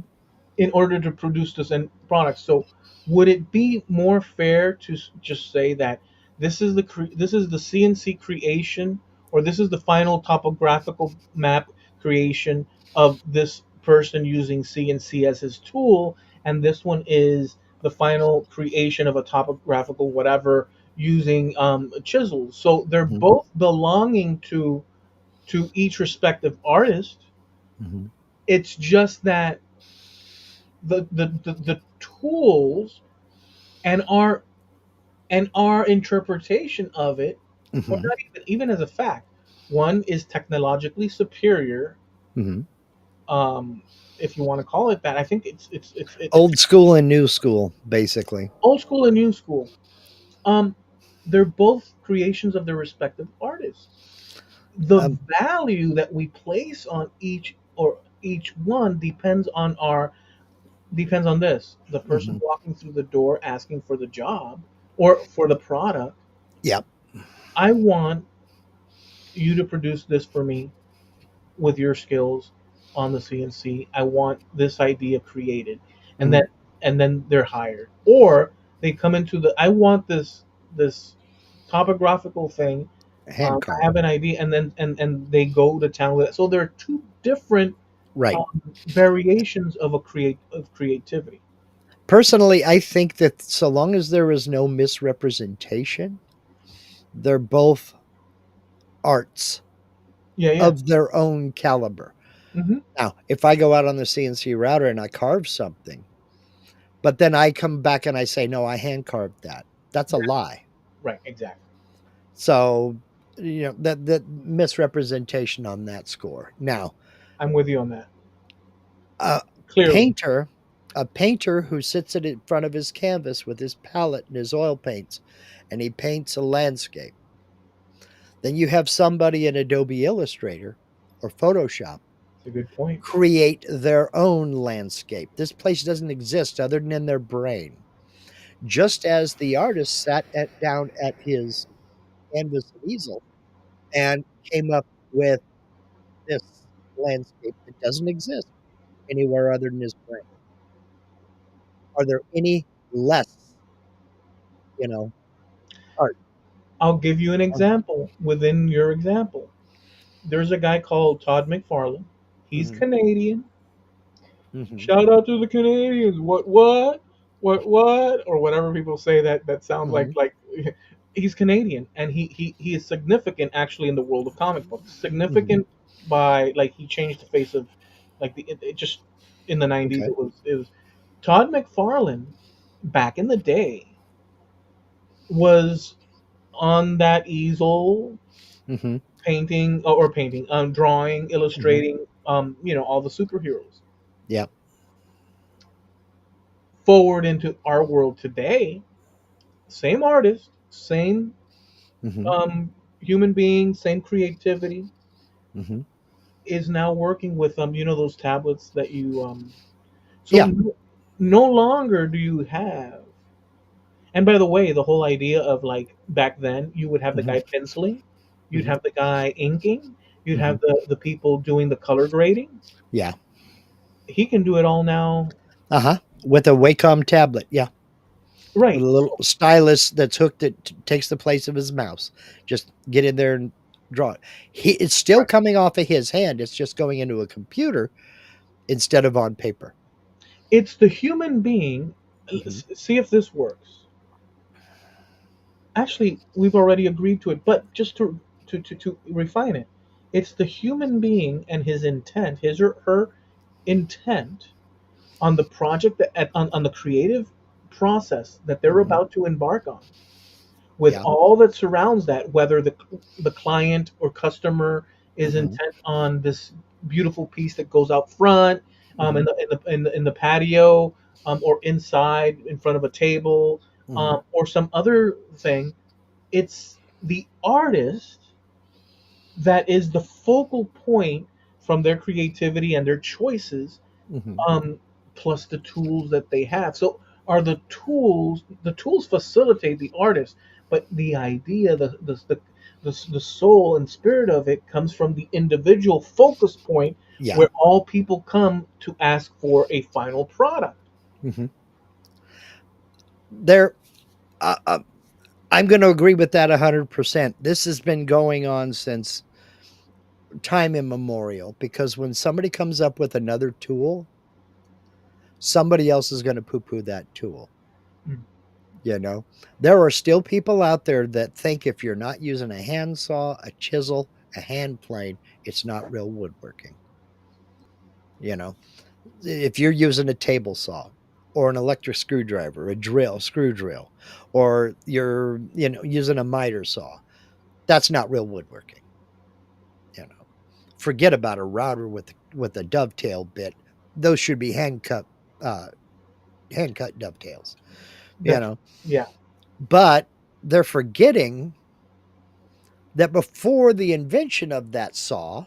S1: in order to produce this end product. So, would it be more fair to just say that this is the CNC creation, or this is the final topographical map creation of this person using CNC as his tool, and this one is the final creation of a topographical whatever using chisels. So they're
S2: Hmm.
S1: both belonging to each respective artist.
S2: Hmm.
S1: It's just that the tools and our interpretation of it, or
S2: Hmm.
S1: not even as a fact, one is technologically superior,
S2: Hmm.
S1: um, if you want to call it that. I think it's
S2: Old school and new school, basically.
S1: old school and new school. Um, they're both creations of their respective artists. The
S2: Um,
S1: value that we place on each one depends on this: the person
S2: mhm.
S1: walking through the door asking for the job or for the product.
S2: Yep.
S1: I want you to produce this for me with your skills on the CNC. I want this idea created, and then
S2: Hmm.
S1: they're hired, or they come into the I want this topographical thing.
S2: Hand
S1: I
S2: carved.
S1: have an idea, and then they go to town with it. So there are two different
S2: Right.
S1: variations of creativity.
S2: Personally, I think that so long as there is no misrepresentation, they're both arts
S1: Yeah, yeah.
S2: of their own caliber.
S1: Hmm.
S2: Now, if I go out on the CNC router and I carve something, but then I come back and I say, no, I hand carved that, that's a lie.
S1: Right, exactly.
S2: So, that misrepresentation on that score. Now,
S1: I'm with you on that.
S2: a
S1: Clearly.
S2: painter, a painter who sits in front of his canvas with his palette and his oil paints, and he paints a landscape. Then you have somebody in Adobe Illustrator or Photoshop
S1: It's a good point.
S2: create their own landscape. This place doesn't exist other than in their brain. Just as the artist down at his canvas and easel and came up with this landscape that doesn't exist anywhere other than his brain. Are there any less, you know, art?
S1: I'll give you an
S2: Um,
S1: example within your example. There's a guy called Todd McFarlane. He's
S2: mhm,
S1: Canadian.
S2: mhm,
S1: Shout out to the Canadians. What? Or whatever people say that sound
S2: mhm,
S1: like he's Canadian, and he is significant actually in the world of comic books.
S2: mhm.
S1: Significant by like he changed the face of like it just in the 90s
S2: Okay.
S1: it was Todd McFarlane back in the day was on that easel
S2: Mhm,
S1: painting or painting drawing
S2: mhm.
S1: illustrating all the superheroes.
S2: Yep.
S1: forward into our world today, same artist, same
S2: Hmm.
S1: human being, same creativity,
S2: Hmm.
S1: is now working with those tablets that you so
S2: Yeah.
S1: no longer do you have. And by the way, the whole idea of like back then, you would have the
S2: Hmm.
S1: guy penciling, you'd
S2: Hmm.
S1: have the guy inking, you'd
S2: Hmm.
S1: have the people doing the color grading.
S2: Yeah.
S1: He can do it all now.
S2: Uh huh. With a Wacom tablet. Yeah. With
S1: Right.
S2: a little
S1: So,
S2: stylus that's hooked that takes the place of his mouse. Just get in there and draw it. It's still
S1: right.
S2: coming off of his hand. It's just going into a computer instead of on paper.
S1: It's the human being.
S2: Hmm.
S1: See if this works. Actually, we've already agreed to it, but just to refine it, it's the human being and his intent, his or her intent on the project on the creative process that they're
S2: Hmm.
S1: about to embark on, with
S2: Yeah.
S1: all that surrounds that, whether the client or customer is
S2: Hmm.
S1: intent on this beautiful piece that goes out front,
S2: Hmm.
S1: in the patio, or inside in front of a table,
S2: Hmm.
S1: or some other thing. It's the artist that is the focal point from their creativity and their choices,
S2: Hmm.
S1: um, plus the tools that they have. So are the tools facilitate the artist, but the idea, the soul and spirit of it comes from the individual focus point
S2: Yeah.
S1: where all people come to ask for a final product.
S2: Hmm. There, uh, uh, I'm going to agree with that 100%. This has been going on since time immemorial because when somebody comes up with another tool, somebody else is going to poo poo that tool.
S1: Mm.
S2: You know, there are still people out there that think if you're not using a handsaw, a chisel, a hand plane, it's not real woodworking. You know, if you're using a table saw or an electric screwdriver, a drill, screw drill, or you're, using a miter saw, that's not real woodworking. You know, forget about a router with a dovetail bit. Those should be uh, hand cut dovetails. You
S1: That's
S2: know,
S1: yeah.
S2: but they're forgetting that before the invention of that saw,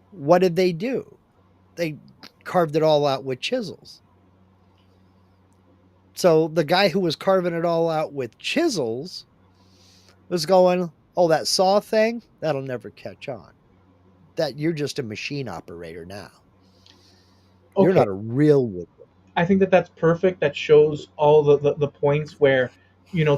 S2: what did they do? They carved it all out with chisels. So the guy who was carving it all out with chisels was going, "Oh, that saw thing, that'll never catch on. That you're just a machine operator now. You're
S1: Okay.
S2: not a real woodworker."
S1: I think that that's perfect. That shows all the points where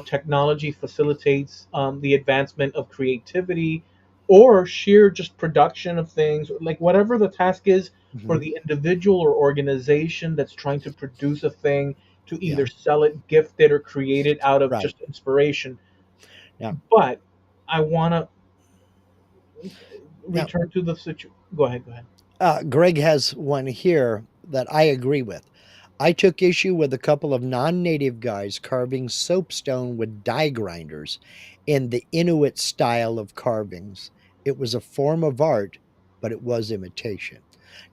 S1: technology facilitates the advancement of creativity or sheer just production of things, like whatever the task is for
S2: Mhm.
S1: the individual or organization that's trying to produce a thing to
S2: Yeah.
S1: either sell it, gift it, or create it out of
S2: Right.
S1: just inspiration.
S2: Yeah.
S1: But I want to
S2: Now,
S1: return to the situation. Go ahead. Go ahead.
S2: Greg has one here that I agree with. I took issue with a couple of non native guys carving soapstone with die grinders in the Inuit style of carvings. It was a form of art, but it was imitation.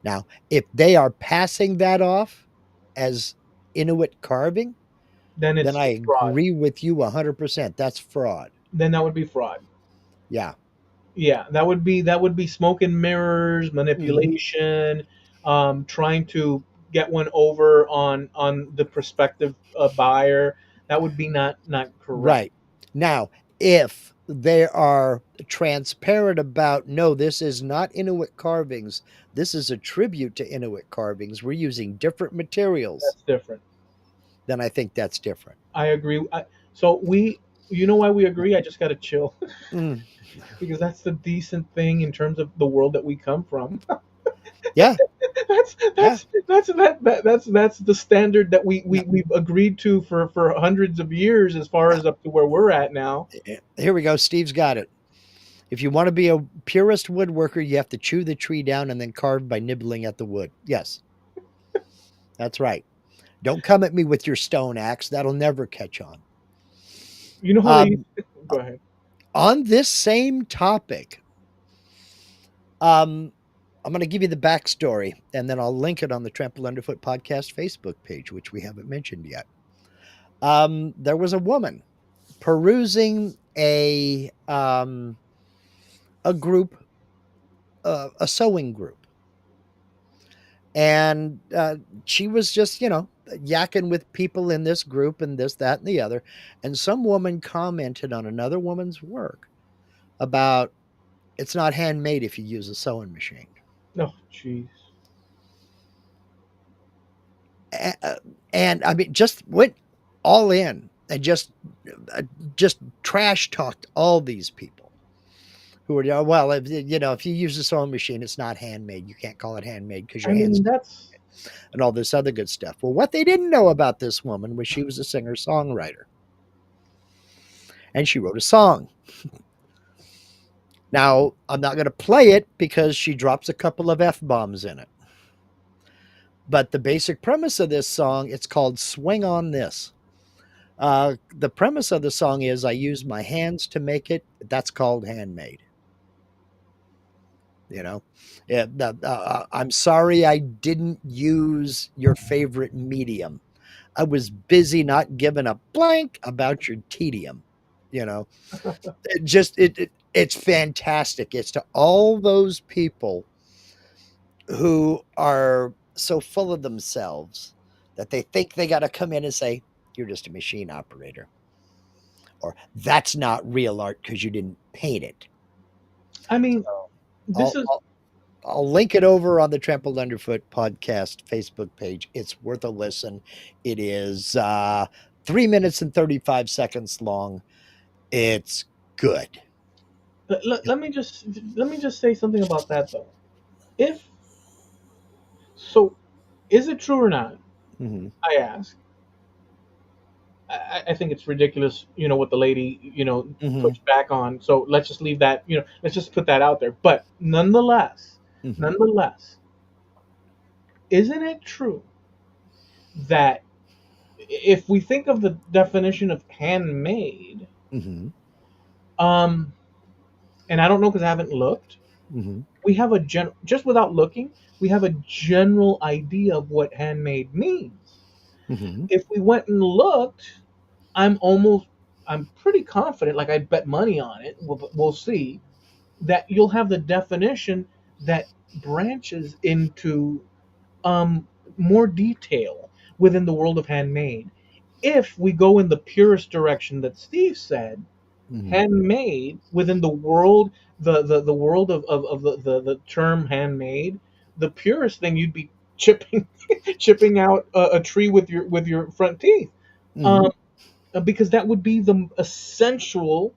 S2: Now, if they are passing that off as Inuit carving,
S1: Then
S2: then I
S1: it's fraud.
S2: agree with you 100%. That's fraud.
S1: Then that would be fraud.
S2: Yeah.
S1: Yeah, that would be smoke and mirrors,
S2: Hmm.
S1: manipulation, trying to get one over on the prospective buyer. That would be not correct.
S2: Right. Now, if they are transparent about, no, this is not Inuit carvings, this is a tribute to Inuit carvings, we're using different materials,
S1: That's different.
S2: then I think that's different.
S1: I agree. So you know why we agree? I just got to chill
S2: Mm,
S1: because that's the decent thing in terms of the world that we come from.
S2: yeah,
S1: that's
S2: yeah.
S1: that's the standard that we've agreed to for hundreds of years, as far
S2: Yeah.
S1: as up to where we're at now.
S2: Here we go. Steve's got it. If you want to be a purist woodworker, you have to chew the tree down and then carve by nibbling at the wood. Yes, that's right. Don't come at me with your stone axe. That'll never catch on.
S1: You know how they
S2: Um,
S1: go ahead.
S2: on this same topic, um, I'm going to give you the backstory, and then I'll link it on the Trampled Underfoot podcast Facebook page, which we haven't mentioned yet. There was a woman perusing a group, a sewing group, and she was just yakking with people in this group and this, that, and the other. And some woman commented on another woman's work about it's not handmade if you use a sewing machine.
S1: Oh, jeez.
S2: And I mean, just went all in and uh, just trash talked all these people who were, well, if you use a sewing machine, it's not handmade. You can't call it handmade because
S1: I
S2: your hands
S1: mean, that's.
S2: and all this other good stuff. Well, what they didn't know about this woman was she was a singer songwriter, and she wrote a song. Now, I'm not going to play it because she drops a couple of F bombs in it. But the basic premise of this song, it's called Swing on This. The premise of the song is I use my hands to make it. That's called handmade. You know, yeah, I'm sorry I didn't use your favorite medium. I was busy not giving a blank about your tedium. You know, it's fantastic. It's to all those people who are so full of themselves that they think they got to come in and say, "You're just a machine operator," or "That's not real art because you didn't paint it."
S1: I mean,
S2: So
S1: this
S2: I'll,
S1: is.
S2: I'll I'll link it over on the Trampled Underfoot podcast Facebook page. It's worth a listen. It is 3 minutes and 35 seconds long. It's good.
S1: Let me just say something about that though. If so, is it true or not?
S2: Mm-hmm.
S1: I ask. I think it's ridiculous, what the lady,
S2: Mm-hmm.
S1: pushed back on. So let's just leave that, let's just put that out there. But nonetheless,
S2: Mm-hmm.
S1: nonetheless, isn't it true that if we think of the definition of handmade,
S2: Mm-hmm.
S1: um, and I don't know because I haven't looked,
S2: Mm-hmm.
S1: we have just without looking, we have a general idea of what handmade means.
S2: Mm-hmm.
S1: If we went and looked, I'm almost, I'm pretty confident, like I'd bet money on it. We'll see that you'll have the definition that branches into more detail within the world of handmade. If we go in the purest direction that Steve said,
S2: Mm-hmm.
S1: handmade within the world, the world of the term handmade, the purest thing you'd be chipping chipping out a tree with your front teeth.
S2: Mm-hmm.
S1: Um, because that would be the essential,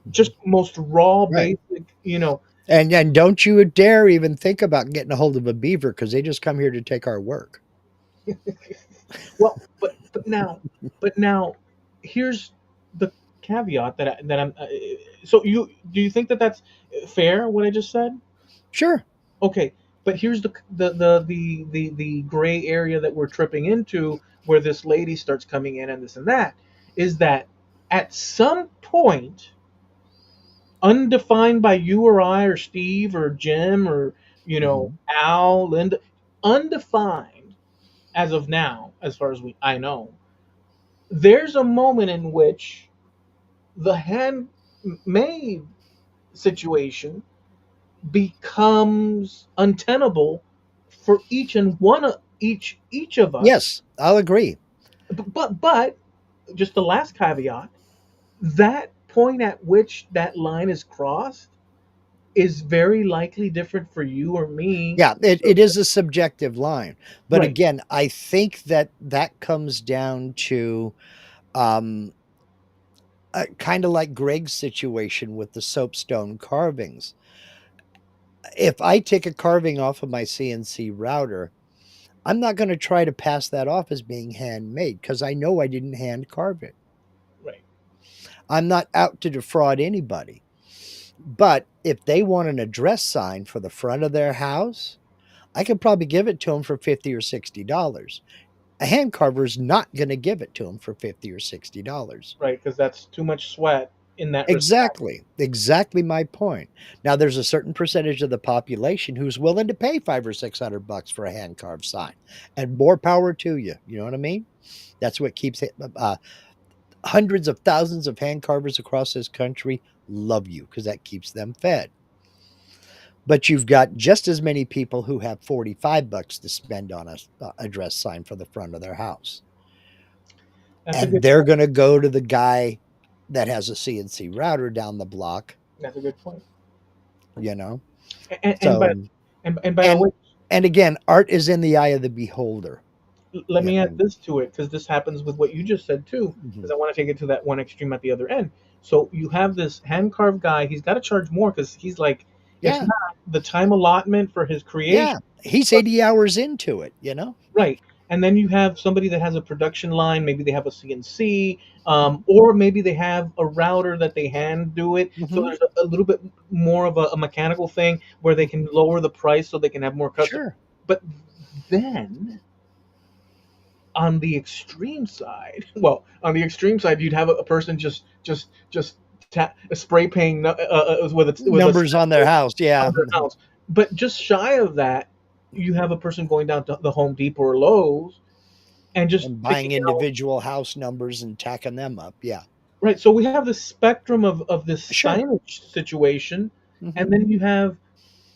S2: Mm-hmm.
S1: just most raw,
S2: Right.
S1: basic,
S2: And don't you dare even think about getting a hold of a beaver because they just come here to take our work.
S1: well, but now, here's the caveat that I'm. So do you think that that's fair? What I just said?
S2: Sure.
S1: Okay, but here's the gray area that we're tripping into, where this lady starts coming in and this and that, is that at some point, undefined by you or I or Steve or Jim or
S2: Mm-hmm.
S1: Al, Linda, undefined as of now, as far as I know, there's a moment in which the handmade situation becomes untenable for each of us.
S2: Yes, I'll agree.
S1: But just the last caveat, that point at which that line is crossed is very likely different for you or me.
S2: Yeah, it is a subjective line. But
S1: Right.
S2: again, I think that comes down to um, kind of like Greg's situation with the soapstone carvings. If I take a carving off of my CNC router, I'm not going to try to pass that off as being handmade because I know I didn't hand carve it.
S1: Right.
S2: I'm not out to defraud anybody. But if they want an address sign for the front of their house, I could probably give it to them for 50 or $60. A hand carver is not going to give it to them for 50 or $60.
S1: Right, because that's too much sweat. in that respect.
S2: Exactly my point. Now, there's a certain percentage of the population who's willing to pay 5 or 600 bucks for a hand carved sign, and more power to you. You know what I mean? That's what keeps it. Hundreds of thousands of hand carvers across this country love you because that keeps them fed. But you've got just as many people who have 45 bucks to spend on a address sign for the front of their house.
S1: That's a
S2: And
S1: good
S2: they're
S1: point.
S2: going to go to the guy that has a CNC router down the block,
S1: That's a good point.
S2: you know?
S1: And
S2: So,
S1: by the
S2: and,
S1: way,
S2: and again, art is in the eye of the beholder,
S1: let
S2: you
S1: me add
S2: know?
S1: this to it because this happens with what you just said too.
S2: Hmm.
S1: Because I want to take it to that one extreme at the other end. So you have this hand carved guy. He's got to charge more because he's like, it's
S2: Yeah.
S1: not the time allotment for his creation.
S2: Yeah. He's
S1: But
S2: 80 hours into it, you know?
S1: right. And then you have somebody that has a production line. Maybe they have a CNC, or maybe they have a router that they hand do it. So
S2: Hmm.
S1: there's a little bit more of a mechanical thing where they can lower the price so they can have more customers.
S2: Sure.
S1: But then on the extreme side, well, on the extreme side, you'd have a person just spray painting with a
S2: Numbers on their
S1: stencil
S2: house.
S1: on
S2: Yeah.
S1: their house. But just shy of that, you have a person going down to the Home Depot or Lowe's and just
S2: And buying
S1: picking out.
S2: individual house numbers and tacking them up. Yeah.
S1: Right. So we have this spectrum of this
S2: Sure.
S1: signage situation,
S2: Hmm.
S1: and then you have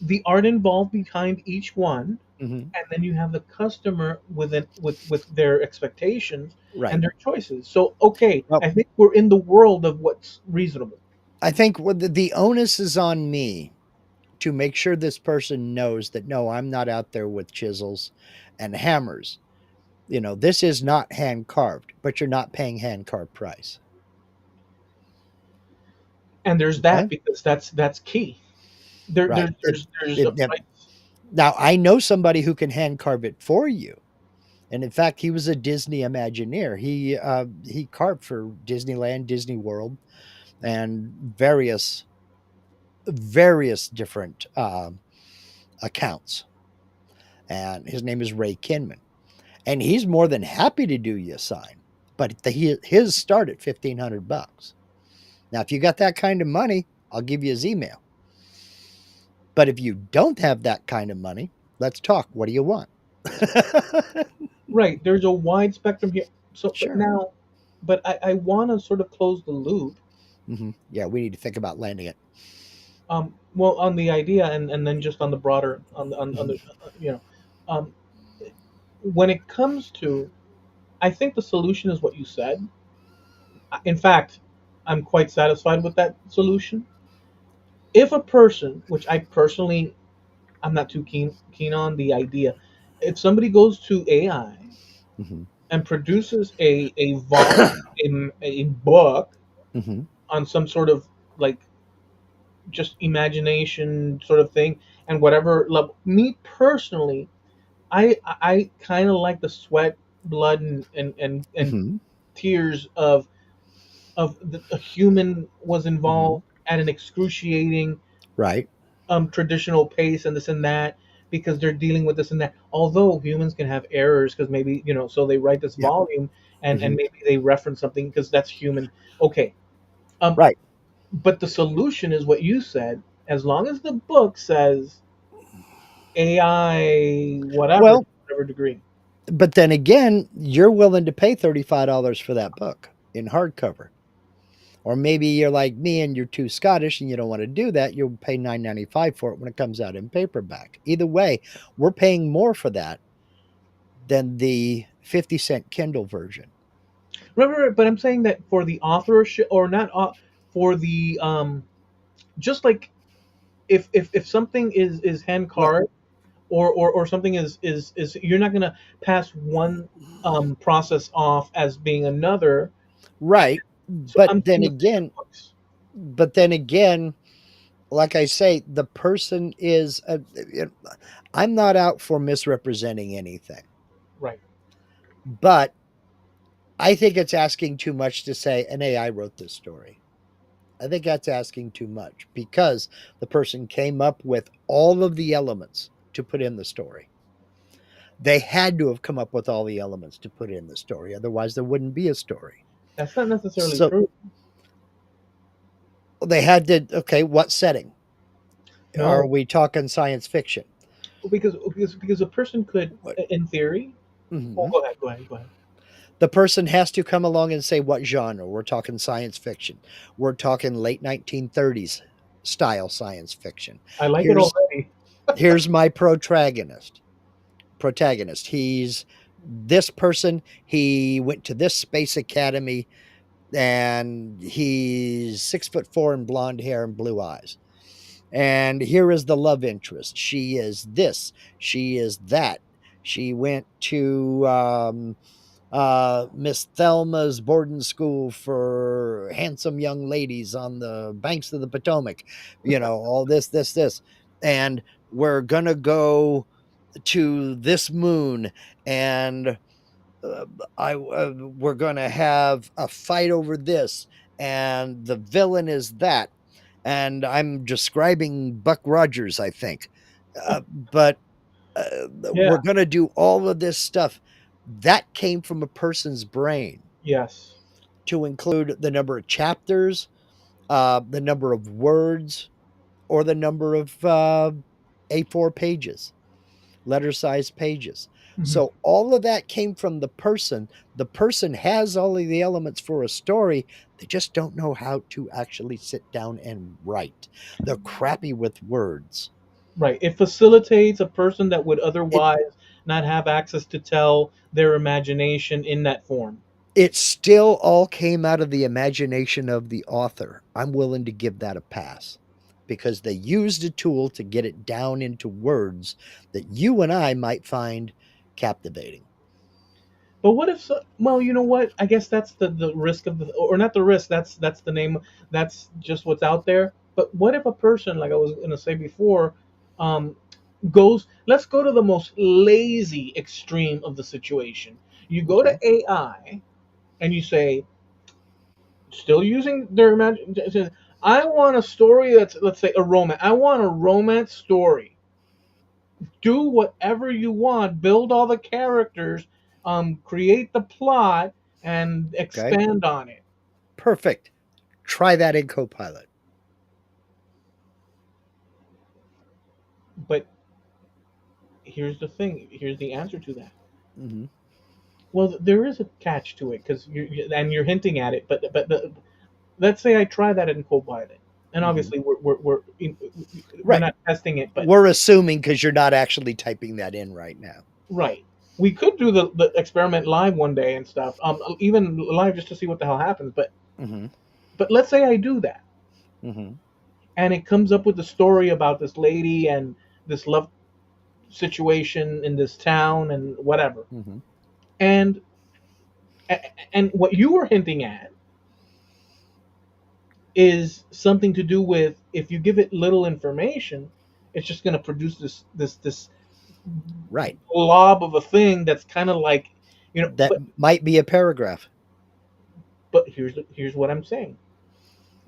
S1: the art involved behind each one,
S2: Hmm.
S1: and then you have the customer with their expectations
S2: Right.
S1: and their choices. So okay,
S2: Well,
S1: I think we're in the world of what's reasonable.
S2: I think what the onus is on me to make sure this person knows that no, I'm not out there with chisels and hammers. This is not hand carved, but you're not paying hand carved price.
S1: And there's that
S2: Okay.
S1: because that's key. There,
S2: Right.
S1: there there's a price.
S2: Now, I know somebody who can hand carve it for you. And in fact, he was a Disney Imagineer. He carved for Disneyland, Disney World, and various different accounts. And his name is Ray Kinman, and he's more than happy to do you a sign. But his start at 1,500 bucks. Now, if you got that kind of money, I'll give you his email. But if you don't have that kind of money, let's talk. What do you want?
S1: Right. There's a wide spectrum here. So, but
S2: Sure.
S1: now, but I want to sort of close the loop.
S2: Yeah, we need to think about landing it.
S1: Well, on the idea, and then just on the broader, on the,
S2: Mhm.
S1: you know, um, when it comes to, I think the solution is what you said. In fact, I'm quite satisfied with that solution. If a person, which I personally, I'm not too keen on the idea, if somebody goes to AI
S2: Mhm.
S1: and produces a volume, a book
S2: Mhm.
S1: on some sort of like just imagination sort of thing, and whatever level, me personally, I kind of like the sweat, blood, and
S2: Mhm.
S1: tears of a human was
S2: Mhm.
S1: involved at an excruciating
S2: Right.
S1: traditional pace and this and that because they're dealing with this and that. Although humans can have errors because maybe so they write this
S2: Yep.
S1: volume and
S2: Mhm.
S1: maybe they reference something because that's human. Okay, um,
S2: Right.
S1: but the solution is what you said. As long as the book says AI, whatever,
S2: Well,
S1: to whatever degree.
S2: but then again, you're willing to pay $35 for that book in hardcover. Or maybe you're like me and you're too Scottish and you don't want to do that. You'll pay $9.95 for it when it comes out in paperback. Either way, we're paying more for that than the 50-cent Kindle version.
S1: Remember, but I'm saying that for the authorship or not for the just like if something is hand
S2: Well,
S1: carved or something is you're not gonna pass one process off as being another.
S2: right.
S1: So I'm saying the same with books.
S2: But then again, like I say, the person is, I'm not out for misrepresenting anything,
S1: Right.
S2: but I think it's asking too much to say an AI wrote this story. I think that's asking too much because the person came up with all of the elements to put in the story. They had to have come up with all the elements to put in the story. Otherwise, there wouldn't be a story.
S1: That's not necessarily
S2: So,
S1: true.
S2: They had to. Okay, what setting are
S1: No,
S2: we talking? Science fiction?
S1: because a person could,
S2: What?
S1: in theory. Oh,
S2: Hmm.
S1: go ahead, go ahead, go ahead.
S2: The person has to come along and say what genre. We're talking science fiction. We're talking late 1930s style science fiction.
S1: I like it
S2: Here's
S1: already.
S2: here's my protagonist. Protagonist. He's this person. He went to this space academy, and he's 6'4" and blonde hair and blue eyes. And here is the love interest. She is this. She is that. She went to Miss Thelma's boarding school for handsome young ladies on the banks of the Potomac. All this. And we're going to go to this moon, and uh, we're going to have a fight over this, and the villain is that. And I'm describing Buck Rogers, I think. But
S1: Yeah.
S2: we're going to do all of this stuff that came from a person's brain
S1: Yes.
S2: to include the number of chapters, the number of words, or the number of A4 pages, letter size pages.
S1: Mhm.
S2: So all of that came from the person. The person has all of the elements for a story. They just don't know how to actually sit down and write. They're crappy with words.
S1: Right. It facilitates a person that would
S2: It
S1: otherwise not have access to tell their imagination in that form.
S2: it still all came out of the imagination of the author. I'm willing to give that a pass because they used a tool to get it down into words that you and I might find captivating.
S1: But what if? Well, you know what? I guess that's the risk of the, or not the risk. That's the name. That's just what's out there. But what if a person, like I was gonna say before, um, goes? Let's go to the most lazy extreme of the situation. You go to
S2: Okay.
S1: AI and you say, still using their imagination. I want a story that's, let's say, a romance. I want a romance story. Do whatever you want. Build all the characters. Create the plot and
S2: Okay.
S1: expand on it.
S2: Perfect. Try that in Copilot.
S1: But here's the thing. Here's the answer to that.
S2: Hmm.
S1: Well, there is a catch to it because you're hinting at it. But let's say I try that in Copilot, and
S2: Hmm.
S1: obviously we're
S2: Right.
S1: not testing it, but
S2: We're assuming because you're not actually typing that in right now.
S1: right. We could do the experiment live one day and stuff. Even live just to see what the hell happens.
S2: Hmm.
S1: But let's say I do that,
S2: Hmm.
S1: and it comes up with the story about this lady and this love situation in this town and whatever.
S2: Hmm.
S1: And and what you were hinting at is something to do with if you give it little information, it's just going to produce this
S2: Right.
S1: blob of a thing that's kind of like,
S2: That might be a paragraph.
S1: but here's what I'm saying.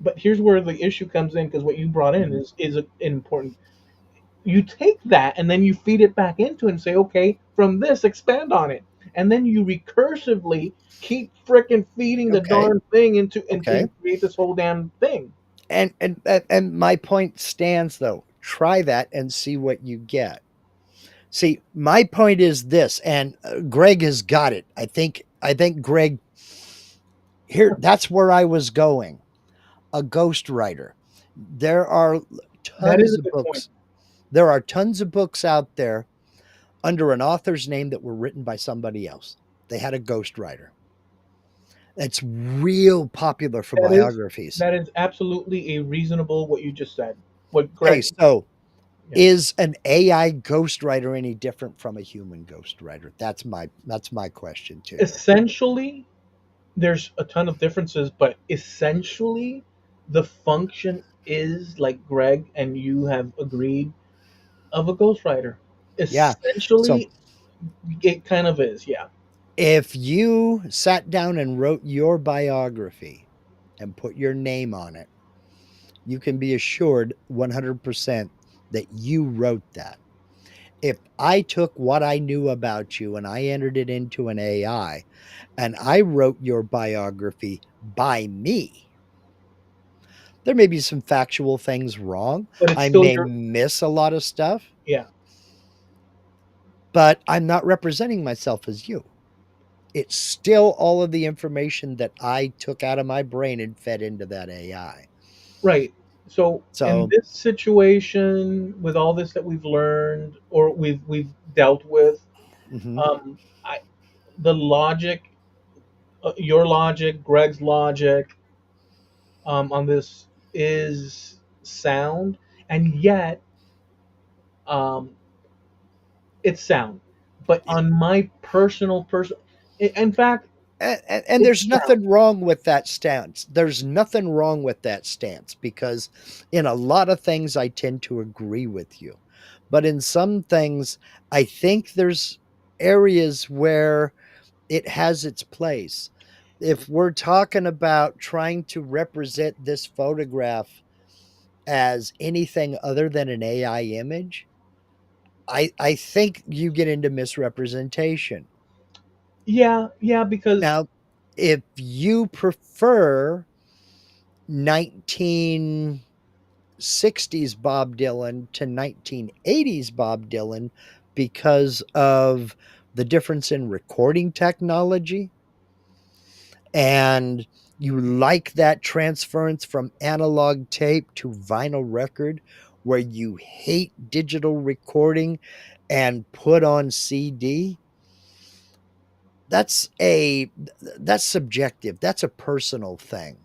S1: But here's where the issue comes in because what you brought in
S2: Hmm.
S1: is important. You take that and then you feed it back into it and say, okay, from this, expand on it. And then you recursively keep fricking feeding the
S2: Okay.
S1: darn thing into until
S2: Okay.
S1: you create this whole damn thing.
S2: And my point stands though. Try that and see what you get. See, my point is this, and Greg has got it. I think Greg here. That's where I was going. A ghostwriter. There are
S1: That is
S2: tons
S1: a
S2: of
S1: good point.
S2: books. There are tons of books out there under an author's name that were written by somebody else. They had a ghostwriter. It's real popular for
S1: That is
S2: biographies.
S1: that is absolutely a reasonable what you just said. What
S2: Okay,
S1: Greg?
S2: so
S1: Yeah.
S2: is an AI ghostwriter any different from a human ghostwriter? That's my question to you.
S1: Essentially, there's a ton of differences, but essentially, the function is like Greg and you have agreed of a ghostwriter.
S2: Yeah. So
S1: Essentially, it kind of is, yeah.
S2: if you sat down and wrote your biography and put your name on it, you can be assured 100% that you wrote that. If I took what I knew about you and I entered it into an AI and I wrote your biography by me, There may be some factual things wrong.
S1: but it's
S2: I
S1: still
S2: may
S1: your
S2: miss a lot of stuff,
S1: yeah.
S2: but I'm not representing myself as you. It's still all of the information that I took out of my brain and fed into that AI.
S1: Right. So in
S2: So,
S1: this situation, with all this that we've learned or we've dealt with,
S2: mhm.
S1: um, I, the logic, your logic, Greg's logic, on this is sound, and yet um, it's sound. But on my in fact,
S2: And
S1: it's
S2: there's
S1: sound.
S2: nothing wrong with that stance. There's nothing wrong with that stance because in a lot of things I tend to agree with you. But in some things, I think there's areas where it has its place. If we're talking about trying to represent this photograph as anything other than an AI image, I think you get into misrepresentation.
S1: Yeah, yeah, because
S2: Now, if you prefer 1960s Bob Dylan to 1980s Bob Dylan because of the difference in recording technology, and you like that transference from analog tape to vinyl record, where you hate digital recording and put on CD, that's a that's subjective. That's a personal thing.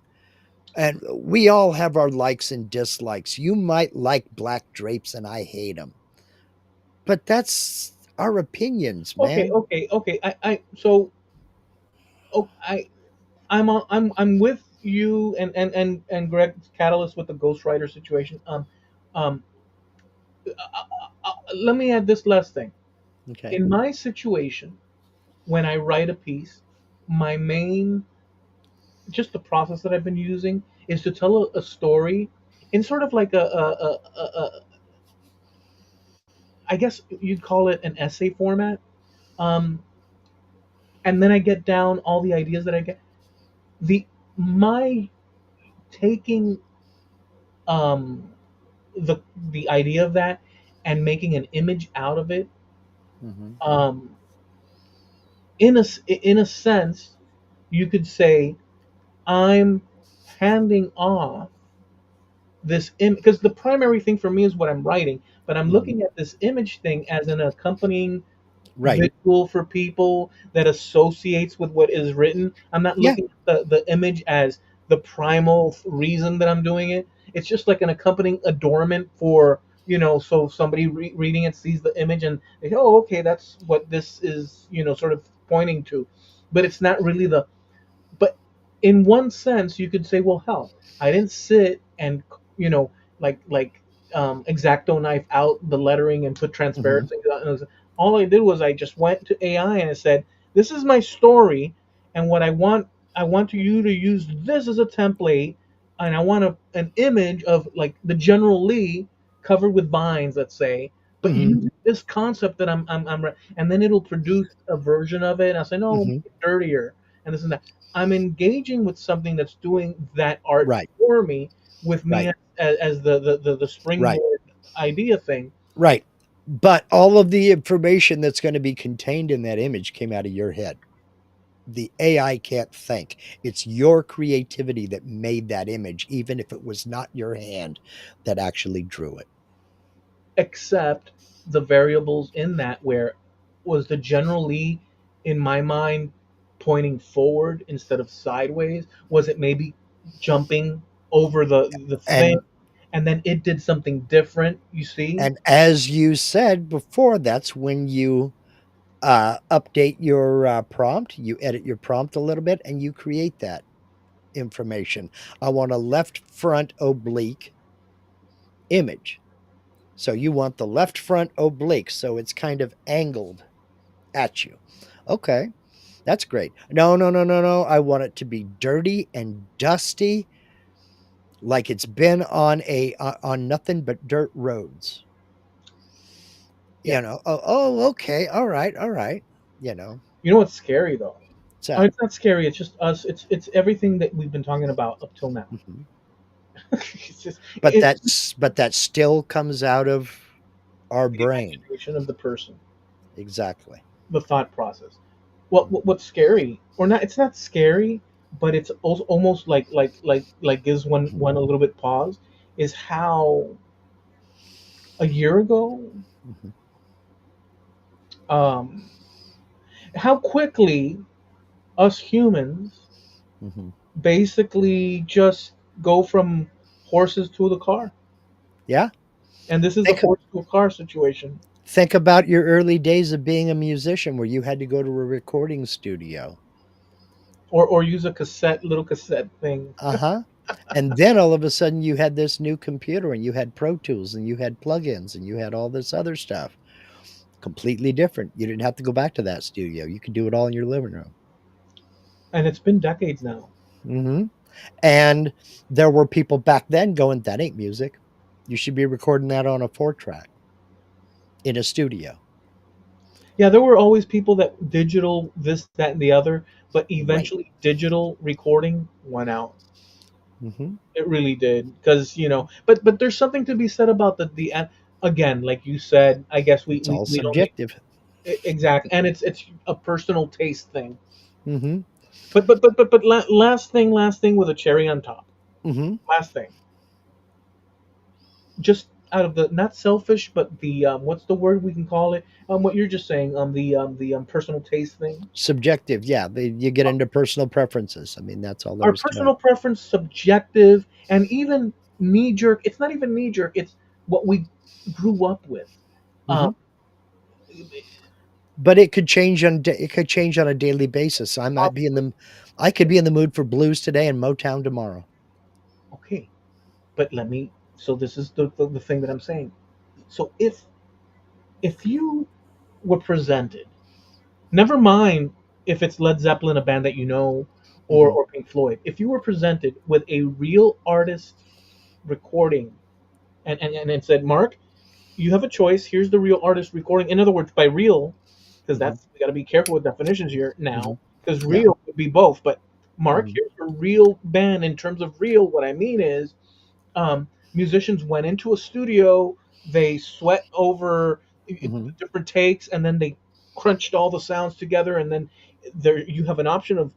S2: And we all have our likes and dislikes. You might like black drapes and I hate them. But that's our opinions,
S1: okay,
S2: man.
S1: okay, okay. Oh, I'm with you and Greg Catalyst with the Ghostwriter situation. Um, let me add this last thing.
S2: Okay.
S1: In my situation, when I write a piece, my main just the process that I've been using is to tell a story in sort of like I guess you'd call it an essay format. Um, and then I get down all the ideas that I get. The my taking um the the idea of that and making an image out of it,
S2: Hmm.
S1: um in a sense you could say I'm handing off this because the primary thing for me is what I'm writing, but I'm
S2: Hmm.
S1: looking at this image thing as an accompanying
S2: Right.
S1: visual for people that associates with what is written. I'm not
S2: Yeah.
S1: looking at the image as the primal reason that I'm doing it. It's just like an accompanying adornment for, so somebody reading it sees the image and they go, oh, okay, that's what this is, sort of pointing to. But it's not really but in one sense you could say, well, hell, I didn't sit and you know like exacto knife out the lettering and put
S2: Hmm.
S1: transparency on it. All I did was I just went to AI and I said, this is my story, and what I want you to use this as a template, and I want an image of like the General Lee covered with vines, let's say, but
S2: Hmm.
S1: using this concept that and then it'll produce a version of it and I'll say, no, make
S2: Hmm.
S1: it dirtier and this and that. I'm engaging with something that's doing that art
S2: Right.
S1: for me, with me
S2: Right.
S1: as the
S2: Right.
S1: springboard idea thing.
S2: Right. But all of the information that's going to be contained in that image came out of your head. The AI can't think. It's your creativity that made that image, even if it was not your hand that actually drew it.
S1: Except the variables in that, where was the General Lee in my mind pointing forward instead of sideways? Was it maybe jumping over the thing
S2: And
S1: and then it did something different, you see?
S2: and as you said before, that's when you update your prompt, you edit your prompt a little bit, and you create that information. I want a left front oblique image. So you want the left front oblique, so it's kind of angled at you. Okay, that's great. No, no, no, no, no. I want it to be dirty and dusty, like it's been on on nothing but dirt roads.
S1: Yeah.
S2: Okay, all right, all right. You know,
S1: You know what's scary though?
S2: so
S1: It's not scary, it's just us. It's everything that we've been talking about up till now.
S2: mhm.
S1: It's just it's
S2: but that still comes out of our
S1: the
S2: brain.
S1: imagination of the person,
S2: Exactly.
S1: the thought process. What's scary, or not? It's not scary, but it's also almost like gives one a little bit pause. Is how a year ago,
S2: Mhm.
S1: um, how quickly us humans
S2: Mhm.
S1: basically just go from horses to the car,
S2: Yeah.
S1: and this is a
S2: Think
S1: horse to a car situation,
S2: think about your early days of being a musician where you had to go to a recording studio.
S1: or use a cassette, little cassette thing.
S2: Uh-huh. And then all of a sudden you had this new computer and you had Pro Tools and you had plugins and you had all this other stuff. Completely different. You didn't have to go back to that studio. You could do it all in your living room.
S1: And it's been decades now.
S2: Hmm. And there were people back then going, that ain't music. You should be recording that on a 4 track in a studio.
S1: Yeah, there were always people that digital this, that, and the other, but
S2: Right.
S1: eventually digital recording went out.
S2: Hmm.
S1: It really did, because but there's something to be said about again, like you said. I guess we
S2: It's
S1: we,
S2: all
S1: we don't make
S2: subjective.
S1: exact, and it's a personal taste thing.
S2: Hmm.
S1: Last thing with a cherry on top.
S2: Hmm.
S1: Last thing, just out of the not selfish, but the what's the word we can call it? What you're just saying, the personal taste thing.
S2: Subjective. Yeah. You get into personal preferences. I mean, that's all there
S1: Our
S2: is to it.
S1: personal preference subjective, and even knee jerk. It's not even knee jerk. It's what we grew up with. Um,
S2: Hmm. But it could change on a daily basis. I could be in the mood for blues today and Motown tomorrow.
S1: okay, but let me. So this is the thing that I'm saying. So if you were presented, never mind if it's Led Zeppelin, a band that you know,
S2: Hmm.
S1: or Pink Floyd. If you were presented with a real artist recording, and it said, Mark, you have a choice. Here's the real artist recording. In other words, by real, because
S2: Hmm.
S1: that's we got to be careful with definitions here
S2: Hmm.
S1: now, because
S2: Yeah.
S1: real could be both. But Mark,
S2: Hmm.
S1: here's a real band. In terms of real, what I mean is, musicians went into a studio, they sweat over
S2: Hmm.
S1: different takes, and then they crunched all the sounds together, and then there you have an option of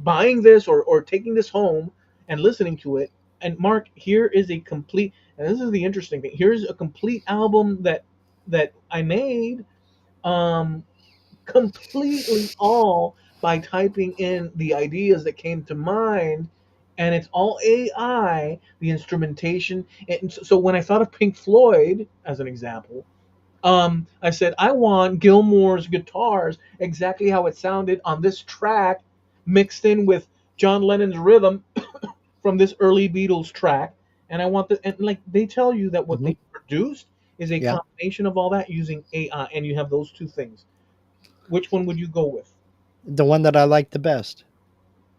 S1: buying this or taking this home and listening to it. And Mark, here is a complete, and this is the interesting thing. Here's a complete album that I made. Um, Completely all by typing in the ideas that came to mind, and it's all AI, the instrumentation. And so when I thought of Pink Floyd as an example, I said I want Gilmore's guitars exactly how it sounded on this track, mixed in with John Lennon's rhythm from this early Beatles track. And I want the, and like they tell you that what
S2: Hmm.
S1: they produced is a
S2: Yeah.
S1: combination of all that using AI, and you have those two things. Which one would you go with?
S2: The one that I like the best.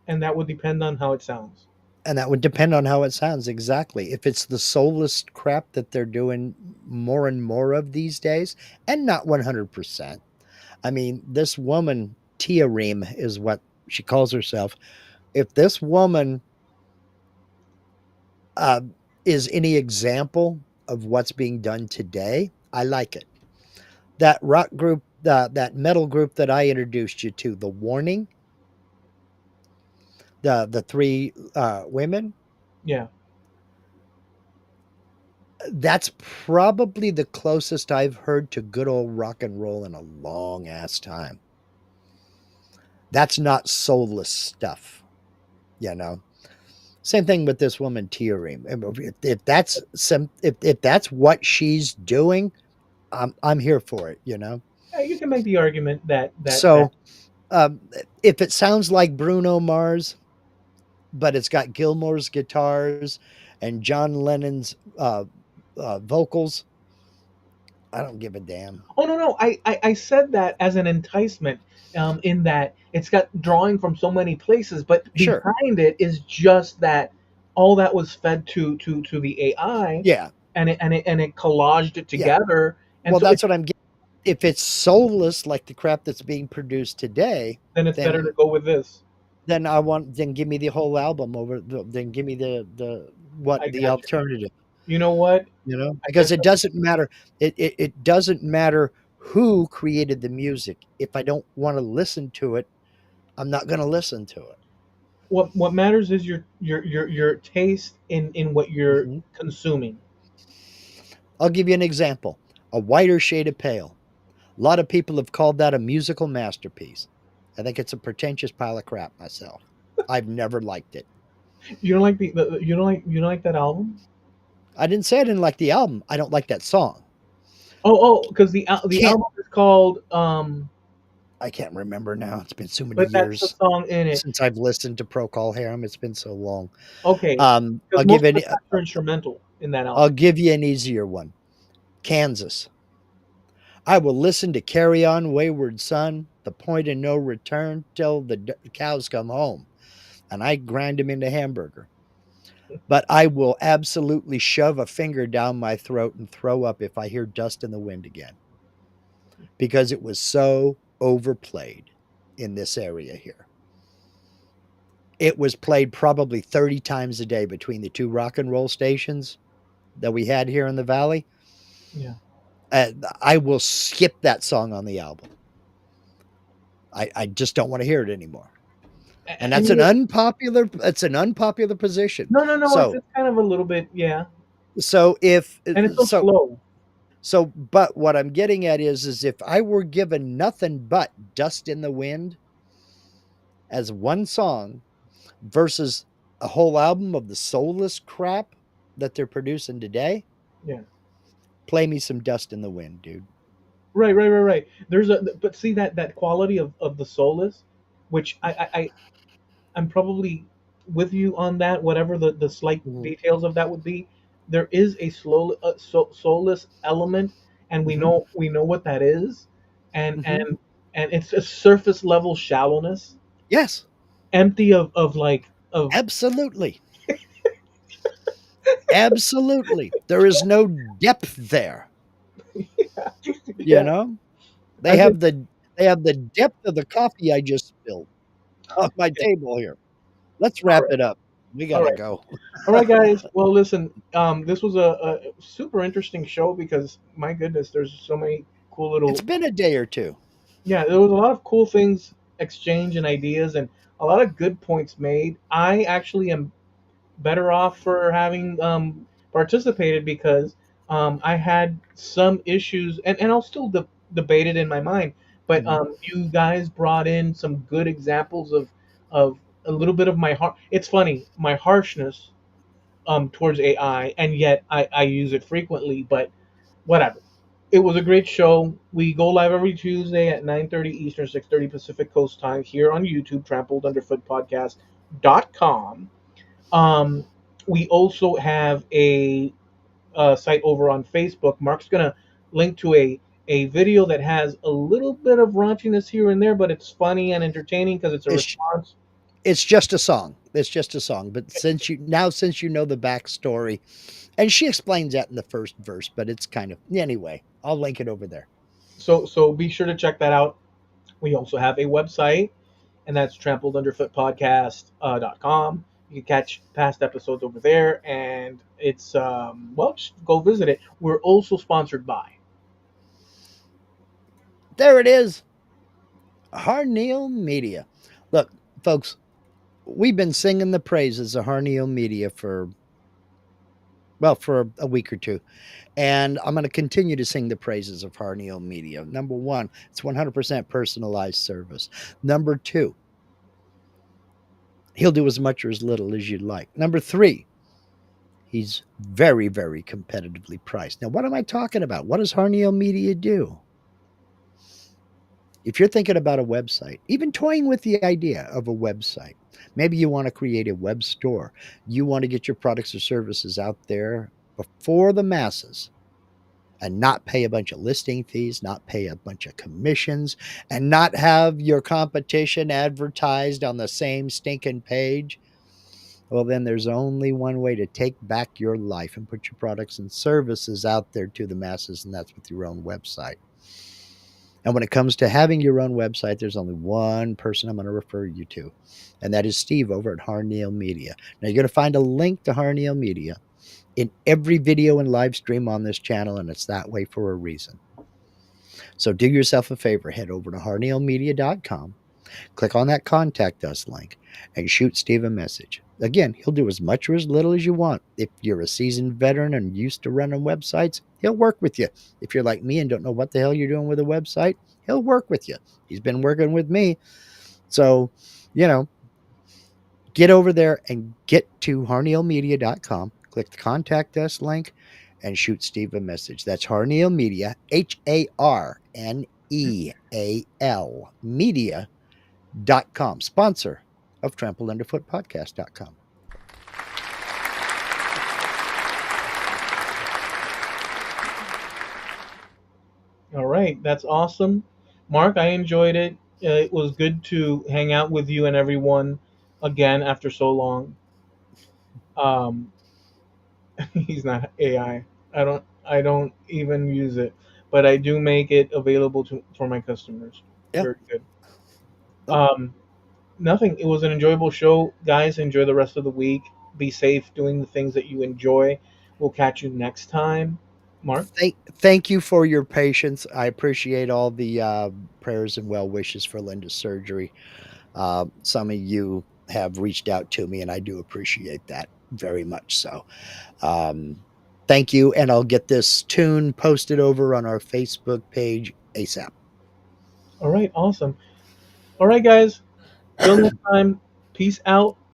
S1: And that would depend on how it sounds.
S2: And that would depend on how it sounds exactly. If it's the soulless crap that they're doing more and more of these days, and not 100%. I mean, this woman, Tia Ream, is what she calls herself. If this woman uh, is any example of what's being done today, I like it. That rock group, that metal group that I introduced you to, The Warning, the three women,
S1: Yeah.
S2: that's probably the closest I've heard to good old rock and roll in a long ass time. That's not soulless stuff, you know. Same thing with this woman Thierry. If that's if that's what she's doing, I'm here for it, you know.
S1: You can make the argument that
S2: So um, if it sounds like Bruno Mars, but it's got Gilmore's guitars and John Lennon's vocals, I don't give a damn.
S1: oh no, I said that as an enticement, in that it's got drawing from so many places, but
S2: Sure,
S1: behind it is just that all that was fed to the AI,
S2: yeah,
S1: and it collaged it
S2: yeah.
S1: together, and
S2: Well,
S1: so
S2: that's
S1: it's
S2: what I'm getting. If it's soulless like the crap that's being produced today,
S1: then it's better to
S2: then
S1: go with this.
S2: then I want then give me the whole album over then give me the what
S1: I
S2: the
S1: got you.
S2: alternative,
S1: You know what? I
S2: because
S1: guess
S2: it doesn't matter. It doesn't matter who created the music. If I don't want to listen to it, I'm not going to listen to it.
S1: what matters is your taste in what you're
S2: Mhm.
S1: consuming.
S2: I'll give you an example. A whiter shade of pale. A lot of people have called that a musical masterpiece. I think it's a pretentious pile of crap myself. I've never liked it.
S1: You don't like you don't like that album?
S2: I didn't say I didn't like the album. I don't like that song.
S1: Because the
S2: Can't
S1: album is called
S2: I can't remember now. It's been so many
S1: but that's the
S2: years
S1: song in it.
S2: since I've listened to Procol Harum. It's been so long.
S1: Okay, because
S2: I'll
S1: most
S2: give
S1: of the
S2: it.
S1: tracks are instrumental in that
S2: I'll
S1: album.
S2: give you an easier one. Kansas. I will listen to Carry On Wayward Son, The Point of No Return till the cows come home, and I grind them into hamburger. But I will absolutely shove a finger down my throat and throw up if I hear Dust in the Wind again, because it was so overplayed in this area here. It was played probably 30 times a day between the two rock and roll stations that we had here in the valley.
S1: Yeah,
S2: I will skip that song on the album. I just don't want to hear it anymore. And
S1: and
S2: that's
S1: you
S2: an
S1: know,
S2: unpopular it's an unpopular position.
S1: no, it's kind of a little bit, yeah,
S2: So if
S1: and it's so
S2: so
S1: slow.
S2: but what I'm getting at is if I were given nothing but Dust in the Wind as one song versus a whole album of the soulless crap that they're producing today,
S1: Yeah,
S2: play me some Dust in the Wind, dude.
S1: right. There's a but see that quality of the soulless, which I'm probably with you on that. Whatever the slight
S2: Mhm.
S1: details of that would be, there is a soulless element, and
S2: Mhm.
S1: we know what that is, and
S2: Mhm.
S1: and it's a surface level shallowness,
S2: Yes,
S1: empty of like of
S2: absolutely. Absolutely. There is no depth there, you
S1: yeah.
S2: know? They
S1: As it
S2: have the depth of the coffee I just spilled on my
S1: yeah.
S2: table here. Let's
S1: All
S2: wrap
S1: right,
S2: it up. We
S1: all
S2: gotta
S1: right,
S2: go.
S1: all right, guys. Well, listen, this was a super interesting show because my goodness, there's so many cool
S2: It's
S1: little
S2: been a day or two.
S1: yeah, there was a lot of cool things exchanged and ideas and a lot of good points made. I actually am better off for having participated because I had some issues and I'll still debate it in my mind. But
S2: Mhm.
S1: you guys brought in some good examples of a little bit of my heart. It's funny, my harshness towards AI, and yet I use it frequently. But whatever. It was a great show. We go live every Tuesday at 9:30 Eastern, 6:30 Pacific Coast time here on YouTube, Trampled Underfoot Podcast.com. Um, we also have a site over on Facebook. Mark's gonna link to a video that has a little bit of raunchiness here and there, but it's funny and entertaining because it's a
S2: It's
S1: response.
S2: it's just a song. It's just a song. But since you know the backstory, and she explains that in the first verse, but it's kind of anyway. I'll link it over there.
S1: So be sure to check that out. We also have a website, and that's trampledunderfootpodcast.com. You can catch past episodes over there, and it's well, just go visit it. We're also sponsored by.
S2: There it is. Harneal Media. Look, folks, we've been singing the praises of Harneal Media for for a week or two. And I'm going to continue to sing the praises of Harneal Media. Number one, it's 100% personalized service. Number two, he'll do as much or as little as you'd like. Number three, he's very, very competitively priced. Now, what am I talking about? What does Harneal Media do? If you're thinking about a website, even toying with the idea of a website, maybe you want to create a web store, you want to get your products or services out there before the masses and not pay a bunch of listing fees, not pay a bunch of commissions, and not have your competition advertised on the same stinking page, well, then there's only one way to take back your life and put your products and services out there to the masses, and that's with your own website. And when it comes to having your own website, there's only one person I'm going to refer you to, and that is Steve over at Harneal Media. Now, you're going to find a link to Harneal Media in every video and live stream on this channel, and it's that way for a reason. So do yourself a favor, head over to harnealmedia.com, click on that contact us link, and shoot Steve a message. Again, he'll do as much or as little as you want. If you're a seasoned veteran and used to running websites, he'll work with you. If you're like me and don't know what the hell you're doing with a website, he'll work with you. He's been working with me. So, you know, get over there and get to harnealmedia.com, click the contact us link, and shoot Steve a message. That's Harneal Media, HARNEAL Media.com, sponsor of Trampled Underfoot Podcast.com.
S1: All right, that's awesome. Mark, I enjoyed it. It was good to hang out with you and everyone again after so long. Um, he's not AI. I don't even use it, but I do make it available to for my customers.
S2: Yeah.
S1: Very good.
S2: Nope.
S1: Um, Nothing. It was an enjoyable show, guys. Enjoy the rest of the week. Be safe doing the things that you enjoy. We'll catch you next time. Mark.
S2: Thank you for your patience. I appreciate all the prayers and well wishes for Linda's surgery. Some of you have reached out to me, and I do appreciate that very much. So, um, thank you. And I'll get this tune posted over on our Facebook page ASAP.
S1: All right, awesome. All right, guys. Till next time. Peace out.